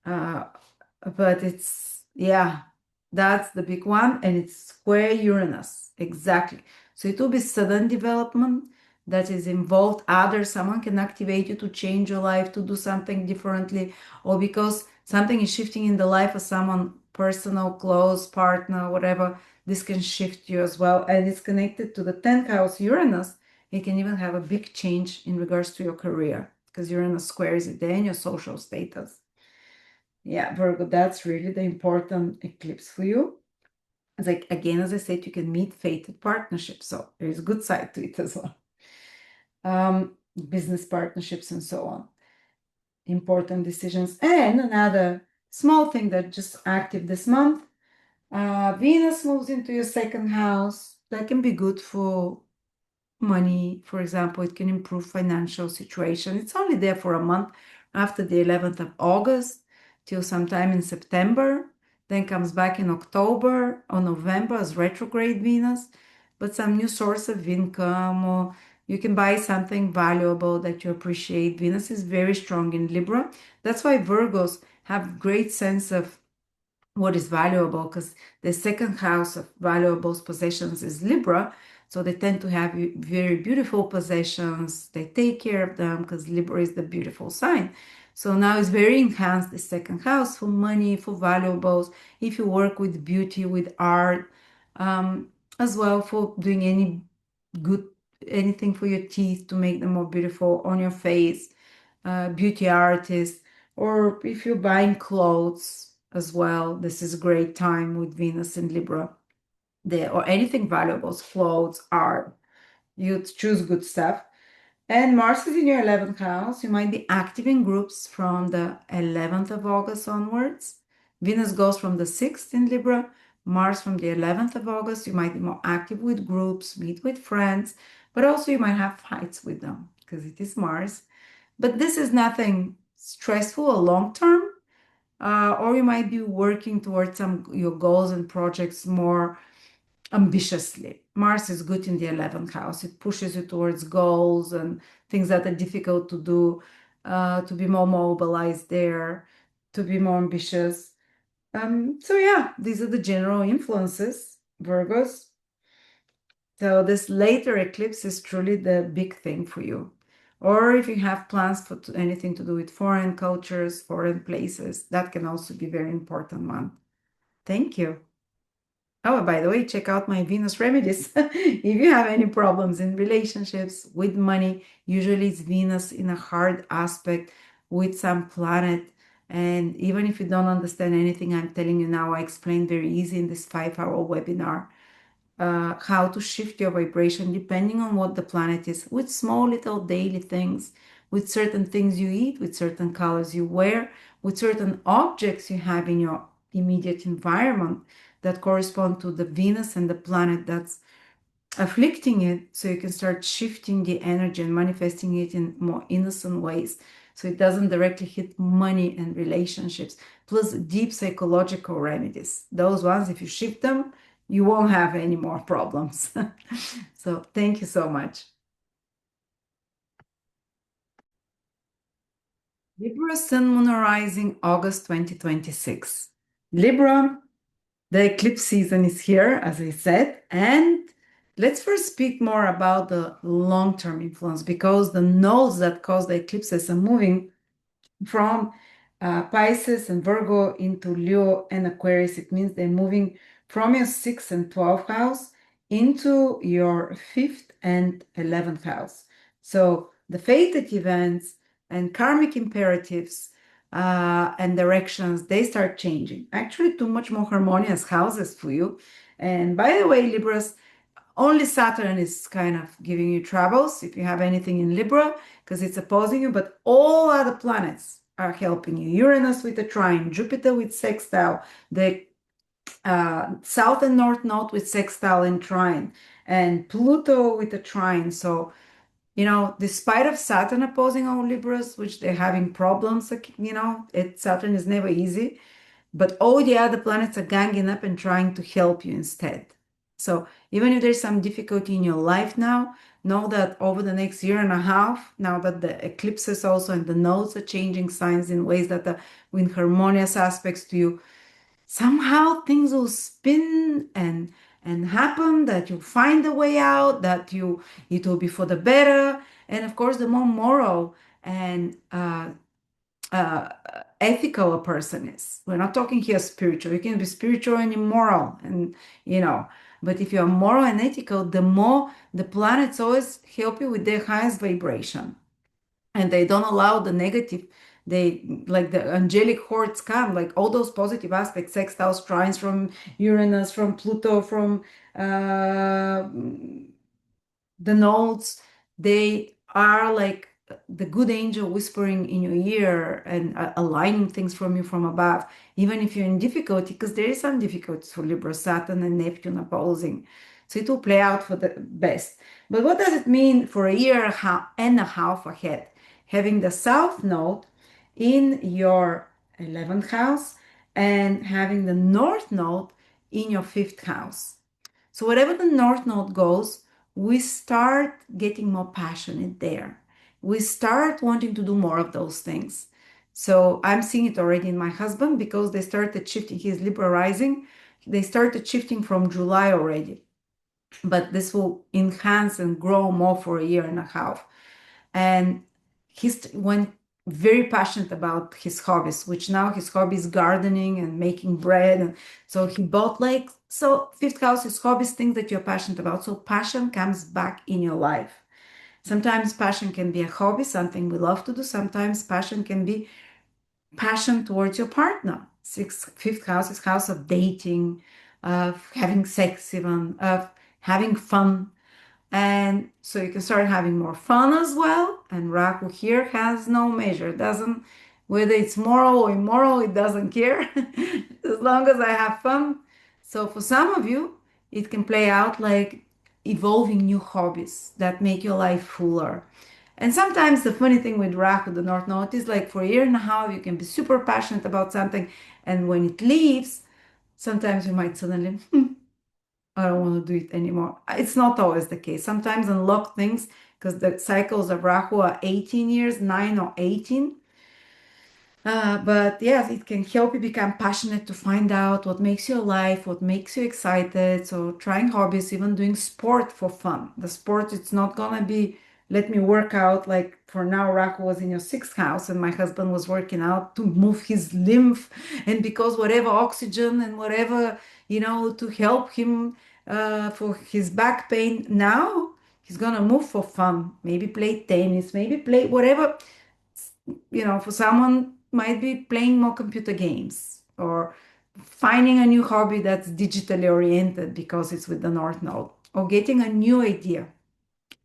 Uh, but yeah, that's the big one, and it's square Uranus, exactly. So it will be sudden development that is involved. Either someone can activate you to change your life, to do something differently, or because something is shifting in the life of someone, personal, close, partner, whatever, this can shift you as well. And it's connected to the 10th house Uranus. It can even have a big change in regards to your career because Uranus squares it there in your social status. Yeah, Virgo, that's really the important eclipse for you. It's like, again, as I said, you can meet fated partnerships. So there's a good side to it as well. Business partnerships and so on. Important decisions. And another small thing that just active this month, Venus moves into your second house. That can be good for money. For example, it can improve financial situation. It's only there for a month after the 11th of August till sometime in September, then comes back in October or November as retrograde Venus, but some new source of income, or you can buy something valuable that you appreciate. Venus is very strong in Libra. That's why Virgos have great sense of what is valuable, because the second house of valuables possessions is Libra. So they tend to have very beautiful possessions. They take care of them because Libra is the beautiful sign. So now it's very enhanced, the second house, for money, for valuables. If you work with beauty, with art, as well for doing good, anything for your teeth to make them more beautiful on your face, beauty artist, or if you're buying clothes as well, this is a great time with Venus in Libra there, or anything valuables, clothes, art. You choose good stuff. And Mars is in your 11th house. You might be active in groups from the 11th of August onwards. Venus goes from the 6th in Libra, Mars from the 11th of August. You might be more active with groups, meet with friends, but also you might have fights with them because it is Mars. But this is nothing stressful or long term, or you might be working towards some your goals and projects more ambitiously. Mars is good in the 11th house. It pushes you towards goals and things that are difficult to do, to be more mobilized there, to be more ambitious. So yeah, these are the general influences, Virgos. So this later eclipse is truly the big thing for you. Or if you have plans for anything to do with foreign cultures, foreign places, that can also be very important one. Thank you. Oh, by the way, check out my Venus remedies. If you have any problems in relationships, with money, usually it's Venus in a hard aspect with some planet. And even if you don't understand anything I'm telling you now, I explain very easy in this 5-hour webinar how to shift your vibration depending on what the planet is, with small little daily things, with certain things you eat, with certain colors you wear, with certain objects you have in your immediate environment that correspond to the Venus and the planet that's afflicting it, so you can start shifting the energy and manifesting it in more innocent ways so it doesn't directly hit money and relationships. Plus deep psychological remedies, those ones, if you shift them, you won't have any more problems. So thank you so much. Libra Sun Moon Rising, August 2026. Libra, the eclipse season is here, as I said, and let's first speak more about the long-term influence, because the nodes that cause the eclipses are moving from Pisces and Virgo into Leo and Aquarius. It means they're moving from your 6th and 12th house into your 5th and 11th house. So the fated events and karmic imperatives and directions, they start changing. Actually, too much more harmonious houses for you. And by the way, Libras, only Saturn is kind of giving you troubles if you have anything in Libra, because it's opposing you, but all other planets are helping you. Uranus with a trine, Jupiter with sextile, the South and North Node with sextile and trine, and Pluto with a trine. So Despite of Saturn opposing all Libras, which they're having problems, like, Saturn is never easy, but all the other planets are ganging up and trying to help you instead. So even if there's some difficulty in your life now, know that over the next year and a half, now that the eclipses also and the nodes are changing signs in ways that are in harmonious aspects to you, somehow things will spin and happen, that you find a way out, that it will be for the better. And of course, the more moral and uh, ethical a person is. We're not talking here spiritual. You can be spiritual and immoral, but if you're moral and ethical, the more the planets always help you with their highest vibration, and they don't allow the negative. They like the angelic hordes come, like all those positive aspects, sextiles, trines from Uranus, from Pluto, from uh, the nodes, they are like the good angel whispering in your ear and aligning things from you from above, even if you're in difficulty, because there is some difficulties for Libra, Saturn and Neptune opposing. So it will play out for the best. But what does it mean for a year and a half ahead? Having the South Node in your 11th house and having the North Node in your 5th house. So wherever the North Node goes, we start getting more passionate there. We start wanting to do more of those things. So I'm seeing it already in my husband because they started shifting his Libra rising. They started shifting from July already, but this will enhance and grow more for a year and a half. And he's went very passionate about his hobbies, which now his hobby is gardening and making bread. And so he bought so 5th house is hobbies, things that you're passionate about. So passion comes back in your life. Sometimes passion can be a hobby, something we love to do. Sometimes passion can be passion towards your partner. 5th house is house of dating, of having sex even, of having fun. And so you can start having more fun as well. And Rahu here has no measure. It doesn't, whether it's moral or immoral, it doesn't care as long as I have fun. So for some of you, it can play out like evolving new hobbies that make your life fuller. And sometimes the funny thing with Rahu, the North Node, is like for a year and a half, you can be super passionate about something. And when it leaves, sometimes you might suddenly, I don't want to do it anymore. It's not always the case. Sometimes unlock things because the cycles of Rahu are 18 years, 9 or 18. But yes, it can help you become passionate to find out what makes you alive, what makes you excited. So trying hobbies, even doing sport for fun. The sport, it's not gonna be let me work out. Like for now, Rahu was in your 6th house, and my husband was working out to move his lymph, and because whatever oxygen and whatever to help him for his back pain. Now he's gonna move for fun. Maybe play tennis, maybe play whatever for someone might be playing more computer games or finding a new hobby that's digitally oriented because it's with the North Node or getting a new idea.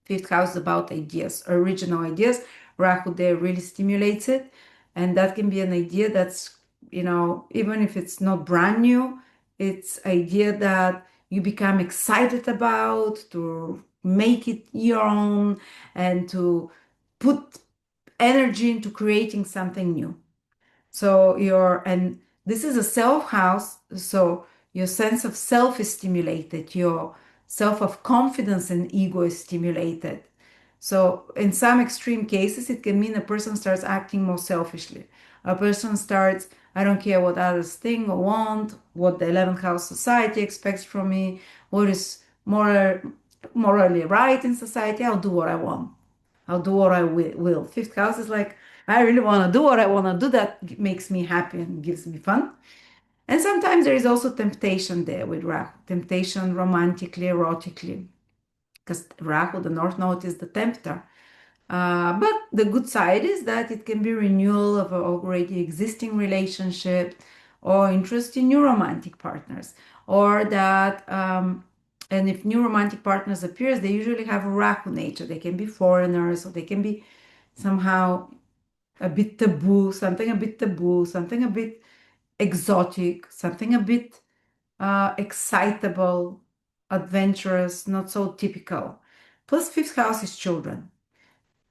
5th house is about ideas, original ideas. Rahu there really stimulates it. And that can be an idea that's, even if it's not brand new, it's idea that you become excited about, to make it your own and to put energy into creating something new. So and this is a self house, so your sense of self is stimulated, your self of confidence and ego is stimulated. So in some extreme cases, it can mean a person starts acting more selfishly. A person starts, I don't care what others think or want, what the 11th house society expects from me, what is morally right in society, I'll do what I want. I'll do what I will. 5th house is like, I really want to do what I want to do that makes me happy and gives me fun. And sometimes there is also temptation there with Rahu, temptation romantically, erotically, because Rahu, the North Node, is the tempter. But the good side is that it can be renewal of an already existing relationship or interest in new romantic partners, or that and if new romantic partners appears, they usually have a Rahu nature. They can be foreigners, or they can be somehow a bit taboo, something a bit taboo, something a bit exotic, something a bit excitable, adventurous, not so typical. Plus, 5th house is children.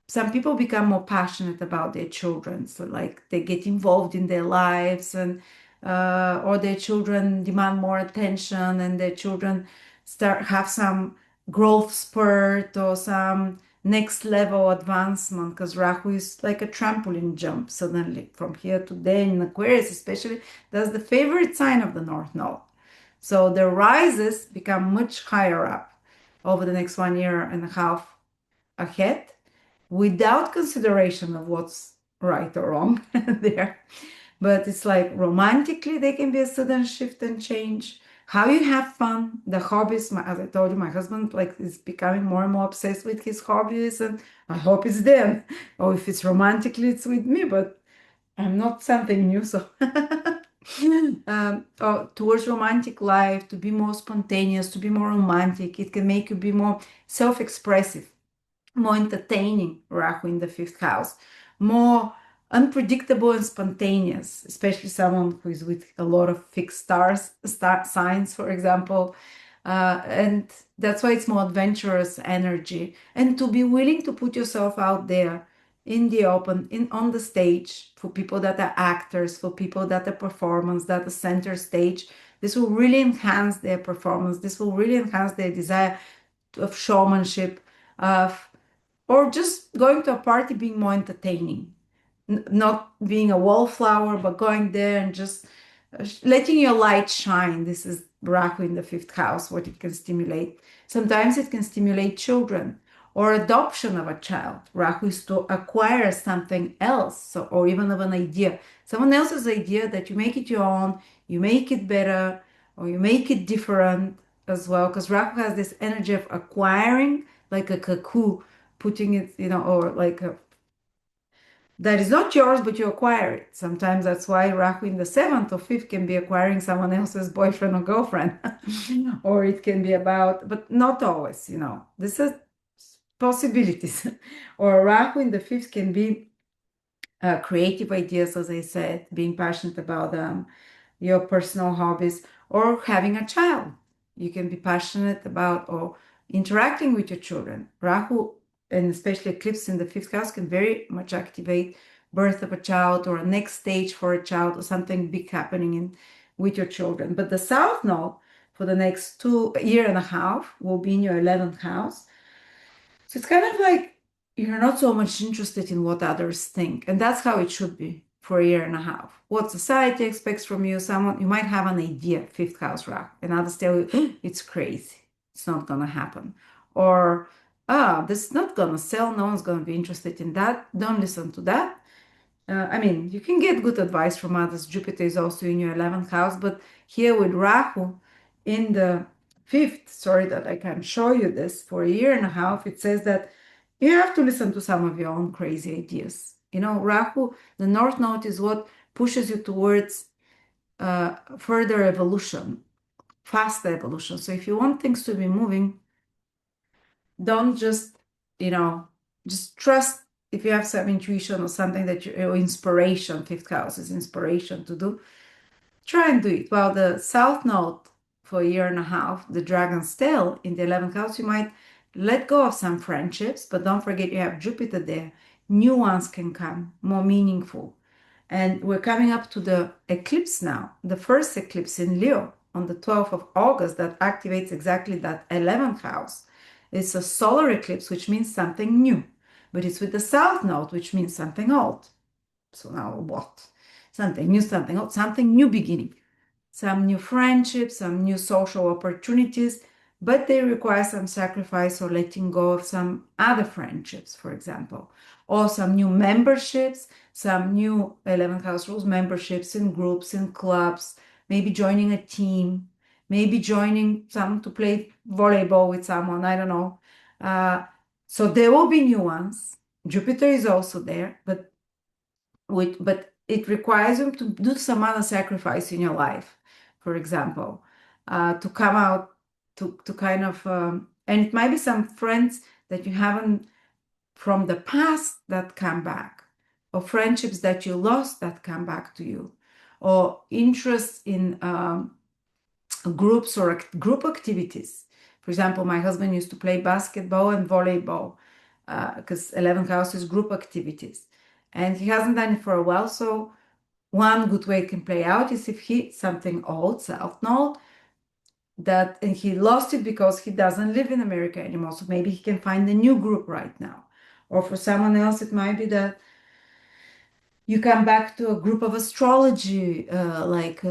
some people become more passionate about their children. So like they get involved in their lives, and or their children demand more attention, and their children have some growth spurt or some next level advancement, because Rahu is like a trampoline jump suddenly from here to there in Aquarius, especially. That's the favorite sign of the North Node. So the rises become much higher up over the next 1.5 years ahead, without consideration of what's right or wrong there. But it's like romantically, there can be a sudden shift and change. How you have fun, the hobbies. As I told you, my husband like is becoming more and more obsessed with his hobbies, and I hope it's them. Or if it's romantically, it's with me. But I'm not something new, so towards romantic life, to be more spontaneous, to be more romantic. It can make you be more self-expressive, more entertaining, Rahu in the fifth house, more unpredictable and spontaneous, especially someone who is with a lot of fixed star signs, for example. And that's why it's more adventurous energy. And to be willing to put yourself out there in the open, on the stage, for people that are actors, for people that are performance, that are center stage. This will really enhance their performance. This will really enhance their desire of showmanship, of or just going to a party being more entertaining, not being a wallflower, but going there and just letting your light shine. This is Rahu in the fifth house, what it can stimulate. Sometimes it can stimulate children or adoption of a child. Rahu is to acquire something else, so, or even of an idea, someone else's idea, that you make it your own, you make it better, or you make it different as well. Because Rahu has this energy of acquiring, like a cuckoo, putting it, or like that is not yours, but you acquire it. Sometimes that's why Rahu in the seventh or fifth can be acquiring someone else's boyfriend or girlfriend. Or it can be about, but not always, This is possibilities. Or Rahu in the fifth can be creative ideas, as I said, being passionate about them, your personal hobbies, or having a child. You can be passionate about or interacting with your children. Rahu, and especially eclipse in the fifth house, can very much activate birth of a child or a next stage for a child or something big happening with your children. But the south node for the next 2.5 years will be in your 11th house. So it's kind of like you're not so much interested in what others think. And that's how it should be for 1.5 years. What society expects from you, you might have an idea, fifth house Rahu, and others tell you, it's crazy. It's not going to happen. Or, this is not going to sell. No one's going to be interested in that. Don't listen to that. You can get good advice from others. Jupiter is also in your 11th house, but here with Rahu in the fifth, sorry that I can't show you this, for 1.5 years, it says that you have to listen to some of your own crazy ideas. Rahu, the North Node, is what pushes you towards further evolution, faster evolution. So if you want things to be moving, don't just, just trust. If you have some intuition or something or inspiration, fifth house is inspiration to do, try and do it. Well, the south node for 1.5 years, the dragon's tail in the 11th house, you might let go of some friendships, but don't forget you have Jupiter there. New ones can come, more meaningful. And we're coming up to the eclipse now, the first eclipse in Leo on the 12th of August that activates exactly that 11th house. It's a solar eclipse, which means something new, but it's with the south node, which means something old. So now what? Something new, something old, something new beginning, some new friendships, some new social opportunities, but they require some sacrifice or letting go of some other friendships, for example, or some new memberships, some new 11th house rules memberships in groups, in clubs, maybe joining a team, maybe joining some to play volleyball with someone, I don't know. So there will be new ones. Jupiter is also there, but it requires you to do some other sacrifice in your life, for example, to come out to kind of, and it might be some friends that you haven't from the past that come back, or friendships that you lost that come back to you, or interest in groups or group activities. For example, my husband used to play basketball and volleyball. because 11th house is group activities. And he hasn't done it for a while. So one good way it can play out is if he something old, self-known, that and he lost it because he doesn't live in America anymore. So maybe he can find a new group right now. Or for someone else, it might be that you come back to a group of astrology, like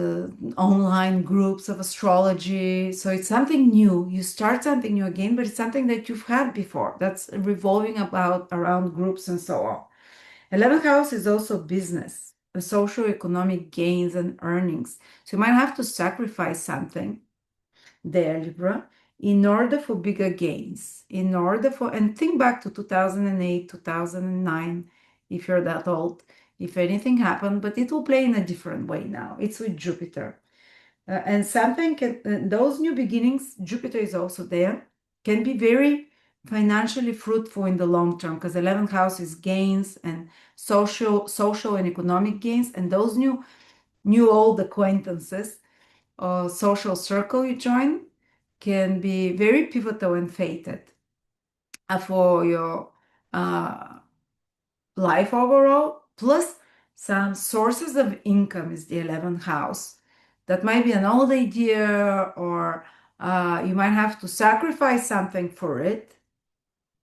online groups of astrology. So it's something new. You start something new again, but it's something that you've had before. That's revolving about around groups and so on. 11th house is also business, the social economic gains and earnings. So you might have to sacrifice something there, Libra, in order for bigger gains, in order for, and think back to 2008, 2009, if you're that old, if anything happened, but it will play in a different way now. It's with Jupiter. And something can, those new beginnings, Jupiter is also there, can be very financially fruitful in the long term because 11th house is gains and social and economic gains, and those new old acquaintances or social circle you join can be very pivotal and fated for your life overall. Plus, some sources of income is the 11th house. That might be an old idea, or you might have to sacrifice something for it.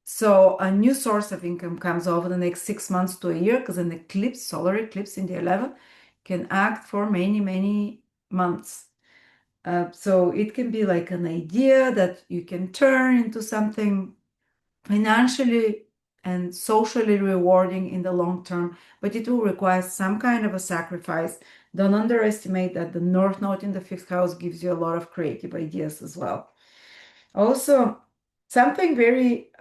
So a new source of income comes over the next 6 months to a year, because an eclipse, solar eclipse in the 11th, can act for many, many months. So it can be like an idea that you can turn into something financially and socially rewarding in the long term, but it will require some kind of a sacrifice. Don't underestimate that the North Node in the fifth house gives you a lot of creative ideas as well. Also, something very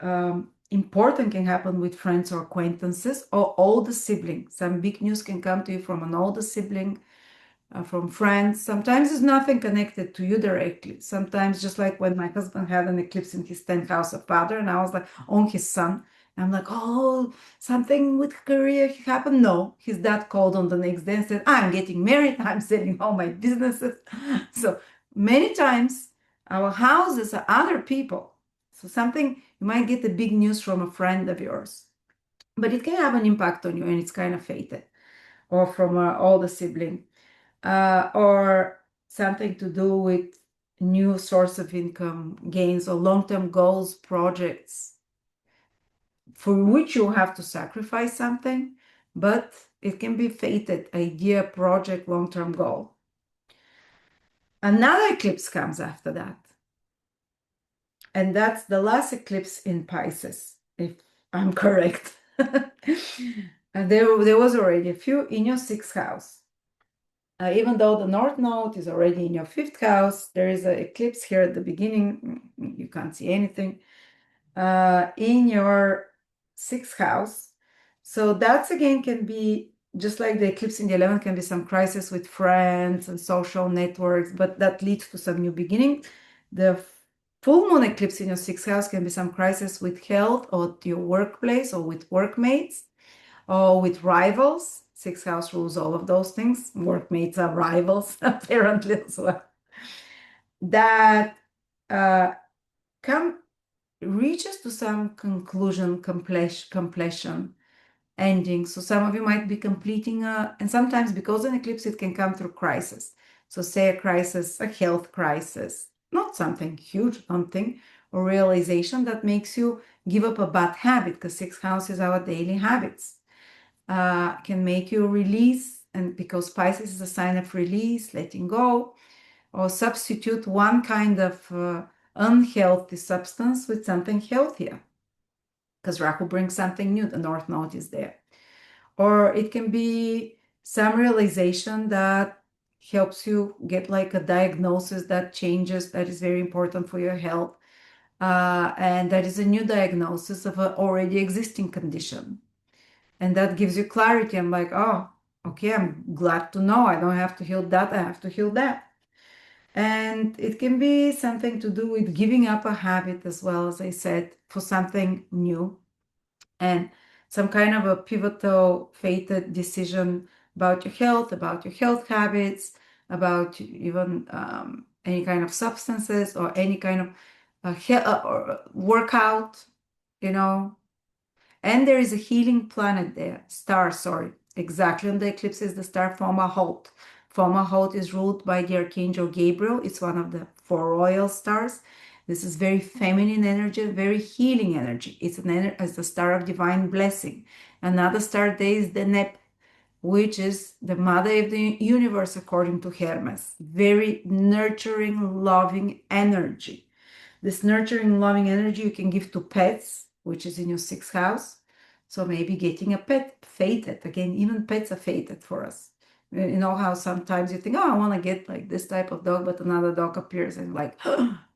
important can happen with friends or acquaintances or older siblings. Some big news can come to you from an older sibling, from friends. Sometimes it's nothing connected to you directly. Sometimes, just like when my husband had an eclipse in his 10th house of father, and I was like, on his son. I'm like, oh, something with career happened. No, his dad called on the next day and said, I'm getting married. I'm selling all my businesses. So many times our houses are other people. So something, you might get the big news from a friend of yours, but it can have an impact on you and it's kind of fated, or from an older sibling, or something to do with new source of income gains or long-term goals, projects for which you have to sacrifice something, but it can be fated, idea, project, long-term goal. Another eclipse comes after that. And that's the last eclipse in Pisces, if I'm correct. And there was already a few in your sixth house. Even though the North Node is already in your fifth house, there is an eclipse here at the beginning. You can't see anything. In your sixth house. So that's again can be just like the eclipse in the 11th, can be some crisis with friends and social networks, but that leads to some new beginning. The full moon eclipse in your sixth house can be some crisis with health or your workplace or with workmates or with rivals. Sixth house rules all of those things. Workmates are rivals, apparently, as well. That reaches to some conclusion, completion, ending. So some of you might be completing and sometimes because an eclipse, it can come through crisis. So say a crisis, a health crisis, not something huge, something, or realization that makes you give up a bad habit, because sixth house is our daily habits. Can make you release, and because Pisces is a sign of release, letting go, or substitute one kind of unhealthy substance with something healthier, because Rahu brings something new. The North Node is there. Or it can be some realization that helps you get like a diagnosis that changes, that is very important for your health. And that is a new diagnosis of an already existing condition. And that gives you clarity. I'm like, oh, okay, I'm glad to know I don't have to heal that, I have to heal that. And it can be something to do with giving up a habit as well, as I said, for something new. And some kind of a pivotal, fated decision about your health habits, about even any kind of substances or any kind of or workout, you know, And there is a healing planet there, star, sorry. Exactly on the eclipse is the star Fomalhaut. Fomalhaut is ruled by the Archangel Gabriel. It's one of the four royal stars. This is very feminine energy, very healing energy. It's the star of divine blessing. Another star there is the Nep, which is the mother of the universe according to Hermes. Very nurturing, loving energy. This nurturing, loving energy you can give to pets, which is in your sixth house. So maybe getting a pet, fated. Again, even pets are fated for us. You know how sometimes you think, oh, I want to get like this type of dog, but another dog appears and like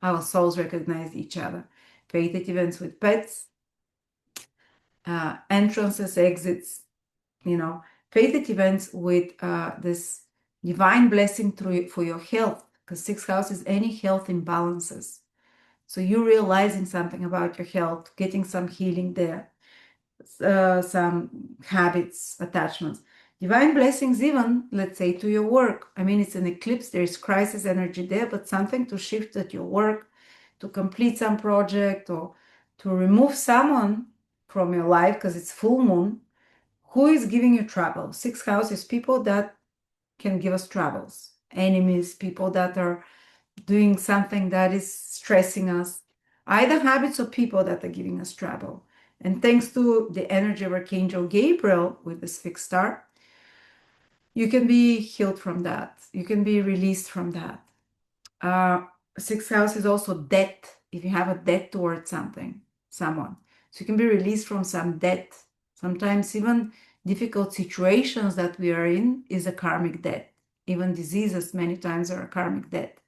our souls recognize each other. Fated events with pets, entrances, exits, fated events with this divine blessing for your health, because sixth house is any health imbalances. So you're realizing something about your health, getting some healing there, some habits, attachments. Divine blessings even, let's say, to your work. I mean, it's an eclipse, there's crisis energy there, but something to shift at your work, to complete some project, or to remove someone from your life because it's full moon. Who is giving you trouble? Sixth house is people that can give us troubles. Enemies, people that are doing something that is stressing us, either habits or people that are giving us trouble. And thanks to the energy of Archangel Gabriel with this fixed star, you can be healed from that. You can be released from that. Sixth house is also debt. If you have a debt towards something, someone. So you can be released from some debt. Sometimes even difficult situations that we are in is a karmic debt. Even diseases many times are a karmic debt.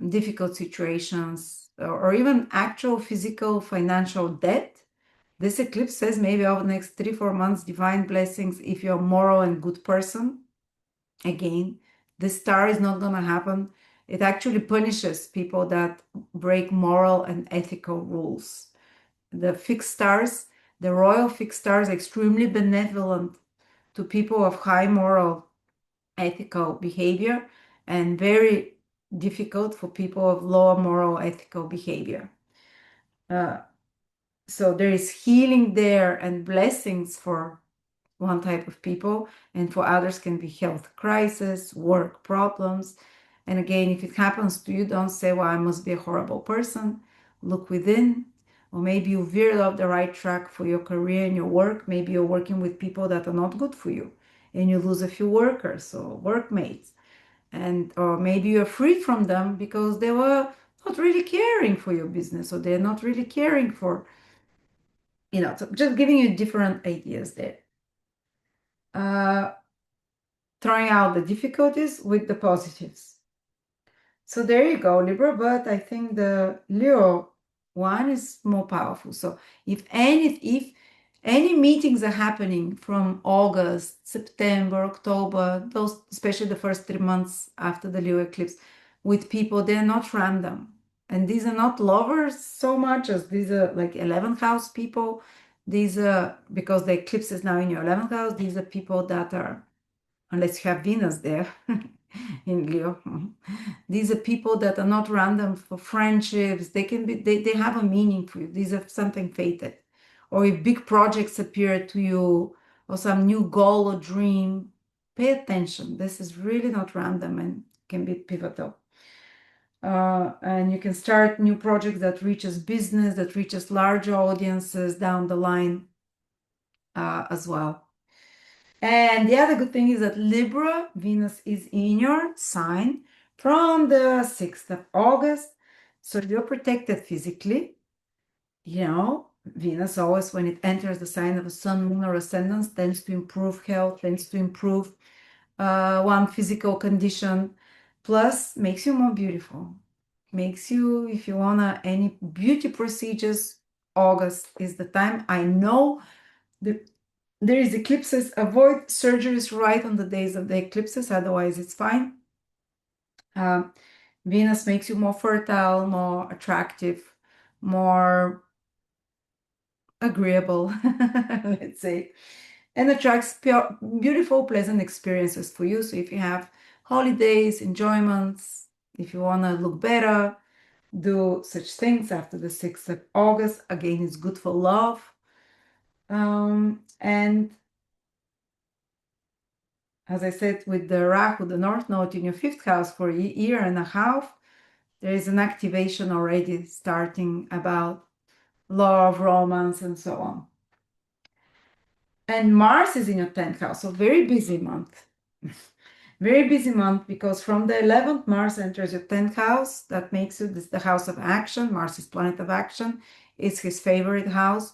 Difficult situations, or even actual physical financial debt. This eclipse says maybe over the next 3-4 months, divine blessings if you're a moral and good person. Again, this star is not going to happen. It actually punishes people that break moral and ethical rules. The fixed stars, the royal fixed stars, are extremely benevolent to people of high moral, ethical behavior, and very difficult for people of lower moral, ethical behavior. So there is healing there and blessings for one type of people, and for others can be health crisis, work problems. And again, if it happens to you, don't say, well, I must be a horrible person. Look within, or maybe you veered off the right track for your career and your work. Maybe you're working with people that are not good for you, and you lose a few workers or workmates. Or maybe you're freed from them because they were not really caring for your business, or they're not really caring for, so just giving you different ideas there. Throwing out the difficulties with the positives. So there you go, Libra, but I think the Leo one is more powerful. So if any meetings are happening from August, September, October, those, especially the first 3 months after the Leo eclipse, with people, they're not random. And these are not lovers so much as these are like 11th house people. These are, because the eclipse is now in your 11th house, these are people that are, unless you have Venus there in Leo. These are people that are not random for friendships. They can be, they have a meaning for you. These are something fated. Or if big projects appear to you, or some new goal or dream, pay attention. This is really not random and can be pivotal. And you can start new projects that reaches business, that reaches larger audiences down the line as well. And the other good thing is that Libra, Venus is in your sign from the 6th of August. So you're protected physically. Venus always, when it enters the sign of a sun, moon, or ascendant, tends to improve health, tends to improve one physical condition, plus makes you more beautiful. Makes you, if you wanna any beauty procedures, August is the time. I know that there is eclipses. Avoid surgeries right on the days of the eclipses, otherwise it's fine. Venus makes you more fertile, more attractive, more agreeable, let's say, and attracts beautiful, pleasant experiences for you. So if you have holidays, enjoyments, if you want to look better, do such things after the 6th of August. Again, it's good for love. And as I said, with the Rahu, the North Node in your fifth house for a year and a half, there is an activation already starting about love, romance, and so on. And Mars is in your 10th house, so very busy month. Very busy month because from the 11th, Mars enters your 10th house. That makes you the house of action. Mars is planet of action. It's his favorite house.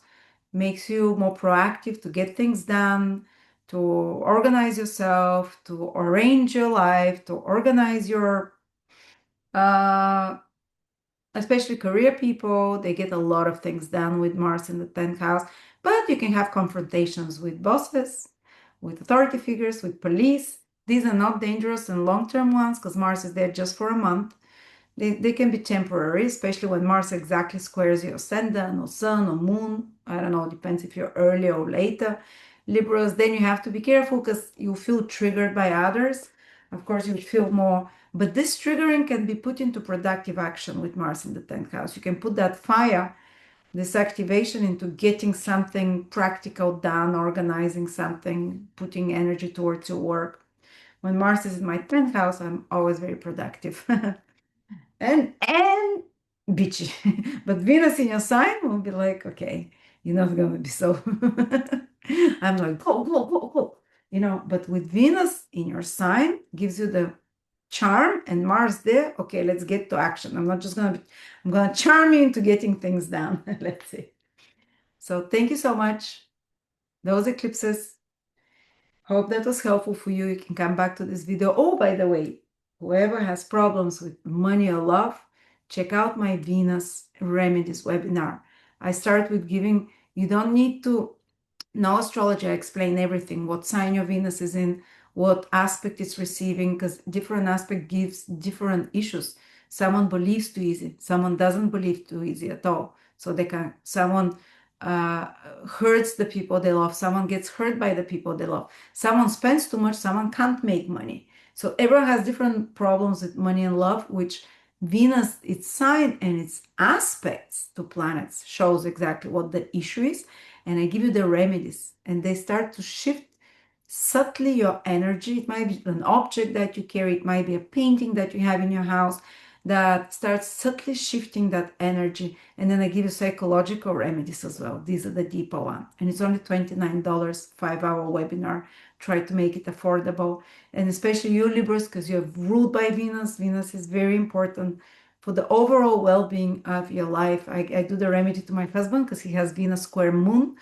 Makes you more proactive to get things done, to organize yourself, to arrange your life, to organize your, especially career people. They get a lot of things done with Mars in the 10th house, but you can have confrontations with bosses, with authority figures, with police. These are not dangerous and long-term ones because Mars is there just for a month. They can be temporary, especially when Mars exactly squares your ascendant or sun or moon. I don't know, depends if you're earlier or later. Libras, then you have to be careful because you feel triggered by others. Of course, you feel more, but this triggering can be put into productive action with Mars in the 10th house. You can put that fire, this activation into getting something practical done, organizing something, putting energy towards your work. When Mars is in my 10th house, I'm always very productive. and bitchy. But Venus in your sign will be like, okay, you're not gonna be so. I'm like, go, go, go, go. But with Venus in your sign gives you the charm and Mars there. Okay, let's get to action. I'm gonna charm you into getting things done. Let's see. So thank you so much. Those eclipses. Hope that was helpful for you. You can come back to this video. Oh, by the way, whoever has problems with money or love, check out my Venus Remedies webinar. I start with giving, you don't need to know astrology. I explain everything, what sign your Venus is in, what aspect it's receiving, because different aspect gives different issues. Someone believes too easy, someone doesn't believe too easy at all. So someone uh, hurts the people they love, someone gets hurt by the people they love, someone spends too much, someone can't make money. So everyone has different problems with money and love, which Venus, its sign and its aspects to planets shows exactly what the issue is. And I give you the remedies, and they start to shift subtly your energy. It might be an object that you carry, it might be a painting that you have in your house that starts subtly shifting that energy. And then I give you psychological remedies as well. These are the deeper one. And it's only $29, 5-hour webinar. Try to make it affordable. And especially you Libras, because you're ruled by Venus. Venus is very important for the overall well-being of your life. I do the remedy to my husband because he has Venus square moon.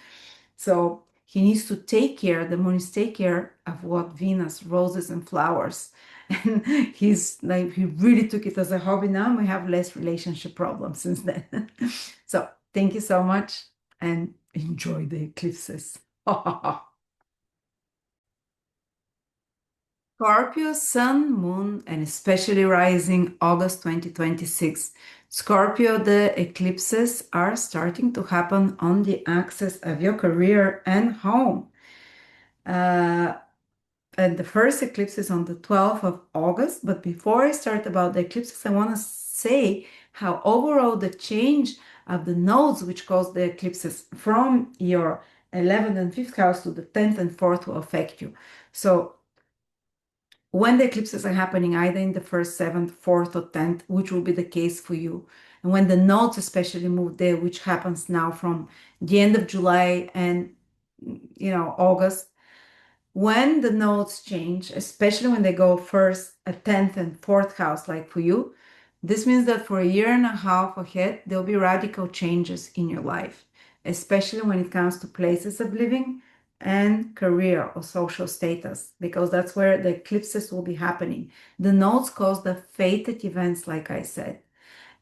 So he needs to take care, the moon is take care of what Venus, roses and flowers. And he's like, he really took it as a hobby now. We have less relationship problems since then. So thank you so much and enjoy the eclipses. Scorpio, Sun, Moon, and especially rising August 2026. Scorpio, the eclipses are starting to happen on the axis of your career and home. Uh, and the first eclipse is on the 12th of August. But before I start about the eclipses, I want to say how overall the change of the nodes, which cause the eclipses from your 11th and 5th house to the 10th and 4th will affect you. So when the eclipses are happening either in the first, seventh, fourth, or 10th, which will be the case for you. And when the nodes especially move there, which happens now from the end of July and August, when the nodes change, especially when they go first a 10th and 4th house, like for you, this means that for a year and a half ahead, there'll be radical changes in your life, especially when it comes to places of living and career or social status, because that's where the eclipses will be happening. The nodes cause the fated events, like I said.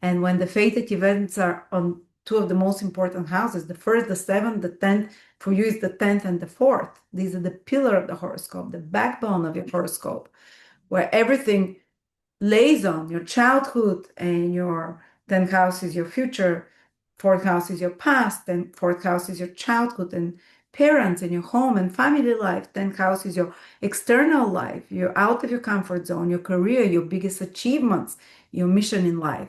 And when the fated events are on two of the most important houses, the first, the seventh, the 10th, for you is the 10th and the 4th. These are the pillar of the horoscope, the backbone of your horoscope, where everything lays on your childhood, and your 10th house is your future, 4th house is your past, and 4th house is your childhood and parents and your home and family life. 10th house is your external life. You're out of your comfort zone, your career, your biggest achievements, your mission in life.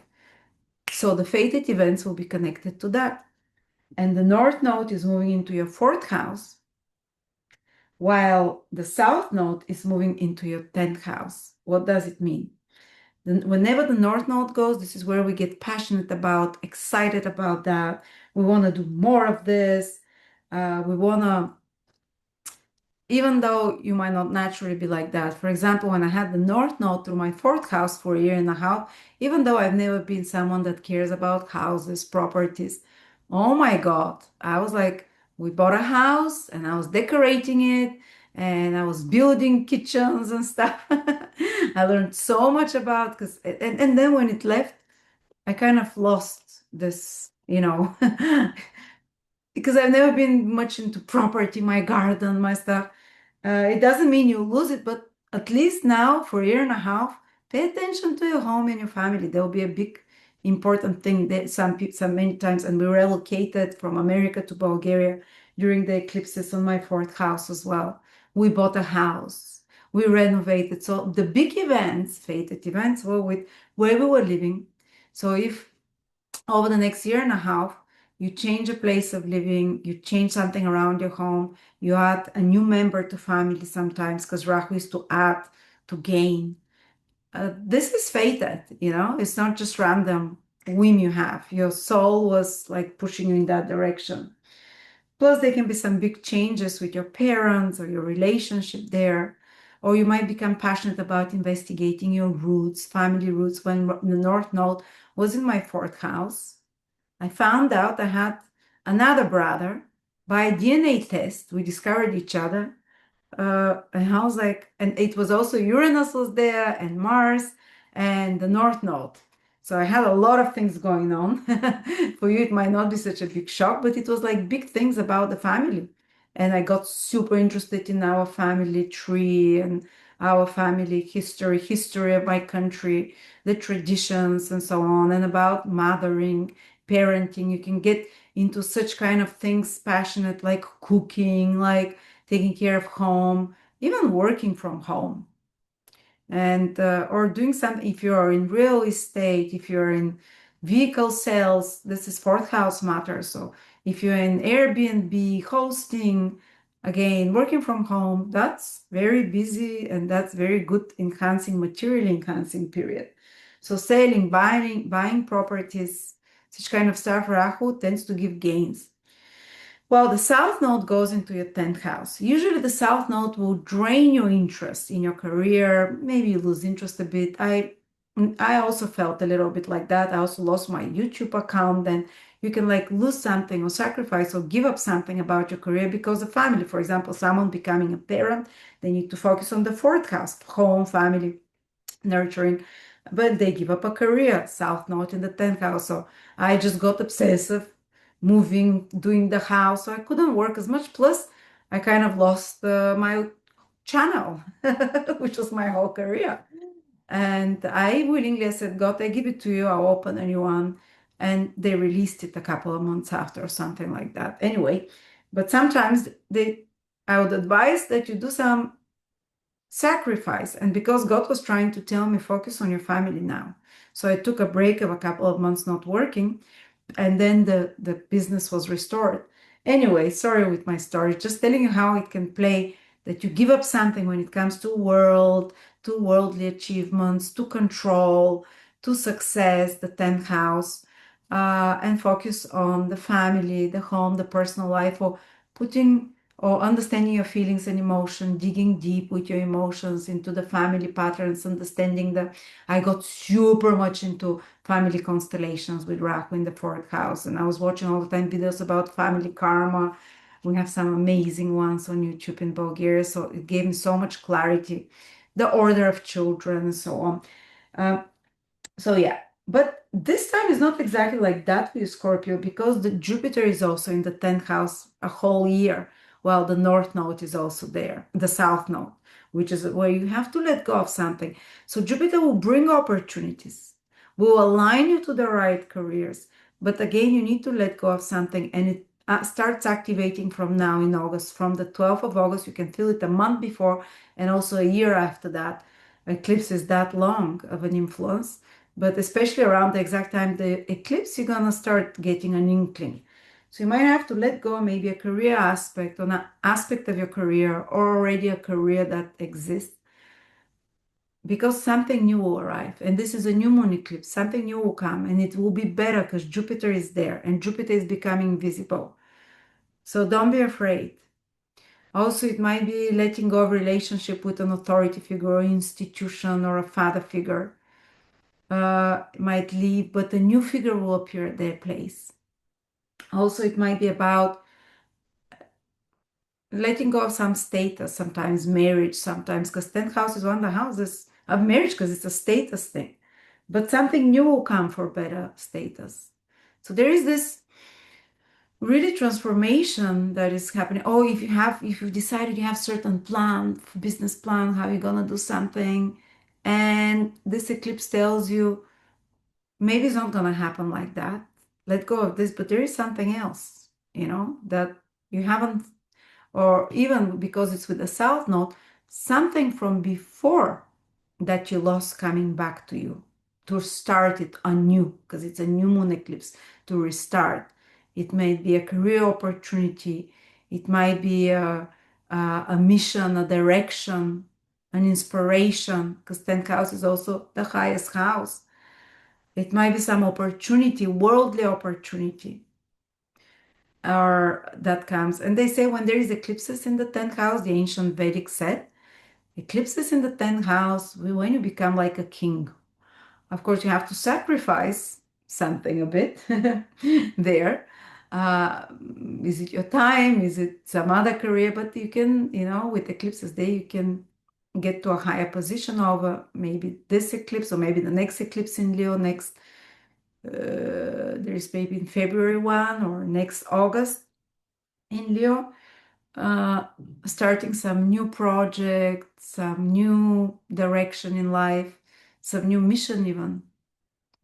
So the fated events will be connected to that. And the North Node is moving into your fourth house, while the South Node is moving into your 10th house. What does it mean? Whenever the North Node goes, this is where we get passionate about, excited about that. We want to do more of this. We want to, even though you might not naturally be like that. For example, when I had the North Node through my fourth house for a year and a half, even though I've never been someone that cares about houses, properties, oh my God, I was like, we bought a house and I was decorating it and I was building kitchens and stuff. I learned so much about because and then when it left, I kind of lost this, because I've never been much into property, my garden, my stuff. It doesn't mean you lose it, but at least now for a year and a half, pay attention to your home and your family. There will be a big, important thing that some people, some many times, and we relocated from America to Bulgaria during the eclipses on my fourth house as well. We bought a house, we renovated. So the big events, fated events, were with where we were living. So if over the next year and a half, you change a place of living, you change something around your home, you add a new member to family sometimes, because Rahu is to add, to gain. This is fated, it's not just random whim you have. Your soul was like pushing you in that direction. Plus, there can be some big changes with your parents or your relationship there. Or you might become passionate about investigating your roots, family roots. When the North Node was in my fourth house, I found out I had another brother. By a DNA test. We discovered each other. And I was like, and it was also Uranus was there and Mars and the North Node. So I had a lot of things going on. For you, it might not be such a big shock, but it was like big things about the family. And I got super interested in our family tree and our family history of my country, the traditions and so on, and about mothering, parenting. You can get into such kind of things, passionate, like cooking, like taking care of home, even working from home, and or doing something. If you're in real estate, if you're in vehicle sales, this is fourth house matter. So if you're in Airbnb hosting, again, working from home, that's very busy and that's very good enhancing, material enhancing period. So selling, buying properties, such kind of stuff, Rahu tends to give gains. Well, the South Node goes into your 10th house. Usually, the South Node will drain your interest in your career. Maybe you lose interest a bit. I also felt a little bit like that. I also lost my YouTube account. Then you can like lose something or sacrifice or give up something about your career because of family. For example, someone becoming a parent, they need to focus on the fourth house, home, family, nurturing, but they give up a career, South Node in the 10th house. So I just got obsessive, moving, doing the house. So I couldn't work as much. Plus, I kind of lost my channel, which was my whole career. And I willingly said, God, I give it to you. I'll open a new one. And they released it a couple of months after or something like that. Anyway, but sometimes I would advise that you do some sacrifice. And because God was trying to tell me, focus on your family now. So I took a break of a couple of months not working, and then the business was restored. Anyway, sorry with my story, just telling you how it can play, that you give up something when it comes to worldly achievements, to control, to success, the 10th house, and focus on the family, the home, the personal life, or putting or understanding your feelings and emotion, digging deep with your emotions into the family patterns, understanding the. I got super much into family constellations with Rahu in the fourth house, and I was watching all the time videos about family karma. We have some amazing ones on YouTube in Bulgaria, so it gave me so much clarity, the order of children, and so on. So yeah, but this time is not exactly like that with Scorpio because the Jupiter is also in the 10th house a whole year, while the North Node is also there, the South Node, which is where you have to let go of something. So Jupiter will bring opportunities, will align you to the right careers, but again, you need to let go of something, and it starts activating from now in August. From the 12th of August, you can feel it a month before and also a year after that. Eclipse is that long of an influence. But especially around the exact time the eclipse, you're gonna start getting an inkling. So you might have to let go maybe a career aspect or an aspect of your career or already a career that exists because something new will arrive. And this is a new moon eclipse. Something new will come and it will be better because Jupiter is there and Jupiter is becoming visible. So don't be afraid. Also, it might be letting go of relationship with an authority figure or institution or a father figure. Might leave, but a new figure will appear at their place. Also, it might be about letting go of some status, sometimes marriage, sometimes because 10th house is one of the houses of marriage because it's a status thing. But something new will come for better status. So there is this really transformation that is happening. Oh, if you've decided you have certain plan, business plan, how you're gonna do something, and this eclipse tells you maybe it's not gonna happen like that. Let go of this, but there is something else, that you haven't, or even because it's with the South Node, something from before that you lost coming back to you to start it anew, because it's a new moon eclipse to restart. It might be a career opportunity, it might be a mission, a direction, an inspiration, because 10th house is also the highest house. It might be some opportunity, worldly opportunity, or that comes. And they say when there is eclipses in the 10th house, the ancient Vedic said, eclipses in the 10th house, when you become like a king. Of course, you have to sacrifice something a bit there. Uh, is it your time? Is it some other career? But you can, with eclipses day, you can get to a higher position over maybe this eclipse or maybe the next eclipse in Leo next. There is maybe in February 1 or next August in Leo. Uh, Starting some new project, some new direction in life, some new mission even.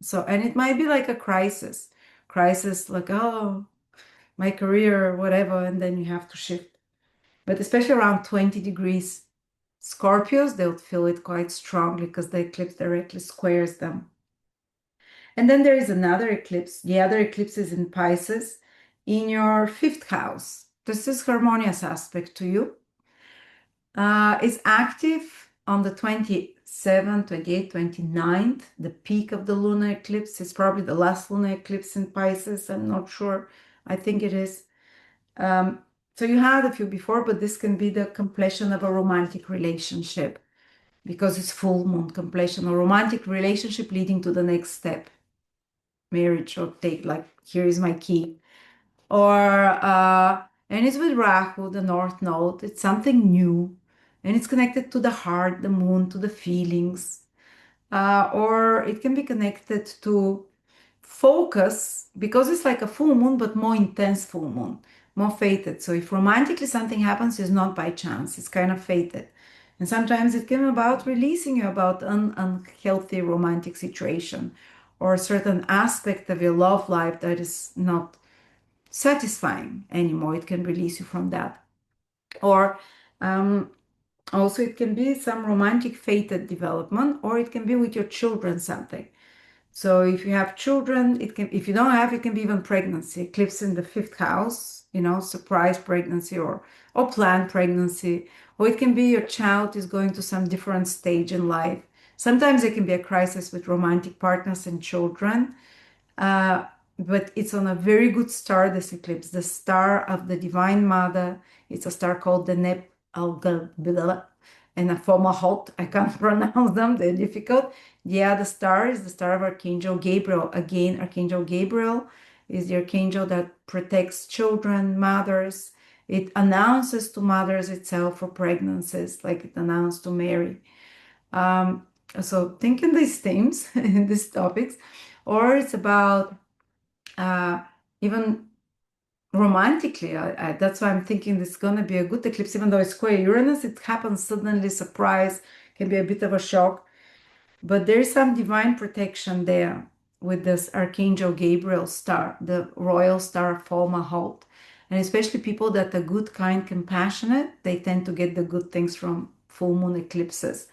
So, and it might be like a crisis like, oh, my career, whatever, and then you have to shift. But especially around 20 degrees Scorpios, they'll feel it quite strongly because the eclipse directly squares them. And then there is another eclipse. The other eclipse is in Pisces in your fifth house. This is harmonious aspect to you. It's active on the 27th, 28th, 29th, the peak of the lunar eclipse. It's probably the last lunar eclipse in Pisces. I'm not sure. I think it is. So you had a few before, but this can be the completion of a romantic relationship because it's full moon completion, a romantic relationship leading to the next step, marriage or date, like here is my key. And it's with Rahu, the North Node. It's something new, and it's connected to the heart, the moon, to the feelings. Or it can be connected to focus because it's like a full moon, but more intense full moon, more fated. So if romantically something happens, it's not by chance, it's kind of fated. And sometimes it can be about releasing you about an unhealthy romantic situation or a certain aspect of your love life that is not satisfying anymore. It can release you from that. Or also it can be some romantic fated development, or it can be with your children something. So if you have children, it can, if you don't have, it can be even pregnancy, eclipse in the fifth house, surprise pregnancy or planned pregnancy, or it can be your child is going to some different stage in life. Sometimes it can be a crisis with romantic partners and children. But it's on a very good star, this eclipse, the star of the Divine Mother. It's a star called the Nep Algal and a Fomalhaut. I can't pronounce them, they're difficult. Yeah, the star is the star of Archangel Gabriel. Again, Archangel Gabriel is the archangel that protects children, mothers. It announces to mothers itself for pregnancies, like it announced to Mary. So think in these themes, in these topics, or it's about even romantically. That's why I'm thinking this is going to be a good eclipse, even though it's square Uranus. It happens suddenly, surprise, can be a bit of a shock, but there is some divine protection there with this Archangel Gabriel star, the royal star of Fomalhaut. And especially people that are good, kind, compassionate, they tend to get the good things from full moon eclipses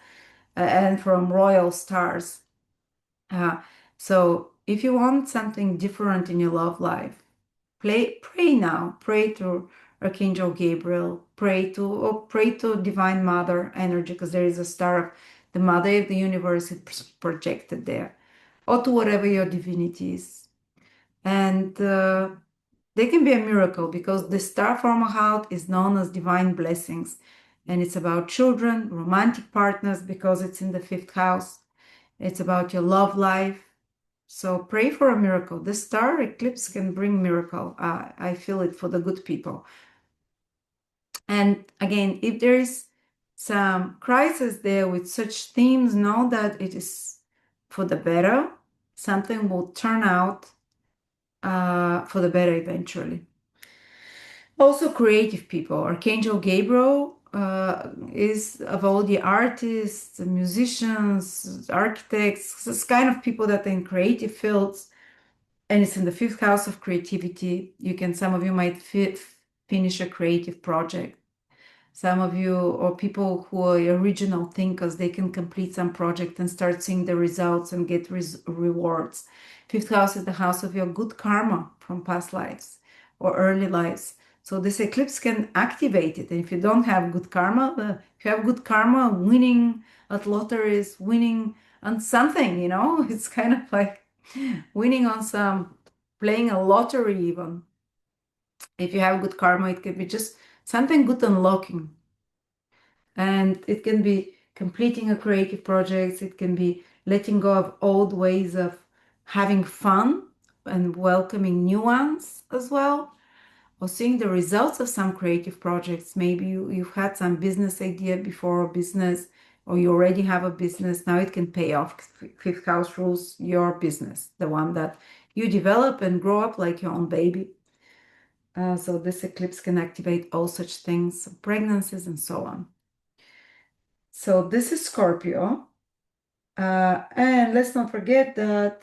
and from royal stars. So if you want something different in your love life, pray now. Pray to Archangel Gabriel. Pray to Divine Mother energy, because there is a star of the Mother of the Universe is projected there, or to whatever your divinity is. And they can be a miracle because the star from a house is known as divine blessings. And it's about children, romantic partners, because it's in the fifth house. It's about your love life. So pray for a miracle. The star eclipse can bring miracle. I feel it for the good people. And again, if there is some crisis there with such themes, know that it is for the better. Something will turn out for the better eventually. Also, creative people. Archangel Gabriel is of all the artists, musicians, architects, this kind of people that are in creative fields, and it's in the fifth house of creativity. Some of you might finish a creative project. Some of you, or people who are original thinkers, they can complete some project and start seeing the results and get rewards. Fifth house is the house of your good karma from past lives or early lives. So this eclipse can activate it. And if you don't have good karma, if you have good karma, winning at lotteries, winning on something, it's kind of like winning on playing a lottery even. If you have good karma, it can be just something good unlocking. And it can be completing a creative project. It can be letting go of old ways of having fun and welcoming new ones as well, or seeing the results of some creative projects. Maybe you've had some business idea before, a business, or you already have a business. Now it can pay off. Fifth house rules your business, the one that you develop and grow up like your own baby. So this eclipse can activate all such things, pregnancies and so on. So this is Scorpio. And let's not forget that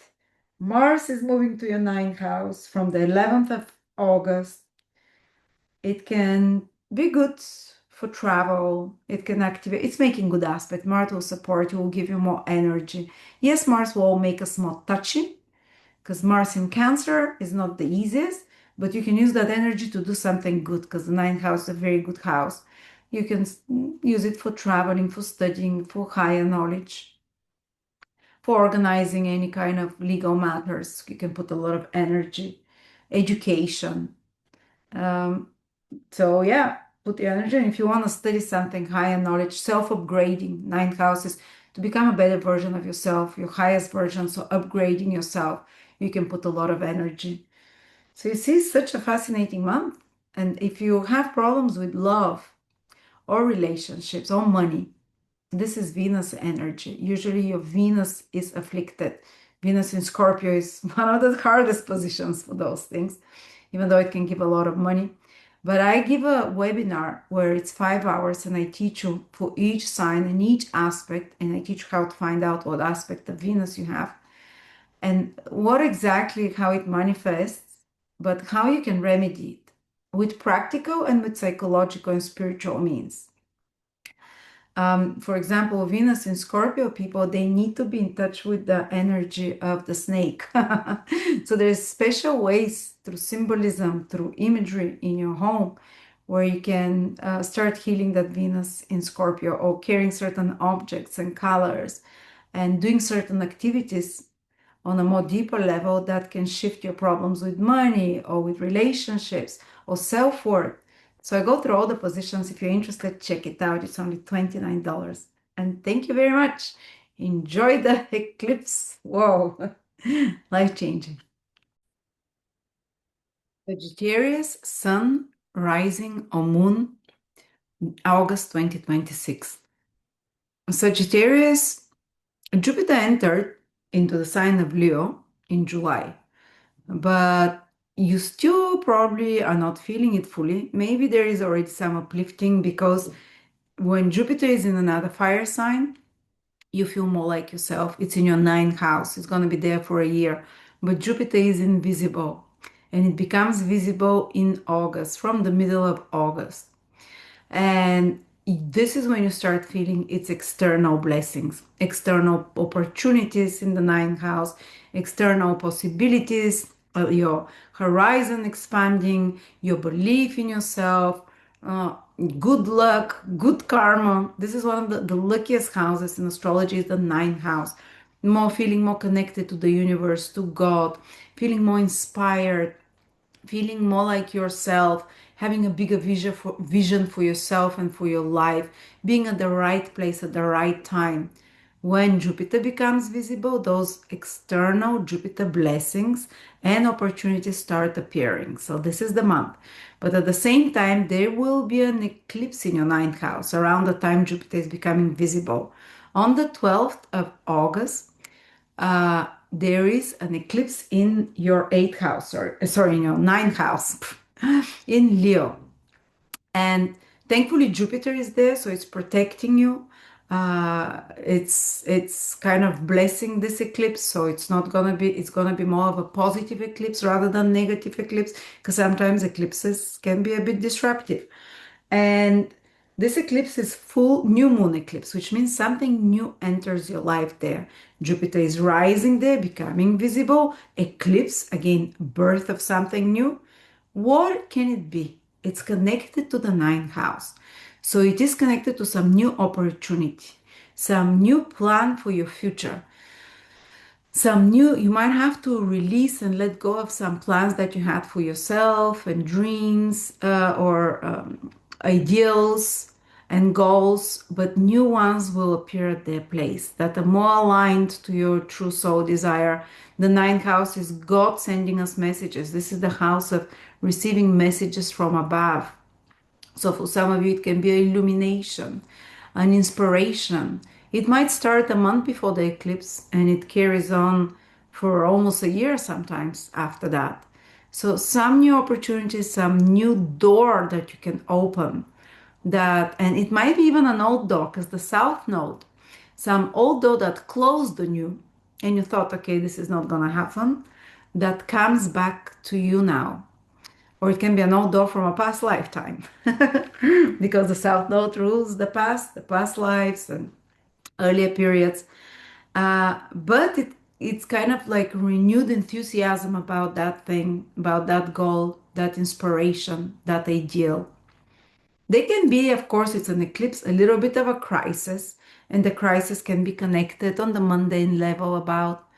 Mars is moving to your ninth house from the 11th of August. It can be good for travel. It can activate, it's making good aspect. Mars will support you, will give you more energy. Yes, Mars will make us more touchy because Mars in Cancer is not the easiest, but you can use that energy to do something good because the ninth house is a very good house. You can use it for traveling, for studying, for higher knowledge, for organizing any kind of legal matters. You can put a lot of energy, education. So yeah, put the energy. And if you want to study something, higher knowledge, self-upgrading, ninth houses, to become a better version of yourself, your highest version, so upgrading yourself, you can put a lot of energy. So you see, such a fascinating month. And if you have problems with love or relationships or money, this is Venus energy. Usually your Venus is afflicted. Venus in Scorpio is one of the hardest positions for those things, even though it can give a lot of money. But I give a webinar where it's 5 hours and I teach you for each sign and each aspect, and I teach you how to find out what aspect of Venus you have and what exactly how it manifests, but how you can remedy it with practical and with psychological and spiritual means. For example, Venus in Scorpio people, they need to be in touch with the energy of the snake. So there's special ways through symbolism, through imagery in your home, where you can start healing that Venus in Scorpio, or carrying certain objects and colors and doing certain activities on a more deeper level that can shift your problems with money or with relationships or self-worth. So I go through all the positions. If you're interested, check it out. It's only $29. And thank you very much. Enjoy the eclipse. Whoa, life-changing. Sagittarius, Sun, Rising or Moon, August 2026. Sagittarius, Jupiter entered into the sign of Leo in July, but you still probably are not feeling it fully. Maybe there is already some uplifting because when Jupiter is in another fire sign, you feel more like yourself. It's in your ninth house. It's going to be there for a year, but Jupiter is invisible and it becomes visible in August, from the middle of August. And this is when you start feeling its external blessings, external opportunities in the ninth house, external possibilities. your horizon expanding, your belief in yourself, uh, good luck, good karma. This is one of the luckiest houses in astrology, is the ninth house. More feeling more connected to the universe, to God, feeling more inspired, feeling more like yourself, having a bigger vision for yourself and for your life, being at the right place at the right time. When Jupiter becomes visible, those external Jupiter blessings and opportunities start appearing. So this is the month. But at the same time, there will be an eclipse in your ninth house around the time Jupiter is becoming visible. On the 12th of August, there is an eclipse in your eighth house, or sorry, in your ninth house, in Leo. And thankfully Jupiter is there, so it's protecting you. It's kind of blessing this eclipse, so it's gonna be more of a positive eclipse rather than negative eclipse, because sometimes eclipses can be a bit disruptive. And this eclipse is full new moon eclipse, which means something new enters your life there. Jupiter is rising there, becoming visible. Eclipse, again, birth of something new. What can it be? It's connected to the ninth house. So it is connected to some new opportunity, some new plan for your future, some new, you might have to release and let go of some plans that you had for yourself and dreams, or ideals and goals, but new ones will appear at their place that are more aligned to your true soul desire. The ninth house is God sending us messages. This is the house of receiving messages from above. So for some of you, it can be an illumination, an inspiration. It might start a month before the eclipse and it carries on for almost a year sometimes after that. So some new opportunities, some new door that you can open, that, and it might be even an old door, because the south node, some old door that closed on you and you thought, okay, this is not going to happen, that comes back to you now. Or it can be an old door from a past lifetime, because the South Node rules the past lives and earlier periods. But it's kind of like renewed enthusiasm about that thing, about that goal, that inspiration, that ideal. They can be, of course, it's an eclipse, a little bit of a crisis, and the crisis can be connected on the mundane level about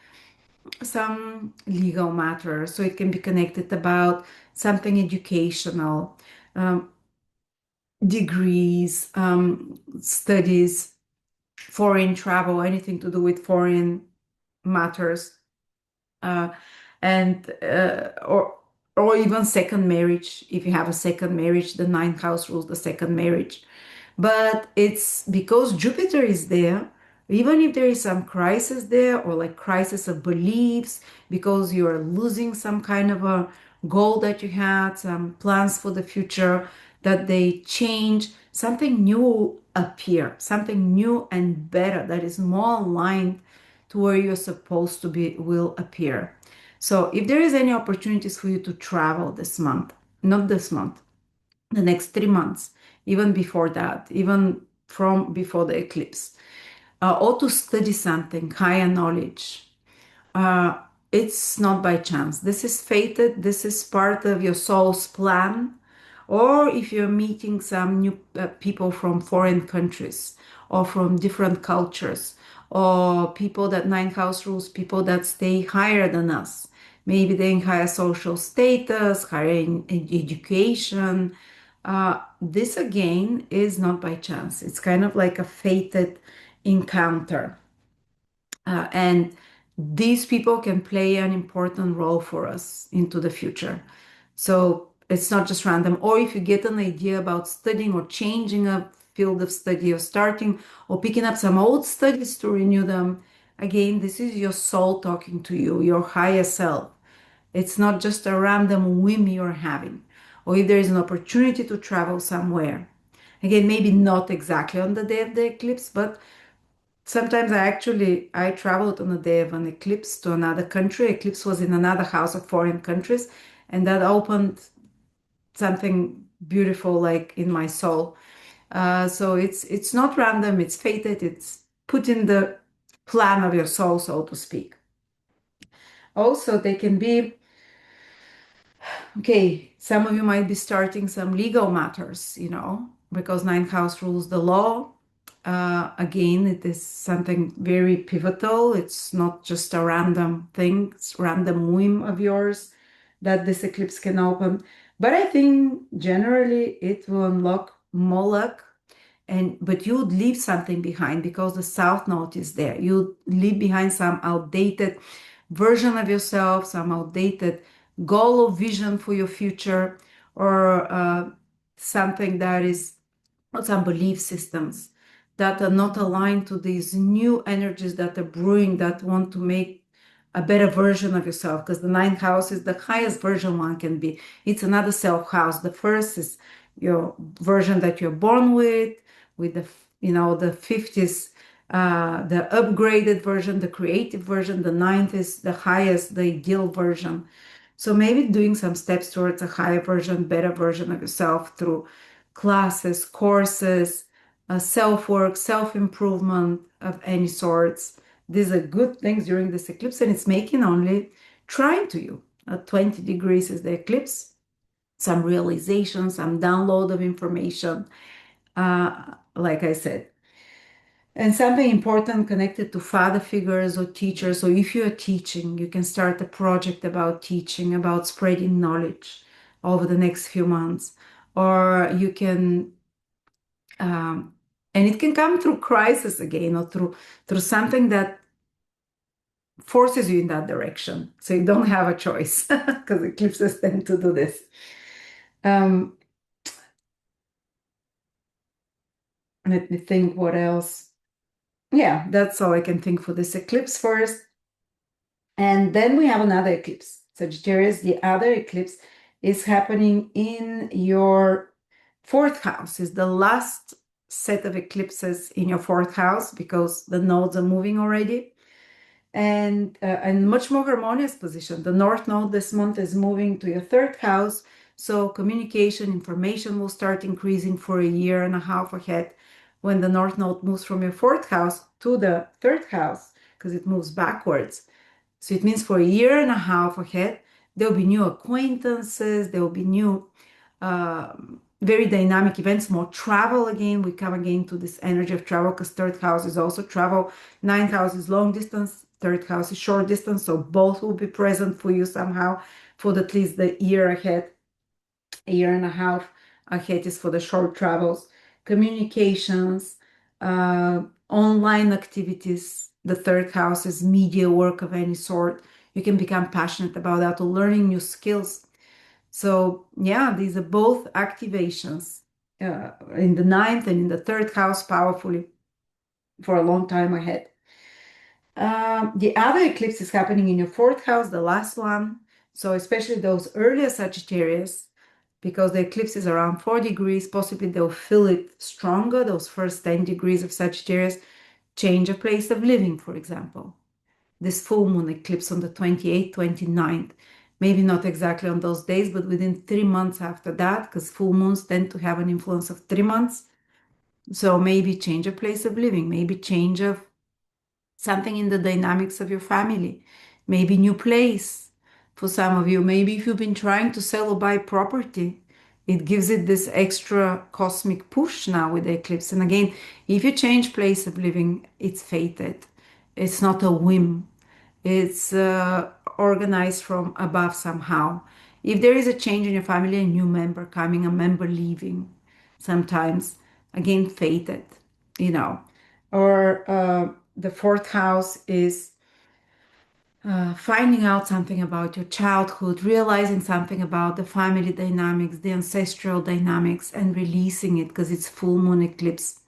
some legal matter. So it can be connected about something educational, um, degrees, studies, foreign travel, anything to do with foreign matters, uh, and or even second marriage. If you have a second marriage, the ninth house rules the second marriage. But it's because Jupiter is there, even if there is some crisis there, or like crisis of beliefs, because you're losing some kind of a goal that you had, some plans for the future, that they change, something new will appear, something new and better that is more aligned to where you're supposed to be will appear. So if there is any opportunities for you to travel this month, not this month, the next 3 months, even before that, even from before the eclipse, or to study something, higher knowledge, uh, it's not by chance. This is fated. This is part of your soul's plan. Or if you're meeting some new people from foreign countries or from different cultures, or people that ninth house rules, people that stay higher than us. Maybe they in higher social status, higher in education. This again is not by chance. It's kind of like a fated encounter. And these people can play an important role for us into the future. So it's not just random. Or if you get an idea about studying or changing a field of study, or starting or picking up some old studies to renew them, again, this is your soul talking to you, your higher self. It's not just a random whim you're having. Or if there is an opportunity to travel somewhere. Again, maybe not exactly on the day of the eclipse, but sometimes I traveled on the day of an eclipse to another country. Eclipse was in another house of foreign countries, and that opened something beautiful like in my soul. So it's not random, it's fated, it's put in the plan of your soul, so to speak. Also, they can be Okay, some of you might be starting some legal matters, because ninth house rules the law. Again, it is something very pivotal. It's not just a random thing, it's random whim of yours that this eclipse can open. But I think generally it will unlock more luck, but you would leave something behind because the South Node is there. You leave behind some outdated version of yourself, some outdated goal or vision for your future, or something that is, or some belief systems that are not aligned to these new energies that are brewing, that want to make a better version of yourself. Because the ninth house is the highest version one can be. It's another self house. The first is your version that you're born with the fifth is the upgraded version, the creative version. The ninth is the highest, the ideal version. So maybe doing some steps towards a higher version, better version of yourself through classes, courses, self-work, self-improvement of any sorts. These are good things during this eclipse, and it's making only trine to you. At 20 degrees is the eclipse. Some realization, some download of information, like I said. And something important connected to father figures or teachers. So if you're teaching, you can start a project about teaching, about spreading knowledge over the next few months. Or you can, and it can come through crisis again, or through something that forces you in that direction. So you don't have a choice because eclipses tend to do this. Um, Let me think what else. Yeah, that's all I can think for this eclipse first. And then we have another eclipse, Sagittarius. The other eclipse is happening in your fourth house. Is the last set of eclipses in your fourth house because the nodes are moving already. And much more harmonious position. The North Node this month is moving to your third house. So communication, information will start increasing for a year and a half ahead when the North Node moves from your fourth house to the third house, because it moves backwards. So it means for a year and a half ahead, there will be new acquaintances, there will be new, very dynamic events, more travel again. We come again to this energy of travel because third house is also travel. Ninth house is long distance, third house is short distance. So both will be present for you somehow for at least the year ahead. A year and a half ahead is for the short travels, communications, online activities. The third house is media work of any sort. You can become passionate about that or learning new skills. So yeah, these are both activations in the ninth and in the third house powerfully for a long time ahead. The other eclipse is happening in your fourth house, the last one. So especially those earlier Sagittarius, because the eclipse is around 4 degrees, possibly they'll feel it stronger, those first 10 degrees of Sagittarius. Change of place of living, for example. This full moon eclipse on the 28th, 29th. Maybe not exactly on those days, but within 3 months after that, because full moons tend to have an influence of 3 months. So maybe change of place of living, maybe change of something in the dynamics of your family, maybe new place for some of you. Maybe if you've been trying to sell or buy property, it gives it this extra cosmic push now with the eclipse. And again, if you change place of living, it's fated. It's not a whim. It's organized from above somehow. If there is a change in your family, a new member coming, a member leaving, sometimes, again, fated, you know. Or the fourth house is finding out something about your childhood, realizing something about the family dynamics, the ancestral dynamics, and releasing it because it's full moon eclipse.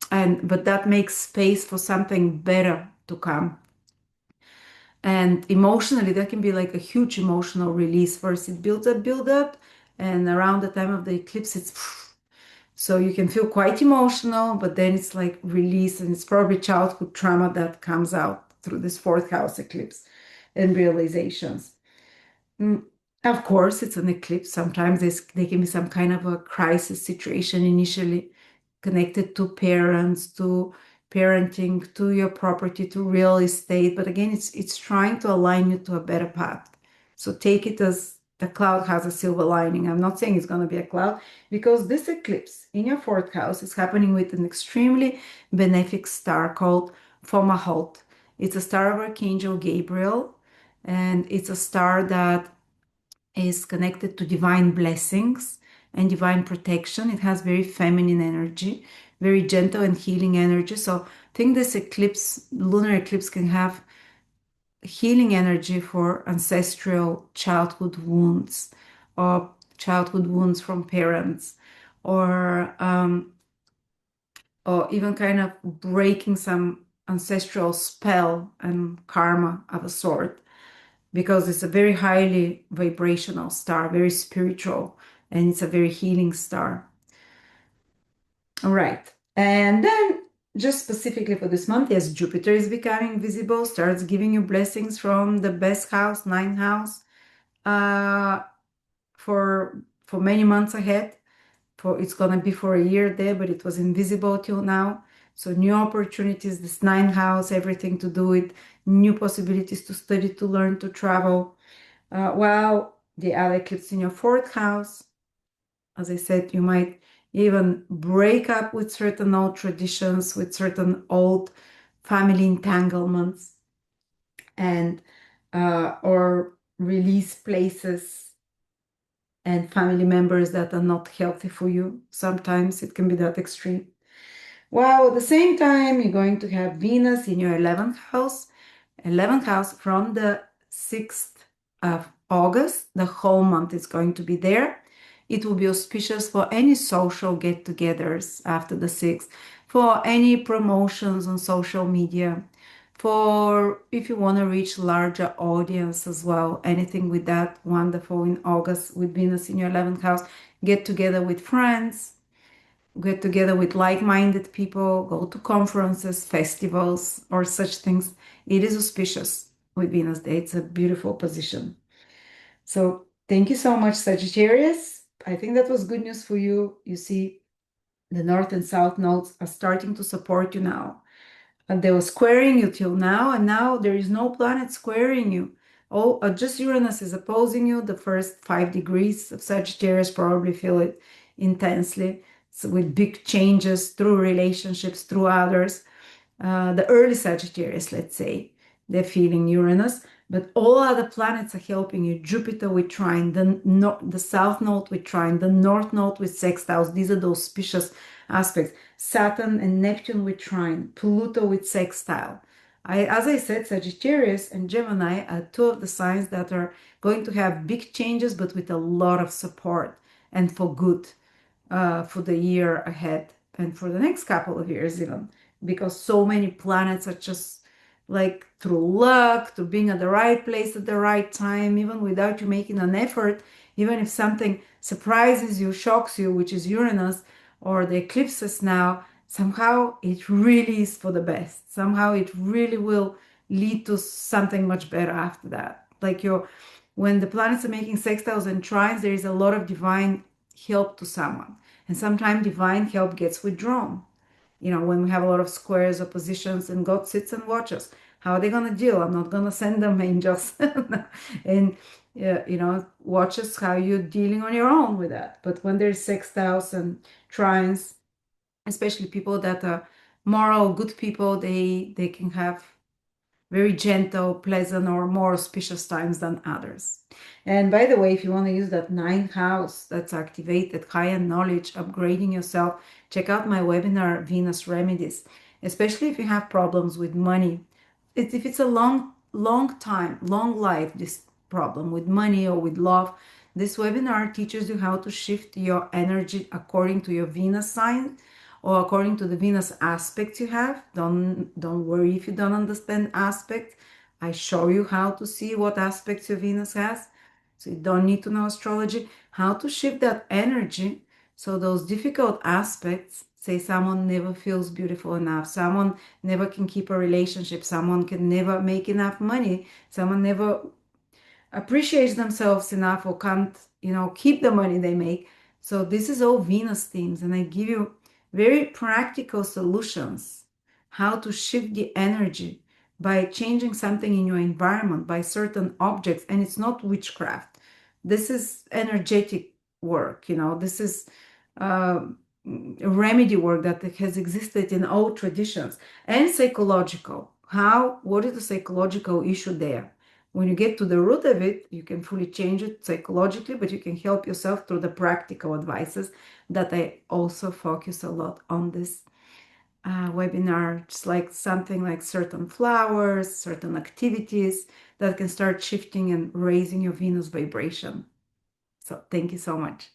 But that makes space for something better to come. And emotionally, that can be like a huge emotional release. First, it build up, and around the time of the eclipse, it's so you can feel quite emotional, but then it's like release, and it's probably childhood trauma that comes out through this fourth house eclipse and realizations. Mm, Of course, it's an eclipse. Sometimes there can be some kind of a crisis situation initially connected to parents, to parenting, to your property, to real estate. But again, it's trying to align you to a better path. So take it as a cloud has a silver lining. I'm not saying it's going to be a cloud, because this eclipse in your fourth house is happening with an extremely benefic star called Fomalhaut. It's a star of Archangel Gabriel, and it's a star that is connected to divine blessings and divine protection. It has very feminine energy, very gentle and healing energy. So I think this eclipse, lunar eclipse, can have healing energy for ancestral childhood wounds, or childhood wounds from parents, or even kind of breaking some ancestral spell and karma of a sort, because it's a very highly vibrational star, very spiritual, and it's a very healing star. All right. And then just specifically for this month, yes, Jupiter is becoming visible, starts giving you blessings from the best house, ninth house, uh, for many months ahead. It's gonna be for a year there, but it was invisible till now. So new opportunities, this ninth house, everything to do with new possibilities to study, to learn, to travel. While the other eclipse in your fourth house, as I said, you might even break up with certain old traditions, with certain old family entanglements, and or release places and family members that are not healthy for you. Sometimes it can be that extreme. While at the same time, you're going to have Venus in your 11th house. 11th house from the 6th of August. The whole month is going to be there. It will be auspicious for any social get-togethers after the 6th, for any promotions on social media, for if you want to reach larger audience as well. Anything with that, wonderful in August with Venus in your 11th house. Get together with friends, get together with like-minded people, go to conferences, festivals, or such things. It is auspicious with Venus Day. It's a beautiful position. So thank you so much, Sagittarius. I think that was good news for you. You see, the North and South nodes are starting to support you now. And they were squaring you till now, and now there is no planet squaring you. Oh, just Uranus is opposing you. The first 5 degrees of Sagittarius probably feel it intensely. So with big changes through relationships, through others. The early Sagittarius, let's say, they're feeling Uranus, but all other planets are helping you. Jupiter with trine, the South node with trine, the North node with sextiles. These are those auspicious aspects. Saturn and Neptune with trine, Pluto with sextile. As I said, Sagittarius and Gemini are two of the signs that are going to have big changes, but with a lot of support and for good, for the year ahead and for the next couple of years even, because so many planets are just like through luck, to being at the right place at the right time, even without you making an effort. Even if something surprises you, shocks you, which is Uranus or the eclipses now, somehow it really is for the best. Somehow it really will lead to something much better after that. Like when the planets are making sextiles and trines, there is a lot of divine help to someone. And sometimes divine help gets withdrawn. When we have a lot of squares or positions and God sits and watches, how are they going to deal? I'm not going to send them angels and, watches how you're dealing on your own with that. But when there's sextiles and trines, especially people that are moral, good people, they can have very gentle, pleasant, or more auspicious times than others. And by the way, if you want to use that ninth house that's activated, high-end knowledge, upgrading yourself, check out my webinar, Venus Remedies, especially if you have problems with money. If it's a long time, long life, this problem with money or with love, this webinar teaches you how to shift your energy according to your Venus sign, or according to the Venus aspects you have. Don't worry if you don't understand aspect. I show you how to see what aspects your Venus has. So you don't need to know astrology. How to shift that energy so those difficult aspects, say someone never feels beautiful enough, someone never can keep a relationship, someone can never make enough money, someone never appreciates themselves enough or can't, keep the money they make. So this is all Venus themes, and I give you very practical solutions how to shift the energy by changing something in your environment, by certain objects. And it's not witchcraft. This is energetic work, this is uh, remedy work that has existed in all traditions, and psychological. What is the psychological issue there? When you get to the root of it, you can fully change it psychologically, but you can help yourself through the practical advices that I also focus a lot on this webinar, just like something like certain flowers, certain activities that can start shifting and raising your Venus vibration. So thank you so much.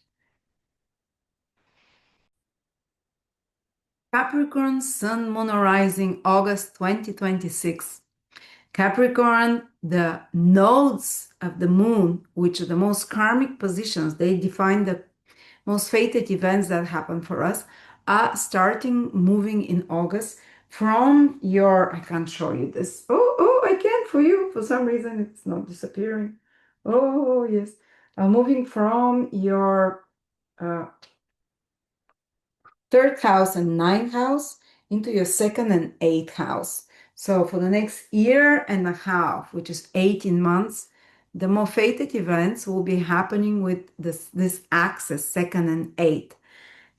Capricorn, Sun, Moon, Rising, August 2026. Capricorn, the nodes of the moon, which are the most karmic positions, they define the most fated events that happen for us, are starting moving in August from your, I can't show you this. I can for you. For some reason, it's not disappearing. Oh, yes. Moving from your uh, third house and ninth house into your second and eighth house. So for the next year and a half, which is 18 months, the more fated events will be happening with this axis, second and eighth.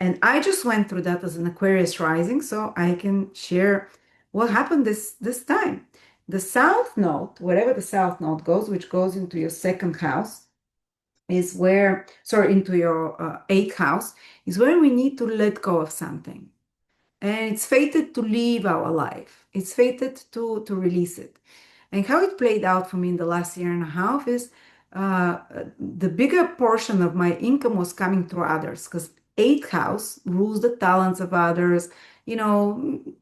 And I just went through that as an Aquarius rising, so I can share what happened this time. The south node, wherever the south node goes, which goes into your second house, is where, sorry, into your eighth house, is where we need to let go of something. And it's fated to leave our life. It's fated to release it. And how it played out for me in the last year and a half is uh, the bigger portion of my income was coming through others because eighth house rules the talents of others,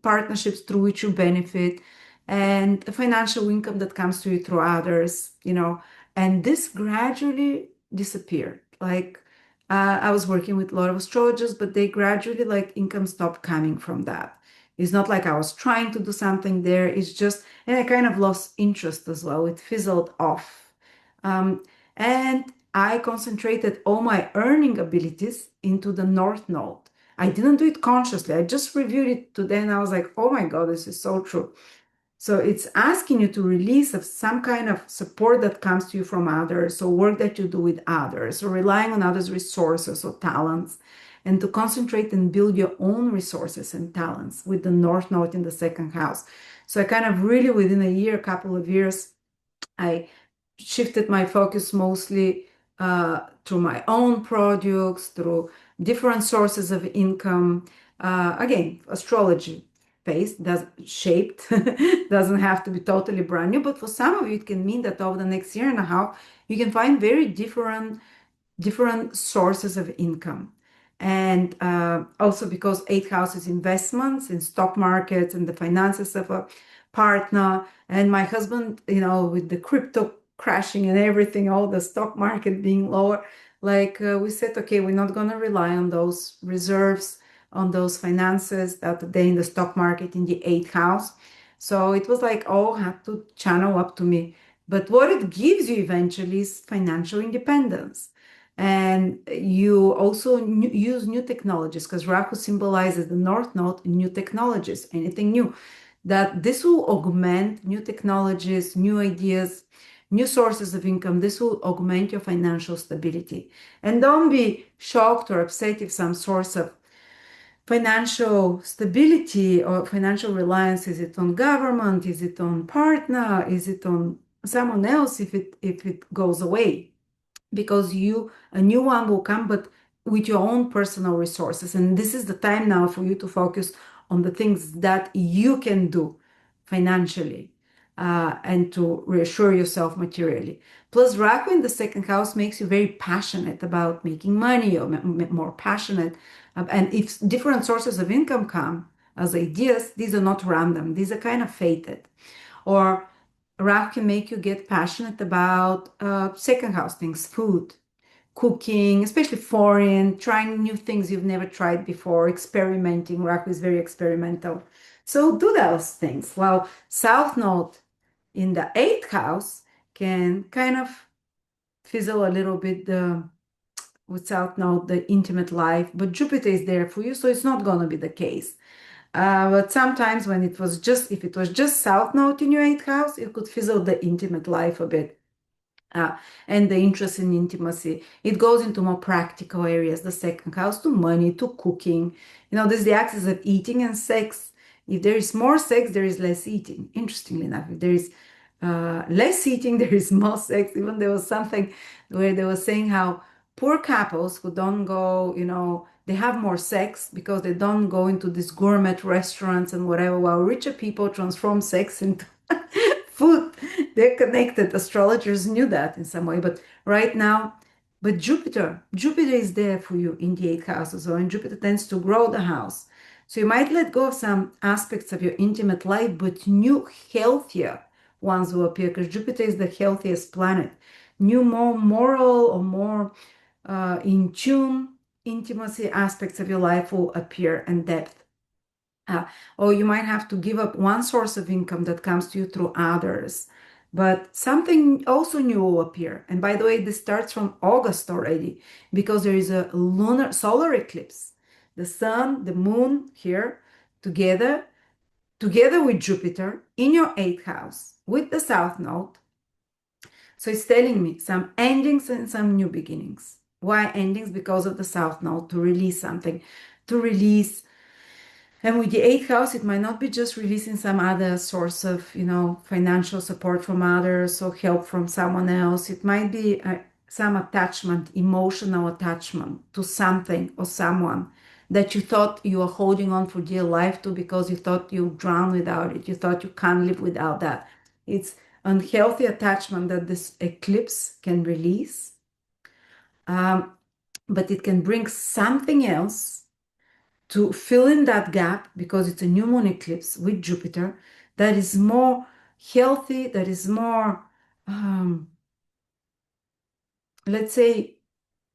partnerships through which you benefit, and a financial income that comes to you through others, and this gradually disappeared. Like I was working with a lot of astrologers, but they gradually, like, income stopped coming from that. It's not like I was trying to do something there. It's just, and I kind of lost interest as well. It fizzled off. And I concentrated all my earning abilities into the North Node. I didn't do it consciously. I just reviewed it today and I was like, oh my God, this is so true. So it's asking you to release of some kind of support that comes to you from others, or work that you do with others, or relying on others' resources or talents, and to concentrate and build your own resources and talents with the North Node in the second house. So I kind of really, within a year, a couple of years, I shifted my focus mostly through my own products, through different sources of income. Again, astrology based, does shaped, doesn't have to be totally brand new, but for some of you, it can mean that over the next year and a half, you can find very different sources of income. And also because eighth house is investments in stock markets and the finances of a partner. And my husband, with the crypto crashing and everything, all the stock market being lower, like we said, okay, we're not going to rely on those reserves, on those finances that they in the stock market in the eighth house. So it was like all had to channel up to me. But what it gives you eventually is financial independence. And you also use new technologies, because Rahu symbolizes the North Node, new technologies, anything new. That this will augment new technologies, new ideas, new sources of income. This will augment your financial stability. And don't be shocked or upset if some source of financial stability or financial reliance, is it on government, is it on partner, is it on someone else, if it goes away, because a new one will come, but with your own personal resources. And this is the time now for you to focus on the things that you can do financially, and to reassure yourself materially. Plus, Rahu in the second house makes you very passionate about making money, or more passionate. And if different sources of income come as ideas, these are not random, these are kind of fated. Or Rahu can make you get passionate about second house things, food, cooking, especially foreign, trying new things you've never tried before, experimenting. Rahu is very experimental. So do those things. While South Node in the eighth house can kind of fizzle a little bit with South Node, the intimate life, but Jupiter is there for you, so it's not going to be the case. But sometimes when if it was just South Node in your eighth house, it could fizzle the intimate life a bit. uh, and the interest in intimacy. It goes into more practical areas, the second house, to money, to cooking. This is the axis of eating and sex. If there is more sex, there is less eating. Interestingly enough, if there is less eating, there is more sex. Even there was something where they were saying how poor couples who don't go, they have more sex because they don't go into these gourmet restaurants and whatever, while richer people transform sex into food. They're connected. Astrologers knew that in some way, but right now, but Jupiter is there for you in the eighth house as well, and Jupiter tends to grow the house. So you might let go of some aspects of your intimate life, but new, healthier ones will appear because Jupiter is the healthiest planet. New, more moral or more in tune intimacy aspects of your life will appear and depth. Or you might have to give up one source of income that comes to you through others. But something also new will appear. And by the way, this starts from August already because there is a lunar solar eclipse. The sun, the moon here together with Jupiter in your eighth house with the south node. So it's telling me some endings and some new beginnings. Why endings? Because of the south node, to release something, to release. And with the eighth house, it might not be just releasing some other source of, financial support from others or help from someone else. It might be some attachment, emotional attachment to something or someone that you thought you were holding on for dear life to because you thought you drown without it. You thought you can't live without that. It's unhealthy attachment that this eclipse can release. But it can bring something else to fill in that gap because it's a new moon eclipse with Jupiter that is more healthy, that is more, let's say,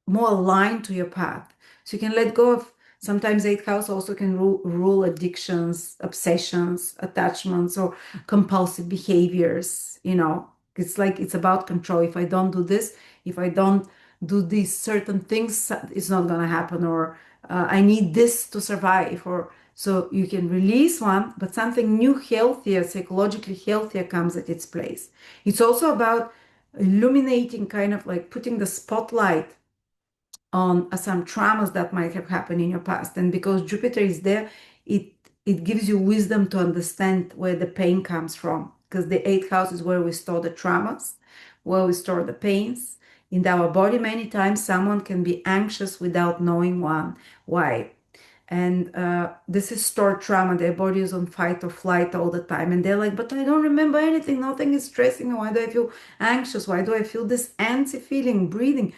more aligned to your path. So you can let go of, sometimes eighth house also can rule addictions, obsessions, attachments, or compulsive behaviors. It's like it's about control. If I don't do this, if I don't do these certain things, it's not going to happen, or I need this to survive, or so you can release one, but something new, healthier, psychologically healthier comes at its place. It's also about illuminating, kind of like putting the spotlight on some traumas that might have happened in your past. And because Jupiter is there, it gives you wisdom to understand where the pain comes from. Because the eighth house is where we store the traumas, where we store the pains. In our body, many times someone can be anxious without knowing why. And this is stored trauma. Their body is on fight or flight all the time. And they're like, but I don't remember anything. Nothing is stressing me. Why do I feel anxious? Why do I feel this antsy feeling, breathing?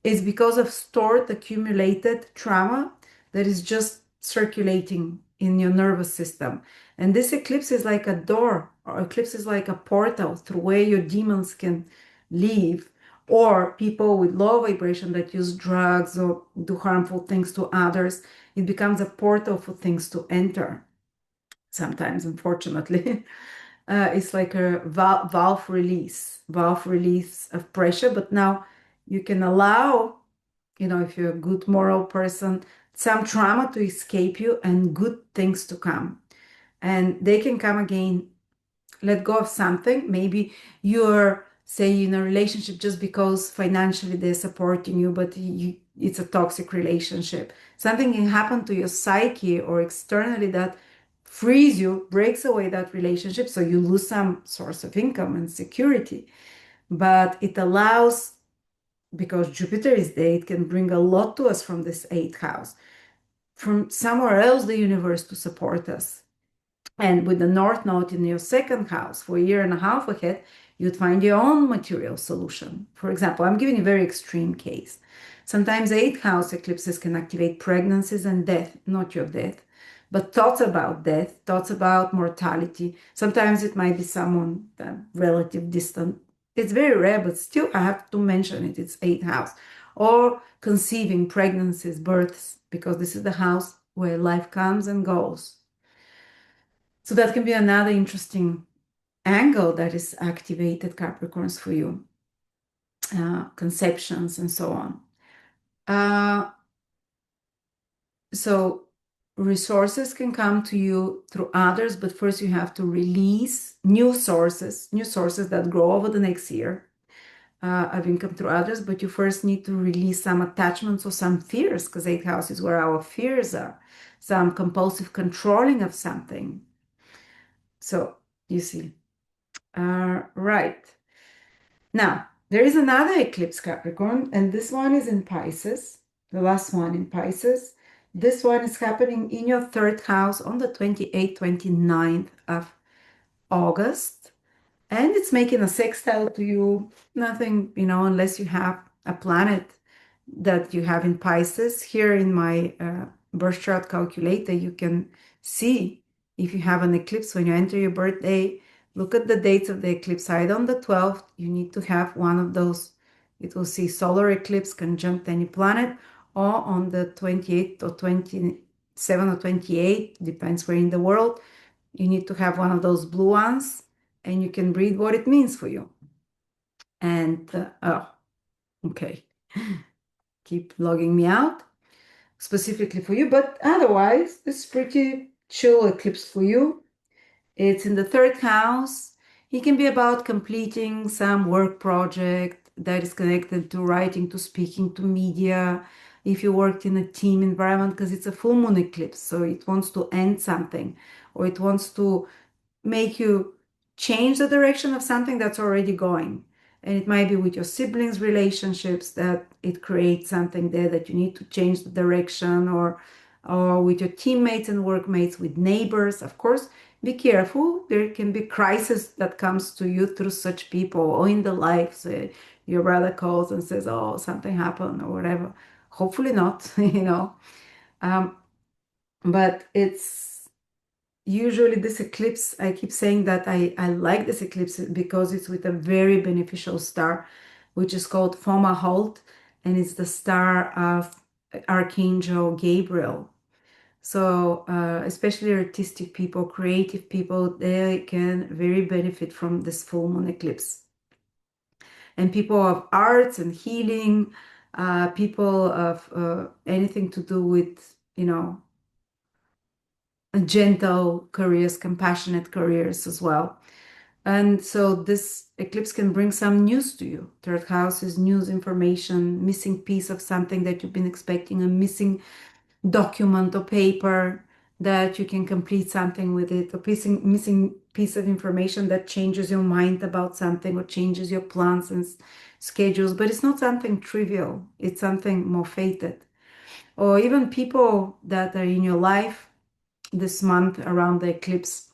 Is because of stored, accumulated trauma that is just circulating in your nervous system. And this eclipse is like a door, or eclipse is like a portal through where your demons can leave, or people with low vibration that use drugs or do harmful things to others. It becomes a portal for things to enter. Sometimes, unfortunately, it's like a valve release of pressure. But now you can allow, if you're a good moral person, some trauma to escape you and good things to come. And they can come again. Let go of something. Maybe you're, say, in a relationship just because financially they're supporting you, but it's a toxic relationship. Something can happen to your psyche or externally that frees you, breaks away that relationship, so you lose some source of income and security. But it allows, because Jupiter is there, it can bring a lot to us from this eighth house, from somewhere else, the universe to support us. And with the North Node in your second house for a year and a half ahead, you'd find your own material solution. For example, I'm giving a very extreme case. Sometimes eighth house eclipses can activate pregnancies and death, not your death, but thoughts about death, thoughts about mortality. Sometimes it might be someone relative, distant. It's very rare, but still I have to mention it. It's eighth house. Or conceiving, pregnancies, births, because this is the house where life comes and goes. So that can be another interesting angle that is activated, Capricorns, for you. Conceptions and so on. So resources can come to you through others, but first you have to release new sources that grow over the next year. of income through others, but you first need to release some attachments or some fears, because eighth house is where our fears are, some compulsive controlling of something. So you see, right. Now, there is another eclipse, Capricorn, and this one is in Pisces, the last one in Pisces. This one is happening in your third house on the 28th, 29th of August. And it's making a sextile to you. Nothing, unless you have a planet that you have in Pisces. Here in my birth chart calculator, you can see if you have an eclipse when you enter your birthday. Look at the dates of the eclipse. Either on the 12th, you need to have one of those. It will see solar eclipse conjunct any planet, or on the 28th or 27 or 28, depends where in the world. You need to have one of those blue ones, and you can read what it means for you. And, oh, okay. Keep logging me out specifically for you, but otherwise, it's pretty chill eclipse for you. It's in the third house. It can be about completing some work project that is connected to writing, to speaking, to media. If you worked in a team environment, because it's a full moon eclipse, so it wants to end something, or it wants to make you change the direction of something that's already going. And it might be with your siblings' relationships that it creates something there that you need to change the direction, or with your teammates and workmates, with neighbors. Of course, be careful. There can be crisis that comes to you through such people, or in the life. Your brother calls and says, "Oh, something happened," or whatever. Hopefully not, Um, but it's usually this eclipse, I keep saying that I like this eclipse because it's with a very beneficial star, which is called Fomalhaut, and it's the star of Archangel Gabriel. So, especially artistic people, creative people, they can very benefit from this full moon eclipse. And people of arts and healing, people of anything to do with, gentle careers, compassionate careers as well. And so this eclipse can bring some news to you. Third house is news, information, missing piece of something that you've been expecting, a missing document or paper that you can complete something with it, or missing piece of information that changes your mind about something or changes your plans and schedules. But it's not something trivial. It's something more fated. Or even people that are in your life this month around the eclipse,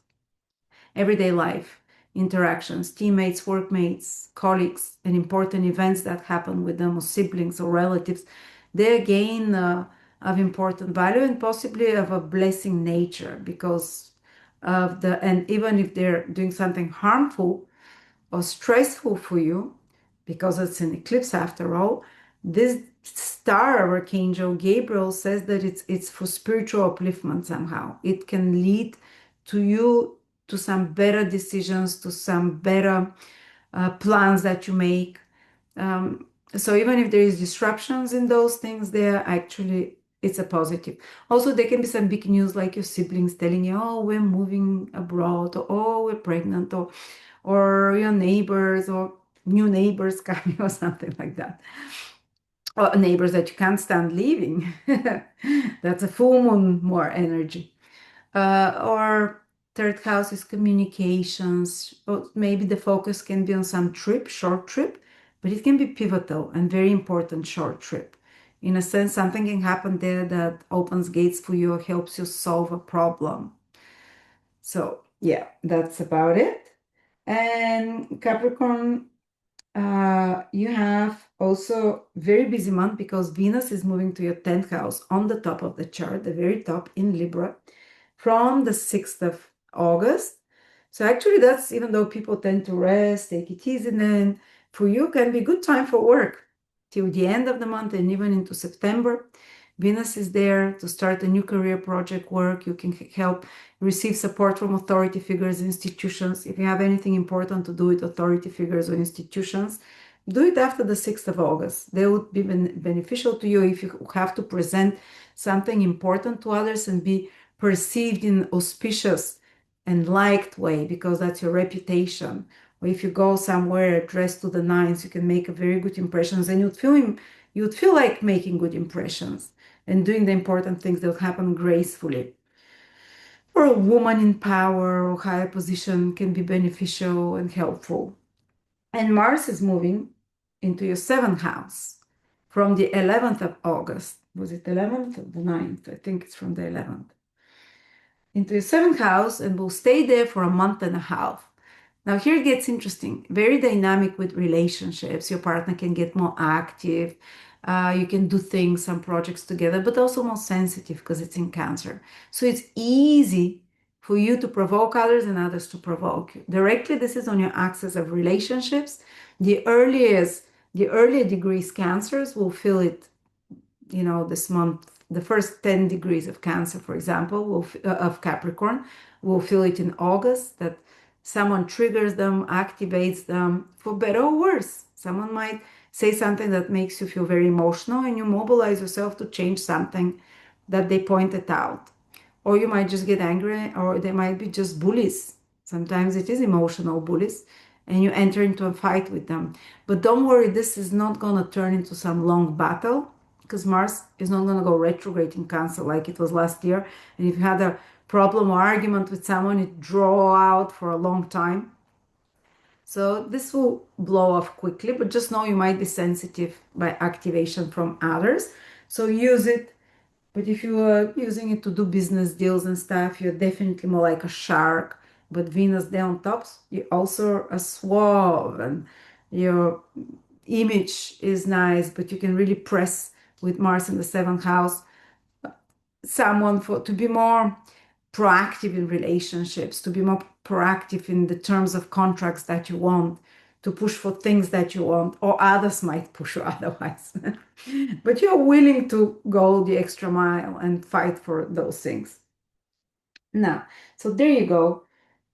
everyday life interactions, teammates, workmates, colleagues, and important events that happen with them, or siblings or relatives, they gain of important value and possibly of a blessing nature, because of and even if they're doing something harmful or stressful for you, because it's an eclipse after all, this star of Archangel Gabriel says that it's for spiritual upliftment somehow. It can lead to you to some better decisions, to some better plans that you make. So even if there is disruptions in those things, there actually it's a positive. Also, there can be some big news like your siblings telling you, "Oh, we're moving abroad," or "Oh, we're pregnant," or your neighbors or new neighbors coming or something like that. Or neighbors that you can't stand leaving. That's a full moon more energy. Or third house is communications. Or maybe the focus can be on some trip, short trip, but it can be pivotal and very important short trip. In a sense, something can happen there that opens gates for you or helps you solve a problem. So, yeah, that's about it. And Capricorn, you have also very busy month because Venus is moving to your 10th house on the top of the chart, the very top in Libra, from the 6th of August. So actually that's, even though people tend to rest, take it easy, then for you can be good time for work till the end of the month and even into September. Venus is there to start a new career project work. You can help receive support from authority figures, institutions. If you have anything important to do with authority figures or institutions, do it after the 6th of August. They would be beneficial to you if you have to present something important to others and be perceived in auspicious and liked way, because that's your reputation, or if you go somewhere dressed to the nines, you can make a very good impressions, and you'd feel like making good impressions and doing the important things that will happen gracefully. For a woman in power or higher position can be beneficial and helpful. And Mars is moving into your seventh house from the 11th of August. Was it 11th or the 9th? I think it's from the 11th. Into your seventh house and will stay there for a month and a half. Now, here it gets interesting. Very dynamic with relationships. Your partner can get more active. You can do things, some projects together, but also more sensitive because it's in Cancer. So it's easy for you to provoke others and others to provoke you. Directly, this is on your axis of relationships. The earlier degrees Cancers will feel it, this month. The first 10 degrees of Cancer, for example, of Capricorn, will feel it in August, that someone triggers them, activates them, for better or worse. Someone might say something that makes you feel very emotional, and you mobilize yourself to change something that they pointed out. Or you might just get angry, or they might be just bullies. Sometimes it is emotional bullies, and you enter into a fight with them. But don't worry, this is not going to turn into some long battle, because Mars is not going to go retrograde in Cancer like it was last year. And if you had a problem or argument with someone, it draw out for a long time. So this will blow off quickly, but just know you might be sensitive by activation from others. So use it. But if you are using it to do business deals and stuff, you're definitely more like a shark. But Venus there on top, you're also a suave, and your image is nice, but you can really press with Mars in the seventh house someone for to be more proactive in relationships, to be more proactive in the terms of contracts that you want, to push for things that you want, or others might push you otherwise. But you're willing to go the extra mile and fight for those things. Now, so there you go,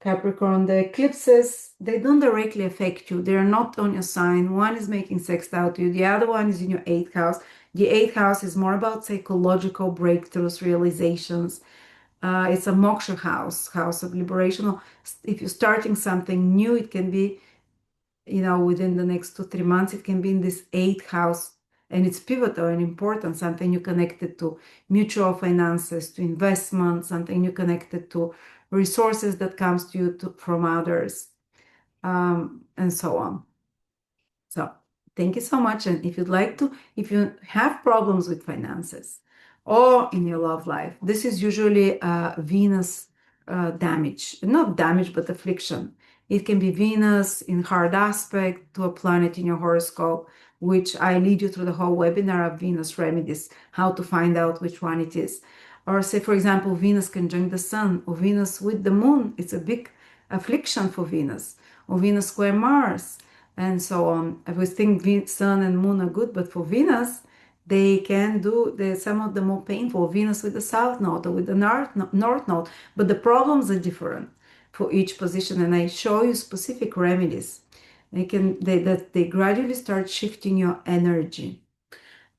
Capricorn. The eclipses, they don't directly affect you. They're not on your sign. One is making sextile to you. The other one is in your eighth house. The eighth house is more about psychological breakthroughs, realizations. It's a moksha house, house of liberation. Or if you're starting something new, it can be, within the next 2-3 months, it can be in this eighth house, and it's pivotal and important, something you connected to mutual finances, to investment, something you connected to resources that comes to you from others, and so on. So thank you so much. And if you have problems with finances or in your love life, this is usually Venus damage, not damage, but affliction. It can be Venus in hard aspect to a planet in your horoscope, which I lead you through the whole webinar of Venus remedies, how to find out which one it is. Or say, for example, Venus conjunct the Sun, or Venus with the Moon. It's a big affliction for Venus, or Venus square Mars, and so on. I would think Sun and Moon are good, but for Venus, they can do some of the more painful. Venus with the South Node or with the North Node, but the problems are different for each position, and I show you specific remedies. They gradually start shifting your energy.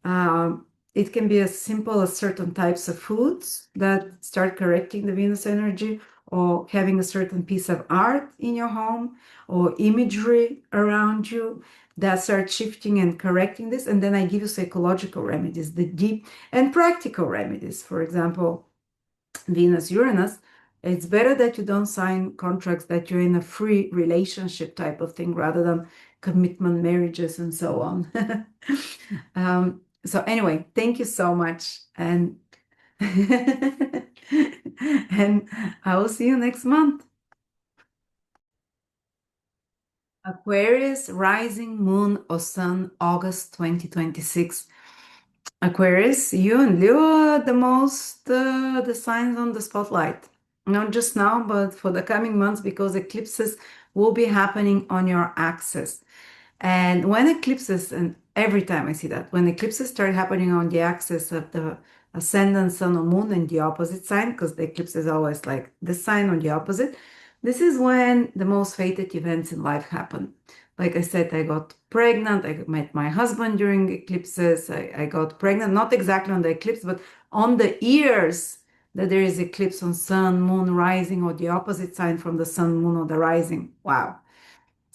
It can be as simple as certain types of foods that start correcting the Venus energy, or having a certain piece of art in your home, or imagery around you that start shifting and correcting this. And then I give you psychological remedies, the deep and practical remedies. For example, Venus, Uranus, it's better that you don't sign contracts that you're in a free relationship type of thing rather than commitment marriages and so on. So anyway, thank you so much. And and I will see you next month. Aquarius, rising moon or sun, August 2026. Aquarius, you and Leo are the signs on the spotlight. Not just now, but for the coming months, because eclipses will be happening on your axis. And when eclipses, and every time I see that, when eclipses start happening on the axis of the ascendant sun or moon in the opposite sign, because the eclipse is always like this sign on the opposite, this is when the most fated events in life happen. Like I said, I got pregnant, I met my husband during eclipses, I got pregnant, not exactly on the eclipse, but on the years that there is eclipse on sun, moon, rising, or the opposite sign from the sun, moon, or the rising. Wow.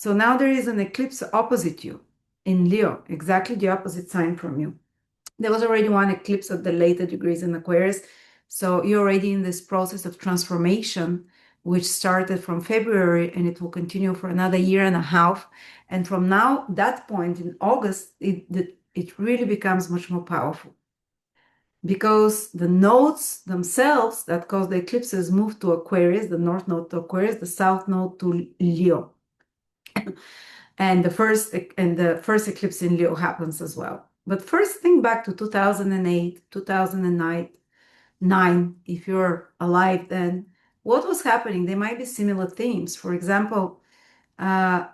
So now there is an eclipse opposite you in Leo, exactly the opposite sign from you. There was already one eclipse at the later degrees in Aquarius. So you're already in this process of transformation, which started from February and it will continue for another year and a half. And from now, that point in August, it really becomes much more powerful because the nodes themselves that cause the eclipses move to Aquarius, the north node to Aquarius, the south node to Leo. And the first eclipse in Leo happens as well. But first, think back to 2008, 2009, if you're alive then. What was happening? There might be similar themes. For example, uh,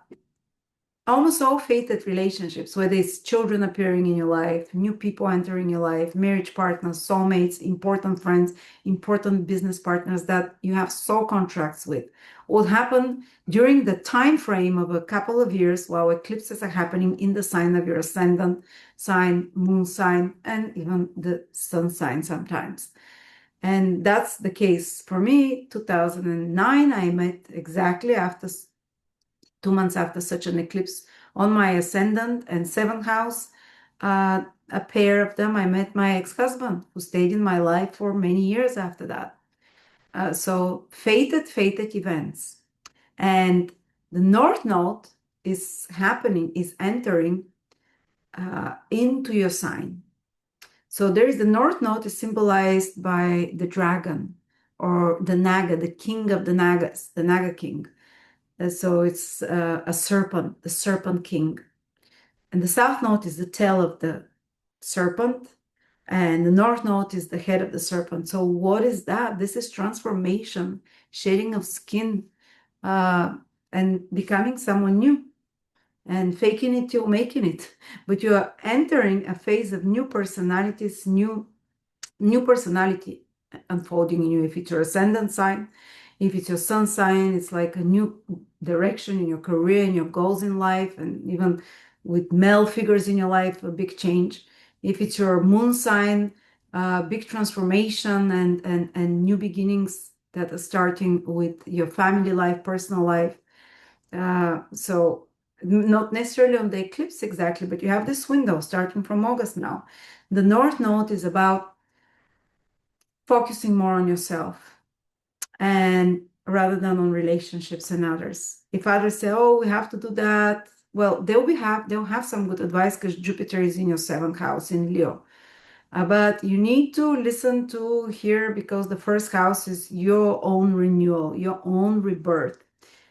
almost all fated relationships, whether it's children appearing in your life, new people entering your life, marriage partners, soulmates, important friends, important business partners that you have soul contracts with, will happen during the time frame of a couple of years while eclipses are happening in the sign of your ascendant sign, moon sign, and even the sun sign sometimes. And that's the case for me. 2009, I met exactly after 2 months after such an eclipse on my ascendant and seventh house. A pair of them, I met my ex-husband who stayed in my life for many years after that. So fated events. And the North Node is entering into your sign. So there is the North Node is symbolized by the dragon or the Naga, the king of the Nagas, the Naga king. So it's a serpent, the serpent king. And the south node is the tail of the serpent, and the north node is the head of the serpent. So what is that? This is transformation, shedding of skin, and becoming someone new, and faking it till making it. But you are entering a phase of new personalities, new personality unfolding in you. If it's your ascendant sign, if it's your sun sign, it's like a new direction in your career, in your goals in life, and even with male figures in your life, a big change. If it's your moon sign, big transformation and new beginnings that are starting with your family life, personal life. So not necessarily on the eclipse exactly, but you have this window starting from August now. The North Node is about focusing more on yourself and rather than on relationships and others. If others say, "Oh, we have to do that," well, they'll have some good advice because Jupiter is in your seventh house in Leo. But you need to listen to here because the first house is your own renewal, your own rebirth.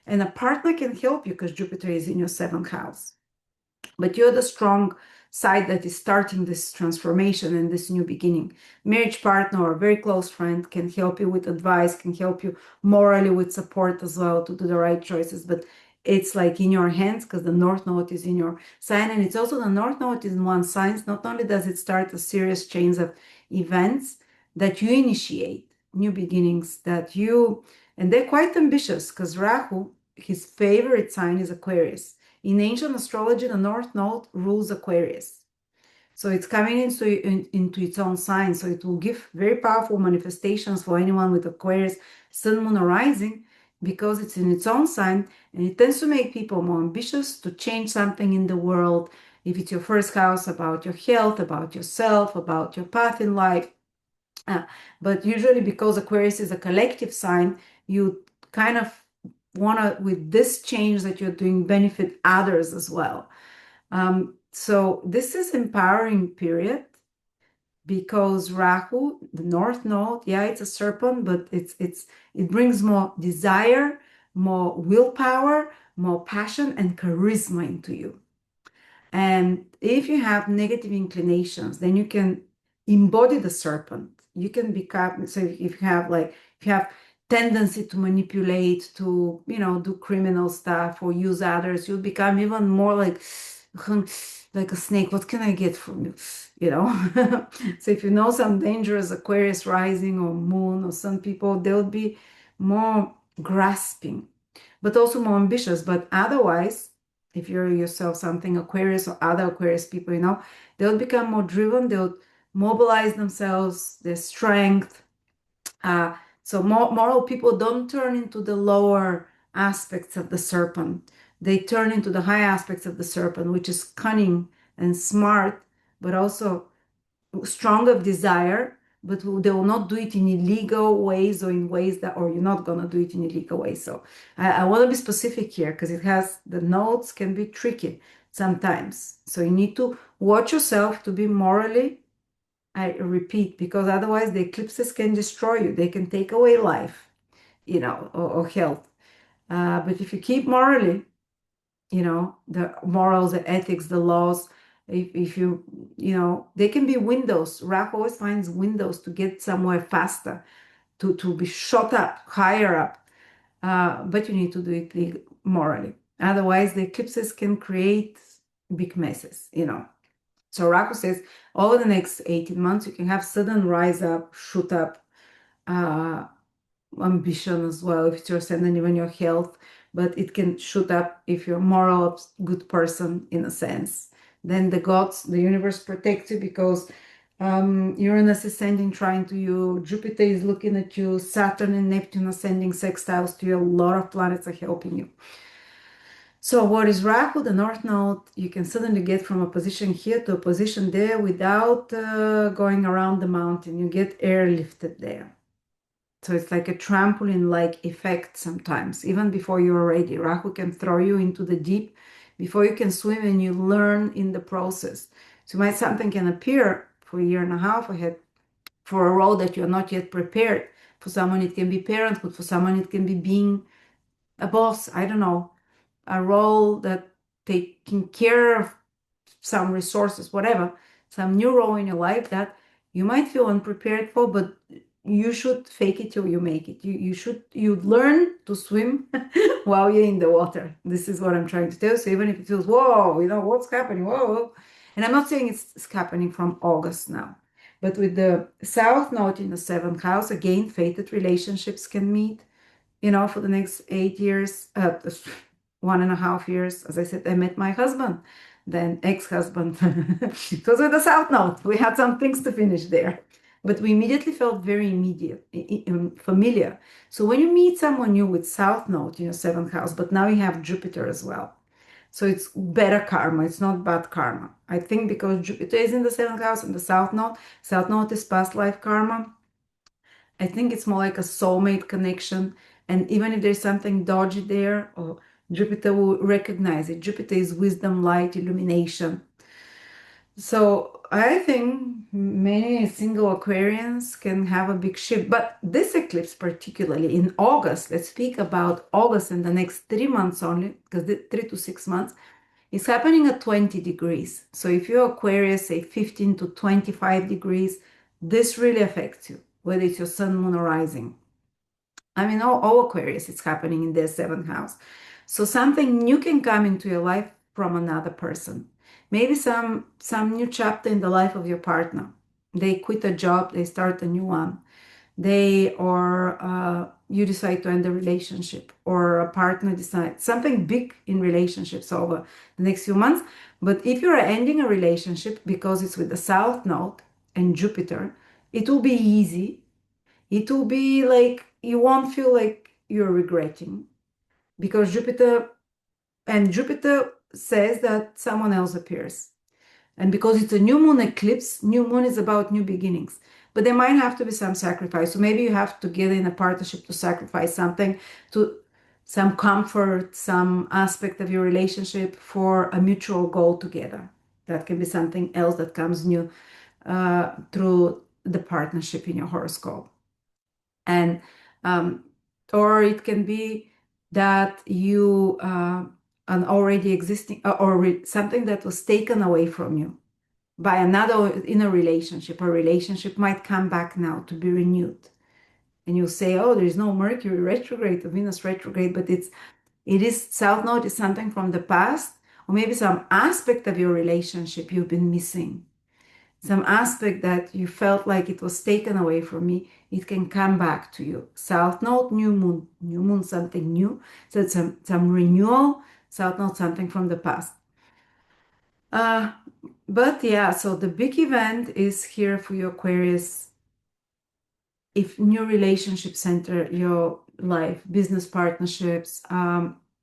And a partner can help you because Jupiter is in your seventh house. But you're the strong side that is starting this transformation and this new beginning. Marriage partner or a very close friend can help you with advice, can help you morally with support as well to do the right choices. But it's like in your hands because the North Node is in your sign. And it's also the North Node is in one sign. Not only does it start a serious chains of events that you initiate, new beginnings that you, and they're quite ambitious because Rahu, his favorite sign is Aquarius. In ancient astrology, the North Node rules Aquarius. So it's coming into its own sign. So it will give very powerful manifestations for anyone with Aquarius, Sun, Moon, or Rising, because it's in its own sign. And it tends to make people more ambitious to change something in the world. If it's your first house, about your health, about yourself, about your path in life. But usually because Aquarius is a collective sign, you kind of want to, with this change that you're doing, benefit others as well. So this is empowering period because Rahu, the North Node, yeah, it's a serpent, but it brings more desire, more willpower, more passion and charisma into you. And if you have negative inclinations, then you can embody the serpent. You can become, so if you have tendency to manipulate, to, do criminal stuff or use others, you'll become even more like a snake. What can I get from you? So if you know some dangerous Aquarius rising or moon or some people, they'll be more grasping, but also more ambitious. But otherwise, if you're yourself something Aquarius or other Aquarius people, they'll become more driven. They'll mobilize themselves, their strength. So moral people don't turn into the lower aspects of the serpent. they turn into the high aspects of the serpent, which is cunning and smart, but also strong of desire, but they will not do it in illegal ways or in ways that, or you're not going to do it in illegal ways. So I want to be specific here because the notes can be tricky sometimes. So you need to watch yourself to be morally, I repeat, because otherwise the eclipses can destroy you. They can take away life, or health. But if you keep morally, the morals, the ethics, the laws, if you, they can be windows. Rahu always finds windows to get somewhere faster, to be shot up, higher up. But you need to do it morally. Otherwise, the eclipses can create big messes. So Rahu says over the next 18 months, you can have sudden rise up, shoot up, ambition as well, if it's your ascendant, even your health, but it can shoot up if you're a moral, good person in a sense. Then the gods, the universe protects you because Uranus is ascending, trying to you, Jupiter is looking at you, Saturn and Neptune ascending sextiles to you, a lot of planets are helping you. So what is Rahu, the North Node, you can suddenly get from a position here to a position there without going around the mountain. You get airlifted there. So it's like a trampoline-like effect sometimes, even before you're ready. Rahu can throw you into the deep before you can swim, and you learn in the process. So something can appear for a year and a half ahead for a role that you're not yet prepared. For someone, it can be parenthood. For someone, it can be being a boss. I don't know, a role that taking care of some resources, whatever, some new role in your life that you might feel unprepared for, but you should fake it till you make it. You learn to swim while you're in the water. This is what I'm trying to tell. So even if it feels, whoa, what's happening? Whoa. And I'm not saying it's happening from August now, but with the South Node in the 7th house, again, fated relationships can meet, for the next 8 years, 1.5 years. As I said, I met my husband, then ex-husband. It was with the South Node. We had some things to finish there. But we immediately felt very familiar. So when you meet someone new with South Node in your 7th house, but now you have Jupiter as well. So it's better karma. It's not bad karma. I think because Jupiter is in the 7th house and the South Node is past life karma. I think it's more like a soulmate connection. And even if there's something dodgy there, or Jupiter will recognize it. Jupiter is wisdom, light, illumination. So I think many single Aquarians can have a big shift. But this eclipse, particularly in August, let's speak about August and the next 3 months only, because 3 to 6 months, is happening at 20 degrees. So if you're Aquarius, say 15 to 25 degrees, this really affects you, whether it's your sun, moon, or rising. I mean, all Aquarius, it's happening in their 7th house. So something new can come into your life from another person. Maybe some new chapter in the life of your partner. They quit a job, they start a new one. You decide to end a relationship, or a partner decides something big in relationships over the next few months. But if you're ending a relationship because it's with the South Node and Jupiter, it will be easy. It will be like you won't feel like you're regretting, because Jupiter says that someone else appears. And because it's a new moon eclipse, new moon is about new beginnings. But there might have to be some sacrifice. So maybe you have to get in a partnership to sacrifice something, to some comfort, some aspect of your relationship for a mutual goal together. That can be something else that comes new through the partnership in your horoscope. And or it can be that you an already existing or something that was taken away from you by another in a relationship might come back now to be renewed. And you say, oh, there is no Mercury retrograde or Venus retrograde, but it is South Node is something from the past, or maybe some aspect of your relationship you've been missing, some aspect that you felt like it was taken away from me. It can come back to you. South Node, new moon, something new. So it's some renewal. South Node, something from the past. But yeah, so the big event is here for you, Aquarius. If new relationships enter your life, business partnerships,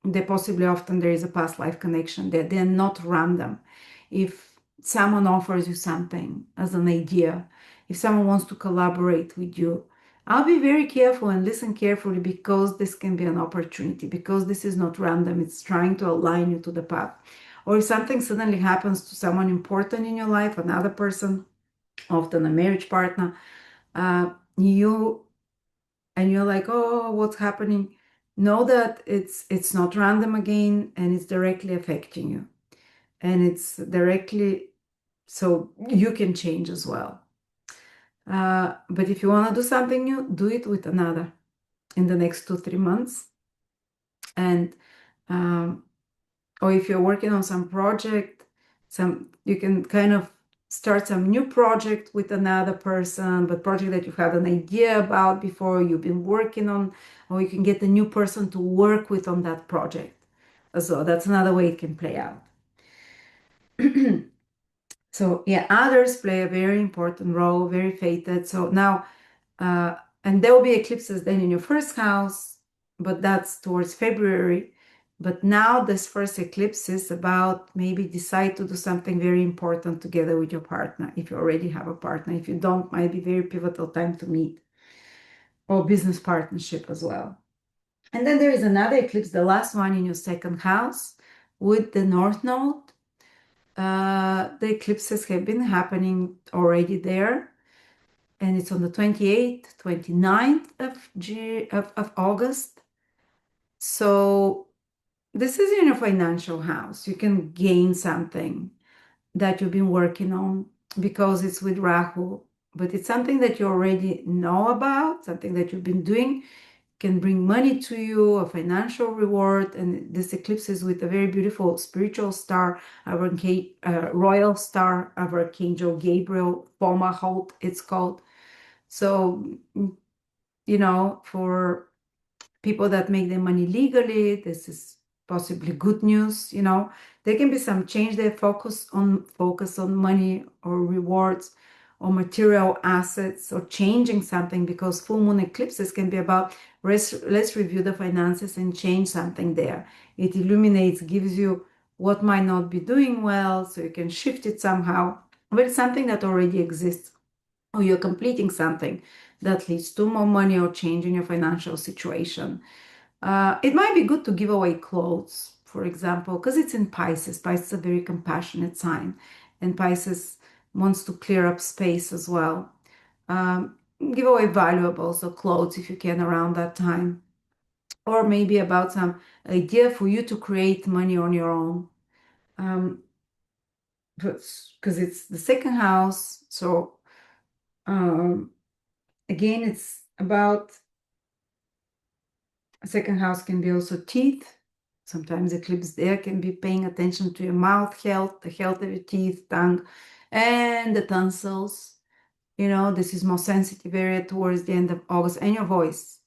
they possibly often there is a past life connection. They're not random. If someone offers you something as an idea, if someone wants to collaborate with you, I'll be very careful and listen carefully, because this can be an opportunity, because this is not random. It's trying to align you to the path. Or if something suddenly happens to someone important in your life, another person, often a marriage partner, you and you're like, oh, what's happening? Know that it's not random again, and it's directly affecting you. And it's directly, so you can change as well. But if you want to do something new, do it with another in the next 2-3 months. And or if you're working on some project, you can kind of start some new project with another person, but project that you had an idea about before, you've been working on, or you can get a new person to work with on that project. So that's another way it can play out. So yeah, others play a very important role, very fated. So now, and there will be eclipses then in your first house, but that's towards February. But now this first eclipse is about maybe decide to do something very important together with your partner. If you already have a partner, if you don't, might be very pivotal time to meet, or business partnership as well. And then there is another eclipse, the last one in your second house with the North Node. The eclipses have been happening already there, and it's on the 28th, 29th of August. So this is in your financial house. You can gain something that you've been working on because it's with Rahu, but it's something that you already know about, something that you've been doing, can bring money to you, a financial reward. And this eclipse is with a very beautiful spiritual star, our royal star of Archangel Gabriel, Fomalhaut, it's called. So, for people that make their money legally, this is possibly good news. There can be some change there, focus on money or rewards or material assets, or changing something, because full moon eclipses can be about let's review the finances and change something there. It illuminates, gives you what might not be doing well, so you can shift it somehow. But it's something that already exists, or you're completing something that leads to more money or change in your financial situation. It might be good to give away clothes, for example, because it's in Pisces. Pisces is a very compassionate sign, and Pisces wants to clear up space as well. Give away valuables or clothes if you can around that time, or maybe about some idea for you to create money on your own. Because it's the second house, so again, it's about a second house can be also teeth. Sometimes eclipse there can be paying attention to your mouth health, the health of your teeth, tongue, and the tonsils. This is more sensitive area towards the end of August, and your voice.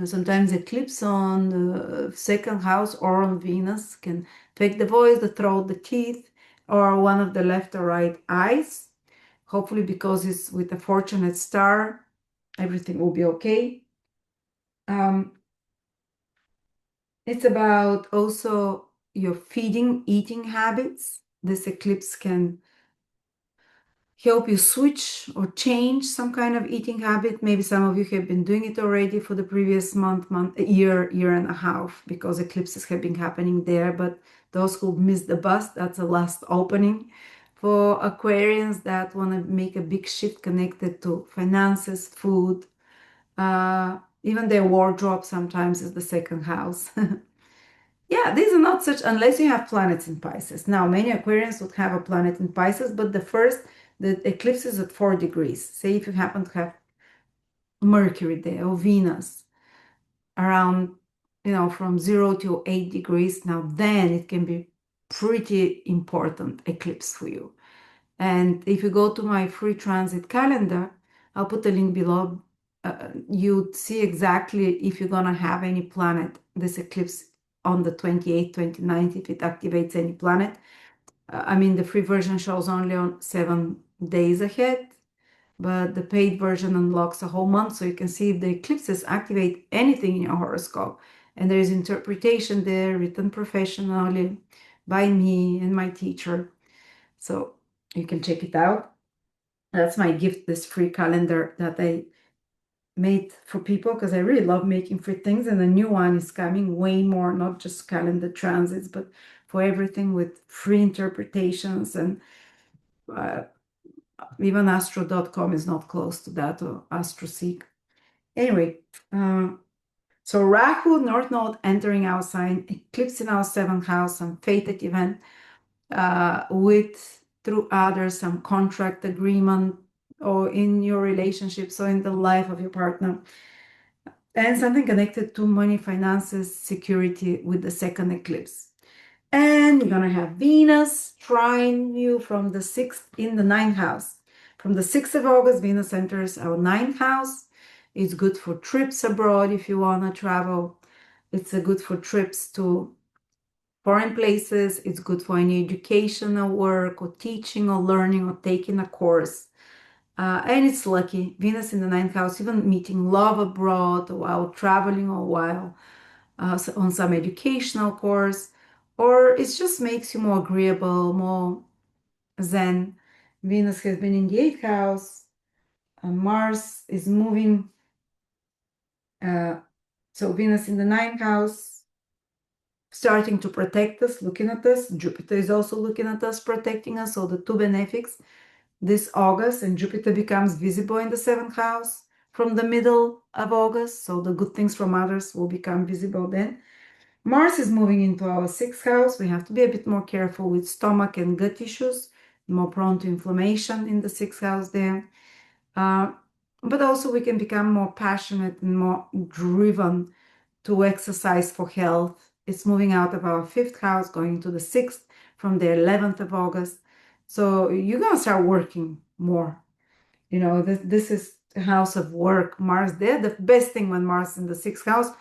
Sometimes eclipse on the second house or on Venus can affect the voice, the throat, the teeth, or one of the left or right eyes. Hopefully, because it's with a fortunate star, everything will be okay. It's about also your eating habits. This eclipse can help you switch or change some kind of eating habit. Maybe some of you have been doing it already for the previous year and a half, because eclipses have been happening there. But those who missed the bus, that's the last opening for Aquarians that want to make a big shift connected to finances, food, even their wardrobe sometimes is the second house. Yeah, these are not such, unless you have planets in Pisces. Now, many Aquarians would have a planet in Pisces, but the eclipse is at 4 degrees. Say if you happen to have Mercury there or Venus around, from 0 to 8 degrees, now then it can be pretty important eclipse for you. And if you go to my free transit calendar, I'll put the link below. You'd see exactly if you're going to have any planet, this eclipse on the 28th, 29th, if it activates any planet. The free version shows only on 7 days ahead, but the paid version unlocks a whole month, so you can see if the eclipses activate anything in your horoscope. And there is interpretation there written professionally by me and my teacher. So you can check it out. That's my gift, this free calendar that I made for people because I really love making free things. And the new one is coming way more, not just calendar transits, but for everything with free interpretations. And uh, even astro.com is not close to that, or astroseek. Anyway, so Rahu, North Node entering our sign, eclipse in our seventh house, some fated event with through others, some contract agreement, or in your relationship, so in the life of your partner, and something connected to money, finances, security with the second eclipse. And you're gonna have Venus trine you from the 6th in the ninth house. From the 6th of August, Venus enters our ninth house. It's good for trips abroad if you wanna travel. It's good for trips to foreign places. It's good for any educational work or teaching or learning or taking a course. And it's lucky. Venus in the ninth house, even meeting love abroad while traveling or while on some educational course, or it just makes you more agreeable, more zen. Venus has been in the eighth house. Mars is moving. So Venus in the ninth house, starting to protect us, looking at us. Jupiter is also looking at us, protecting us. So the two benefics this August, and Jupiter becomes visible in the seventh house from the middle of August. So the good things from others will become visible then. Mars is moving into our sixth house. We have to be a bit more careful with stomach and gut issues, more prone to inflammation in the sixth house there. But also we can become more passionate and more driven to exercise for health. It's moving out of our fifth house, going to the sixth from the 11th of August. So you're going to start working more. You know, this is the house of work. Mars there. The best thing when Mars in the sixth house,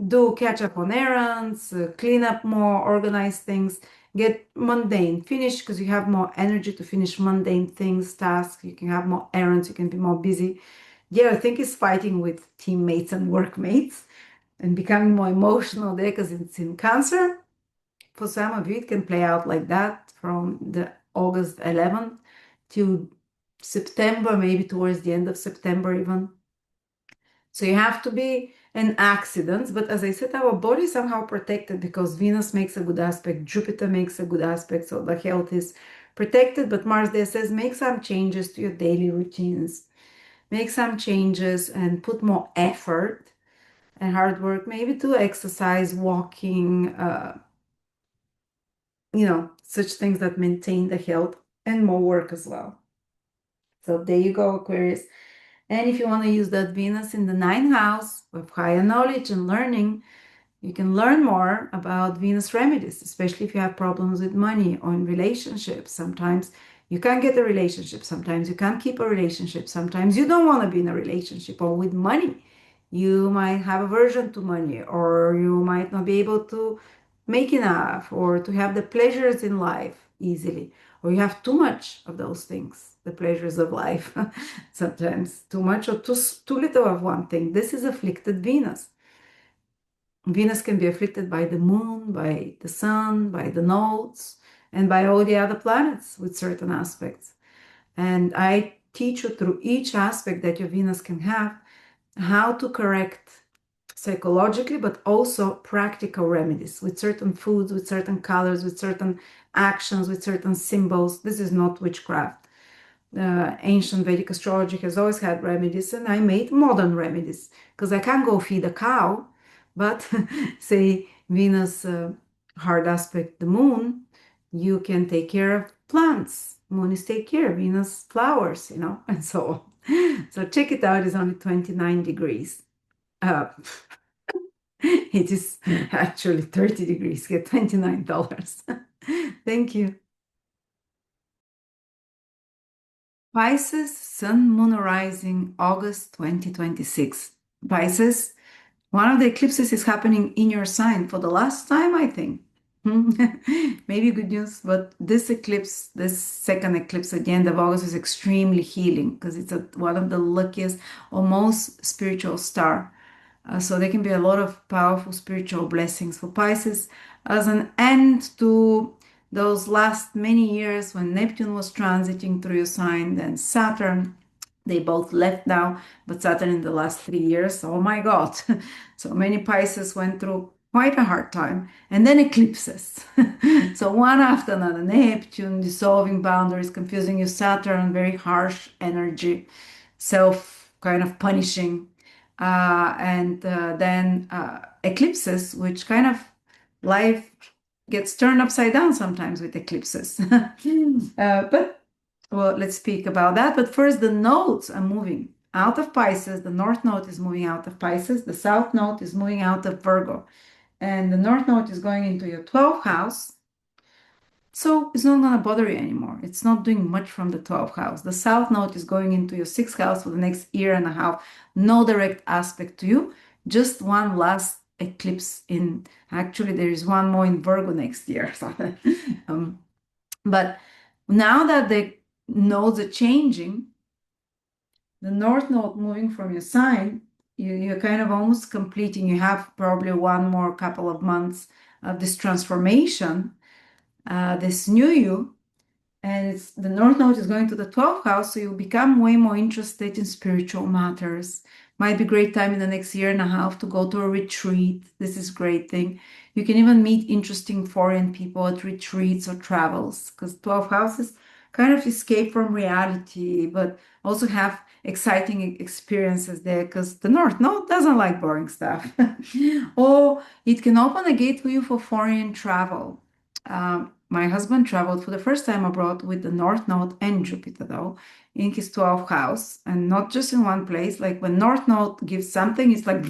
do catch up on errands, clean up more, organize things, get mundane, finish because you have more energy to finish mundane things, tasks. You can have more errands, you can be more busy. Yeah, I think it's fighting with teammates and workmates and becoming more emotional there because it's in Cancer. For some of you, it can play out like that from the August 11th to September, maybe towards the end of September even. So you have to be an accident, but as I said, our body is somehow protected because Venus makes a good aspect, Jupiter makes a good aspect, so the health is protected. But Mars there says make some changes to your daily routines, make some changes and put more effort and hard work, maybe to exercise, walking, such things that maintain the health, and more work as well. So there you go, Aquarius. And if you want to use that Venus in the ninth house with higher knowledge and learning, you can learn more about Venus remedies, especially if you have problems with money or in relationships. Sometimes you can't get a relationship. Sometimes you can't keep a relationship. Sometimes you don't want to be in a relationship, or with money. You might have aversion to money, or you might not be able to make enough, or to have the pleasures in life easily, or you have too much of those things, the pleasures of life. Sometimes too much or too little of one thing. This is afflicted Venus. Venus can be afflicted by the moon, by the sun, by the nodes, and by all the other planets with certain aspects. And I teach you through each aspect that your Venus can have how to correct psychologically, but also practical remedies with certain foods, with certain colors, with certain actions, with certain symbols. This is not witchcraft. Ancient Vedic astrology has always had remedies, and I made modern remedies because I can't go feed a cow, but say Venus hard aspect the moon, you can take care of plants. Moon is take care of Venus flowers, and so on. So check it out. It's only 29 degrees. Uh, it is actually 30 degrees. Get $29. Thank you. Pisces, Sun, Moon rising, August 2026. Pisces, one of the eclipses is happening in your sign for the last time, I think. Maybe good news, but this eclipse, this second eclipse at the end of August, is extremely healing because it's one of the luckiest or most spiritual star So there can be a lot of powerful spiritual blessings for Pisces as an end to those last many years when Neptune was transiting through your sign, then Saturn. They both left now, but Saturn in the last 3 years, oh my God. So many Pisces went through quite a hard time. And then eclipses. So one after another, Neptune dissolving boundaries, confusing you, Saturn, very harsh energy, self kind of punishing. And then eclipses, which kind of life gets turned upside down sometimes with eclipses. But well, let's speak about that. But first, the nodes are moving out of Pisces. The North Node is moving out of Pisces. The South Node is moving out of Virgo. And the North Node is going into your 12th house. So it's not going to bother you anymore. It's not doing much from the 12th house. The South Node is going into your 6th house for the next year and a half. No direct aspect to you. Just one last eclipse in, actually, there is one more in Virgo next year. But now that the nodes are changing, the North Node moving from your sign, you're kind of almost completing. You have probably one more couple of months of this transformation, this new you. And it's the North Node is going to the 12th house, so you'll become way more interested in spiritual matters. Might be a great time in the next year and a half to go to a retreat. This is a great thing. You can even meet interesting foreign people at retreats or travels, because 12 houses kind of escape from reality, but also have exciting experiences there, because the North Node doesn't like boring stuff. Or it can open a gate for you for foreign travel. My husband traveled for the first time abroad with the North Node and Jupiter, though, in his 12th house, and not just in one place. Like when North Node gives something, it's like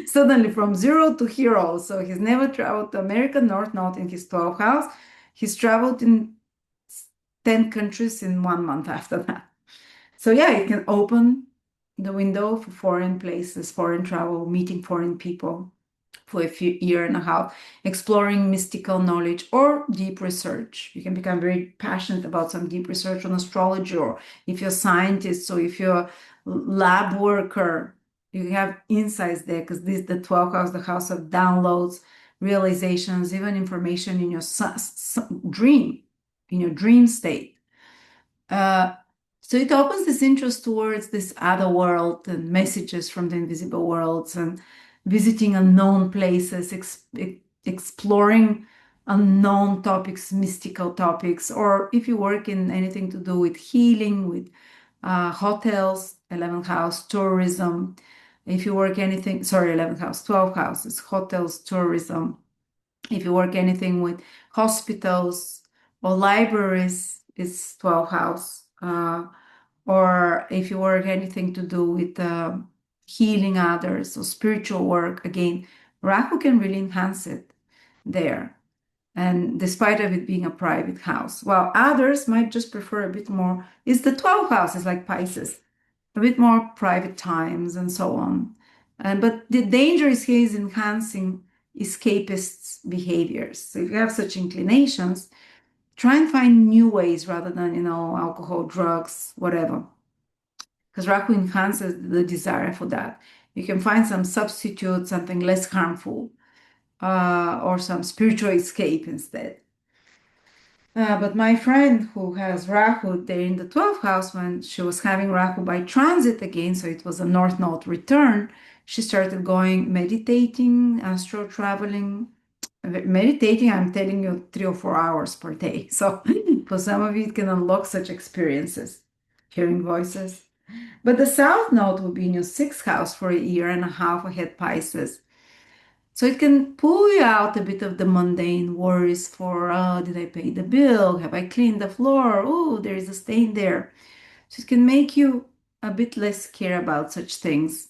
suddenly from zero to hero. So he's never traveled to America, North Node in his 12th house. He's traveled in 10 countries in 1 month after that. So yeah, it can open the window for foreign places, foreign travel, meeting foreign people for a year and a half, exploring mystical knowledge or deep research. You can become very passionate about some deep research on astrology, or if you're a scientist, or if you're a lab worker, you have insights there, because this the 12th house, the house of downloads, realizations, even information in your dream, in your dream state. So it opens this interest towards this other world and messages from the invisible worlds, and visiting unknown places, exploring unknown topics, mystical topics, or if you work in anything to do with healing, with hotels, 11th house, tourism. If you work anything, sorry, 11th house, 12th house is hotels, tourism. If you work anything with hospitals or libraries, it's 12th house. Or if you work anything to do with healing others or spiritual work, again, Rahu can really enhance it there. And despite of it being a private house, while others might just prefer a bit more, it's the 12th house is like Pisces, a bit more private times and so on. But the danger is here is enhancing escapists' behaviors. So if you have such inclinations, try and find new ways rather than, alcohol, drugs, whatever. Because Rahu enhances the desire for that. You can find some substitute, something less harmful, or some spiritual escape instead. But my friend who has Rahu there in the 12th house, when she was having Rahu by transit again, so it was a North Node return, she started going meditating, astral traveling. Meditating, I'm telling you, 3 or 4 hours per day. So for some of you, it can unlock such experiences, hearing voices. But the South Node will be in your 6th house for a year and a half ahead, Pisces. So it can pull you out a bit of the mundane worries for, oh, did I pay the bill? Have I cleaned the floor? Oh, there is a stain there. So it can make you a bit less care about such things.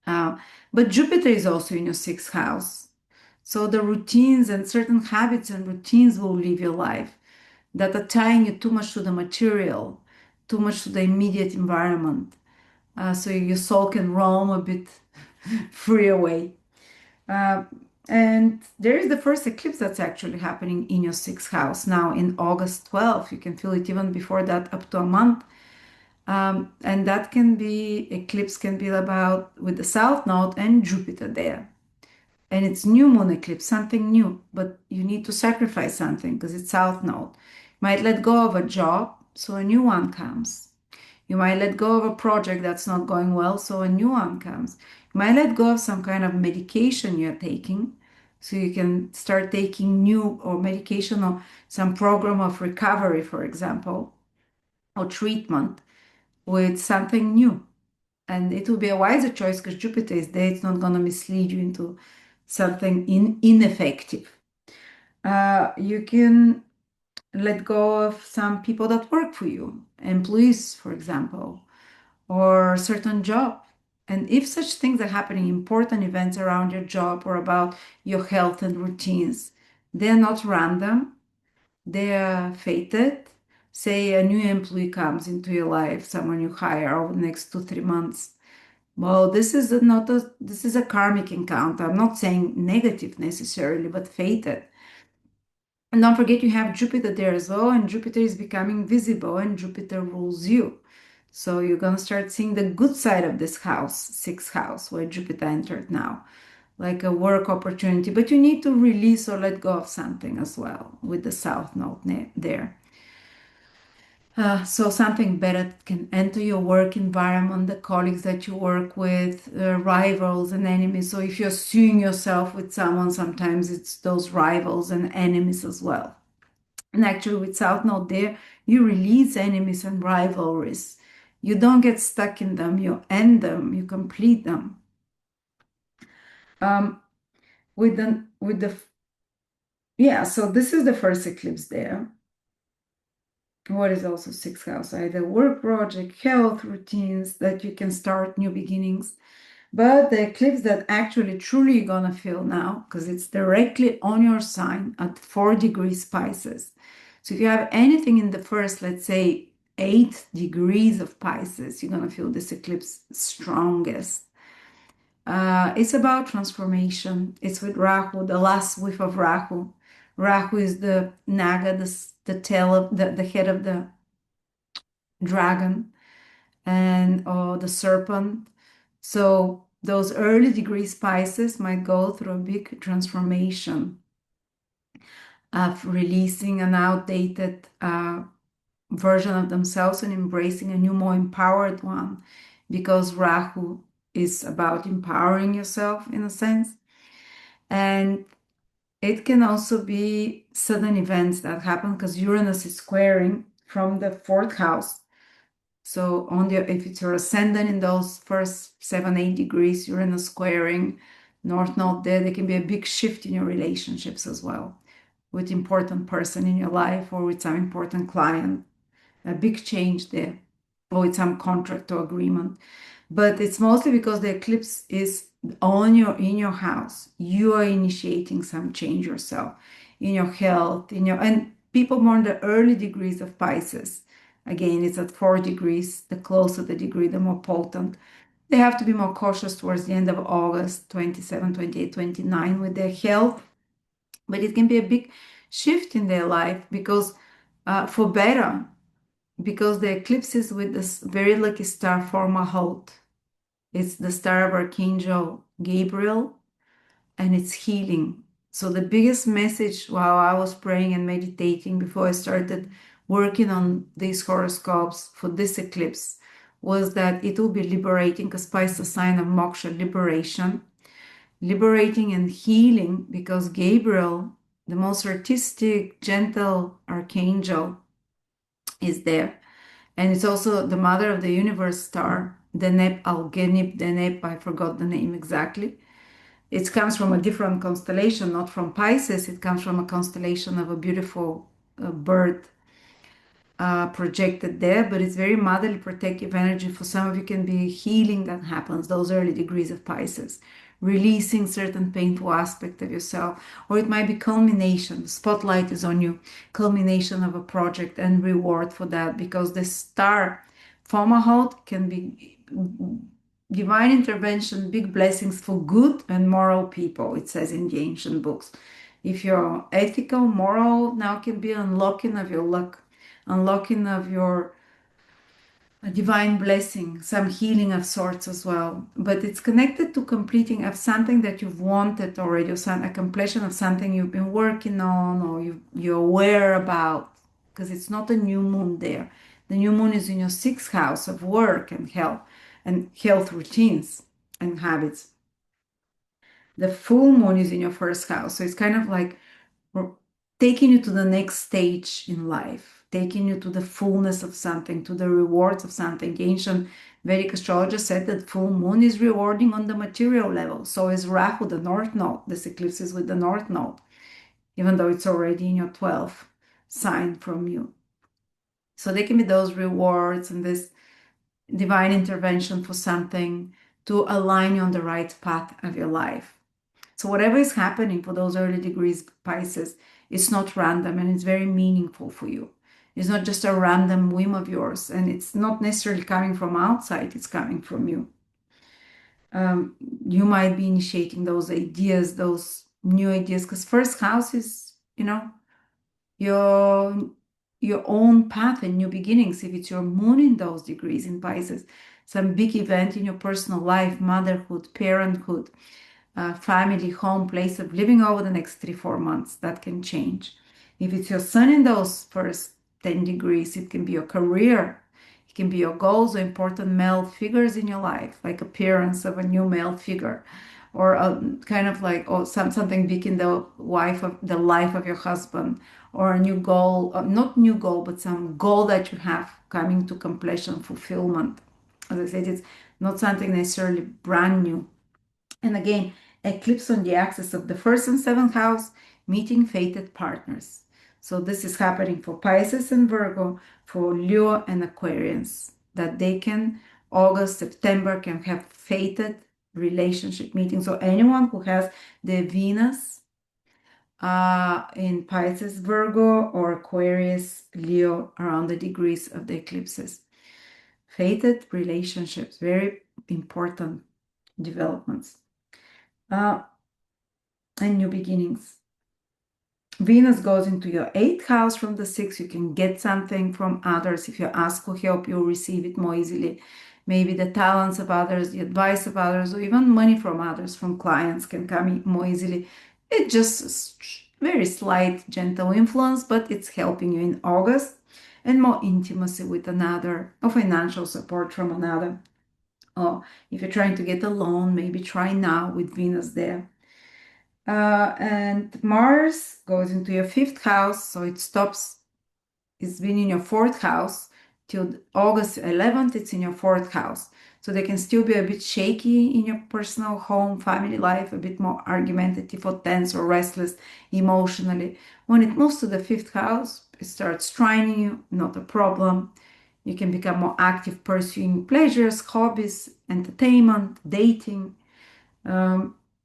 But Jupiter is also in your 6th house. So the routines and certain habits and routines will leave your life that are tying you too much to the material, too much to the immediate environment. So your soul can roam a bit free away. And there is the first eclipse that's actually happening in your 6th house now in August 12th. You can feel it even before that, up to a month. And that can be, eclipse can be about with the South Node and Jupiter there. And it's new moon eclipse, something new, but you need to sacrifice something because it's South Node. You might let go of a job, so a new one comes. You might let go of a project that's not going well, so a new one comes. You might let go of some kind of medication you're taking, so you can start taking new or medication or some program of recovery, for example, or treatment with something new. And it will be a wiser choice because Jupiter is there. It's not going to mislead you into something ineffective. You can let go of some people that work for you, employees, for example, or a certain job. And if such things are happening, important events around your job or about your health and routines, they're not random, they are fated. Say a new employee comes into your life, someone you hire over the next 2, 3 months. Well, this is a karmic encounter. I'm not saying negative necessarily, but fated. And don't forget you have Jupiter there as well, and Jupiter is becoming visible, and Jupiter rules you. So you're gonna start seeing the good side of this house, sixth house, where Jupiter entered now, like a work opportunity. But you need to release or let go of something as well with the South Node there. So something better can enter your work environment, the colleagues that you work with, rivals and enemies. So if you're suing yourself with someone, sometimes it's those rivals and enemies as well. And actually, with South Node there, you release enemies and rivalries. You don't get stuck in them. You end them. You complete them. Um, yeah. So this is the first eclipse there. What is also sixth house? Either work project, health routines that you can start new beginnings. But the eclipse that actually truly you're gonna feel now, because it's directly on your sign at 4 degrees Pisces. So if you have anything in the first, let's say, 8 degrees of Pisces, you're gonna feel this eclipse strongest. It's about transformation. It's with Rahu, the last whiff of Rahu. Rahu is the naga, the tail of the head of the dragon and or the serpent. So those early degree Pisces might go through a big transformation of releasing an outdated version of themselves and embracing a new, more empowered one, because Rahu is about empowering yourself in a sense. And it can also be sudden events that happen because Uranus is squaring from the fourth house. So if it's your ascendant in those first 7, 8 degrees, you're in a squaring, North Node there can be a big shift in your relationships as well, with important person in your life or with some important client, a big change there, or with some contract or agreement. But it's mostly because the eclipse is in your house. You are initiating some change yourself in your health, and people more in the early degrees of Pisces. Again, it's at 4 degrees. The closer the degree, the more potent. They have to be more cautious towards the end of August, 27, 28, 29 with their health. But it can be a big shift in their life because for better, because the eclipses with this very lucky star Formahold. It's the star of Archangel Gabriel, and it's healing. So the biggest message while I was praying and meditating before I started working on these horoscopes for this eclipse was that it will be liberating, because Pisces is a sign of moksha, liberating and healing, because Gabriel, the most artistic, gentle archangel, is there. And it's also the mother of the universe star, Deneb Algenib Deneb, I forgot the name exactly. It comes from a different constellation, not from Pisces. It comes from a constellation of a beautiful bird projected there, but it's very motherly, protective energy. For some of you, can be healing that happens, those early degrees of Pisces, releasing certain painful aspect of yourself, or it might be culmination. The spotlight is on you, culmination of a project and reward for that, because the star Fomalhaut can be divine intervention, big blessings for good and moral people, it says in the ancient books. If you're ethical, moral, now can be unlocking of your luck, unlocking of your a divine blessing, some healing of sorts as well. But it's connected to completing of something that you've wanted already, or some a completion of something you've been working on, or you're aware about, because it's not a new moon there. The new moon is in your sixth house of work and health routines and habits. The full moon is in your first house, so it's kind of like taking you to the next stage in life, taking you to the fullness of something, to the rewards of something. The ancient Vedic astrologer said that full moon is rewarding on the material level. So is Rahu, the north node. This eclipse is with the north node, even though it's already in your 12th sign from you. So there can be those rewards and this divine intervention for something to align you on the right path of your life. So whatever is happening for those early degrees Pisces, it's not random and it's very meaningful for you. It's not just a random whim of yours, and it's not necessarily coming from outside, it's coming from you. You might be initiating those ideas, those new ideas, because first house is, your your own path and new beginnings. If it's your moon in those degrees in Pisces, some big event in your personal life, motherhood, parenthood, family, home, place of living over the next 3-4 months, that can change. If it's your sun in those first 10 degrees, it can be your career, it can be your goals or important male figures in your life, like appearance of a new male figure, or kind of like something big in the life of your husband, or a new goal, not new goal, but some goal that you have coming to completion, fulfillment. As I said, it's not something necessarily brand new. And again, eclipse on the axis of the first and seventh house, meeting fated partners. So this is happening for Pisces and Virgo, for Leo and Aquarians, that they can, August, September, can have fated relationship meetings. So anyone who has the Venus in Pisces, Virgo, or Aquarius, Leo, around the degrees of the eclipses. Fated relationships, very important developments. And new beginnings. Venus goes into your 8th house from the 6th. You can get something from others. If you ask for help, you'll receive it more easily. Maybe the talents of others, the advice of others, or even money from others, from clients, can come more easily. It's just very slight, gentle influence, but it's helping you in August. And more intimacy with another, or financial support from another. Or if you're trying to get a loan, maybe try now with Venus there. And Mars goes into your 5th house, so it stops. It's been in your 4th house till August 11th. It's in your 4th house, so they can still be a bit shaky in your personal home, family life, a bit more argumentative or tense or restless emotionally. When it moves to the 5th house, it starts trining you, not a problem. You can become more active, pursuing pleasures, hobbies, entertainment, dating.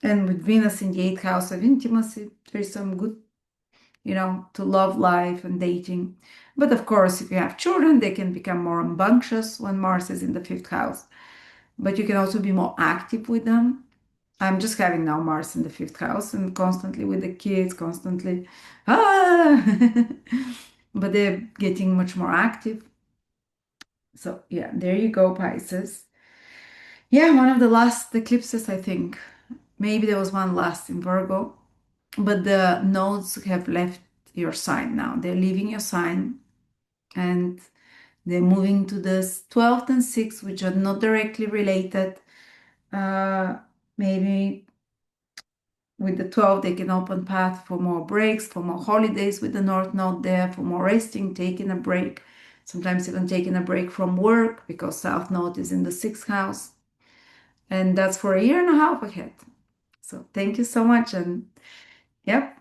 And with Venus in the 8th house of intimacy, there's some good, to love life and dating. But of course, if you have children, they can become more rambunctious when Mars is in the 5th house. But you can also be more active with them. I'm just having now Mars in the 5th house and constantly with the kids, constantly, but they're getting much more active. So yeah, there you go, Pisces. Yeah, one of the last eclipses, I think. Maybe there was one last in Virgo, but the nodes have left your sign now. They're leaving your sign and they're moving to this 12th and 6th, which are not directly related. Maybe with the 12th, they can open path for more breaks, for more holidays with the North Node there, for more resting, taking a break, sometimes even taking a break from work because South Node is in the 6th house. And that's for a year and a half ahead. So thank you so much. And yep,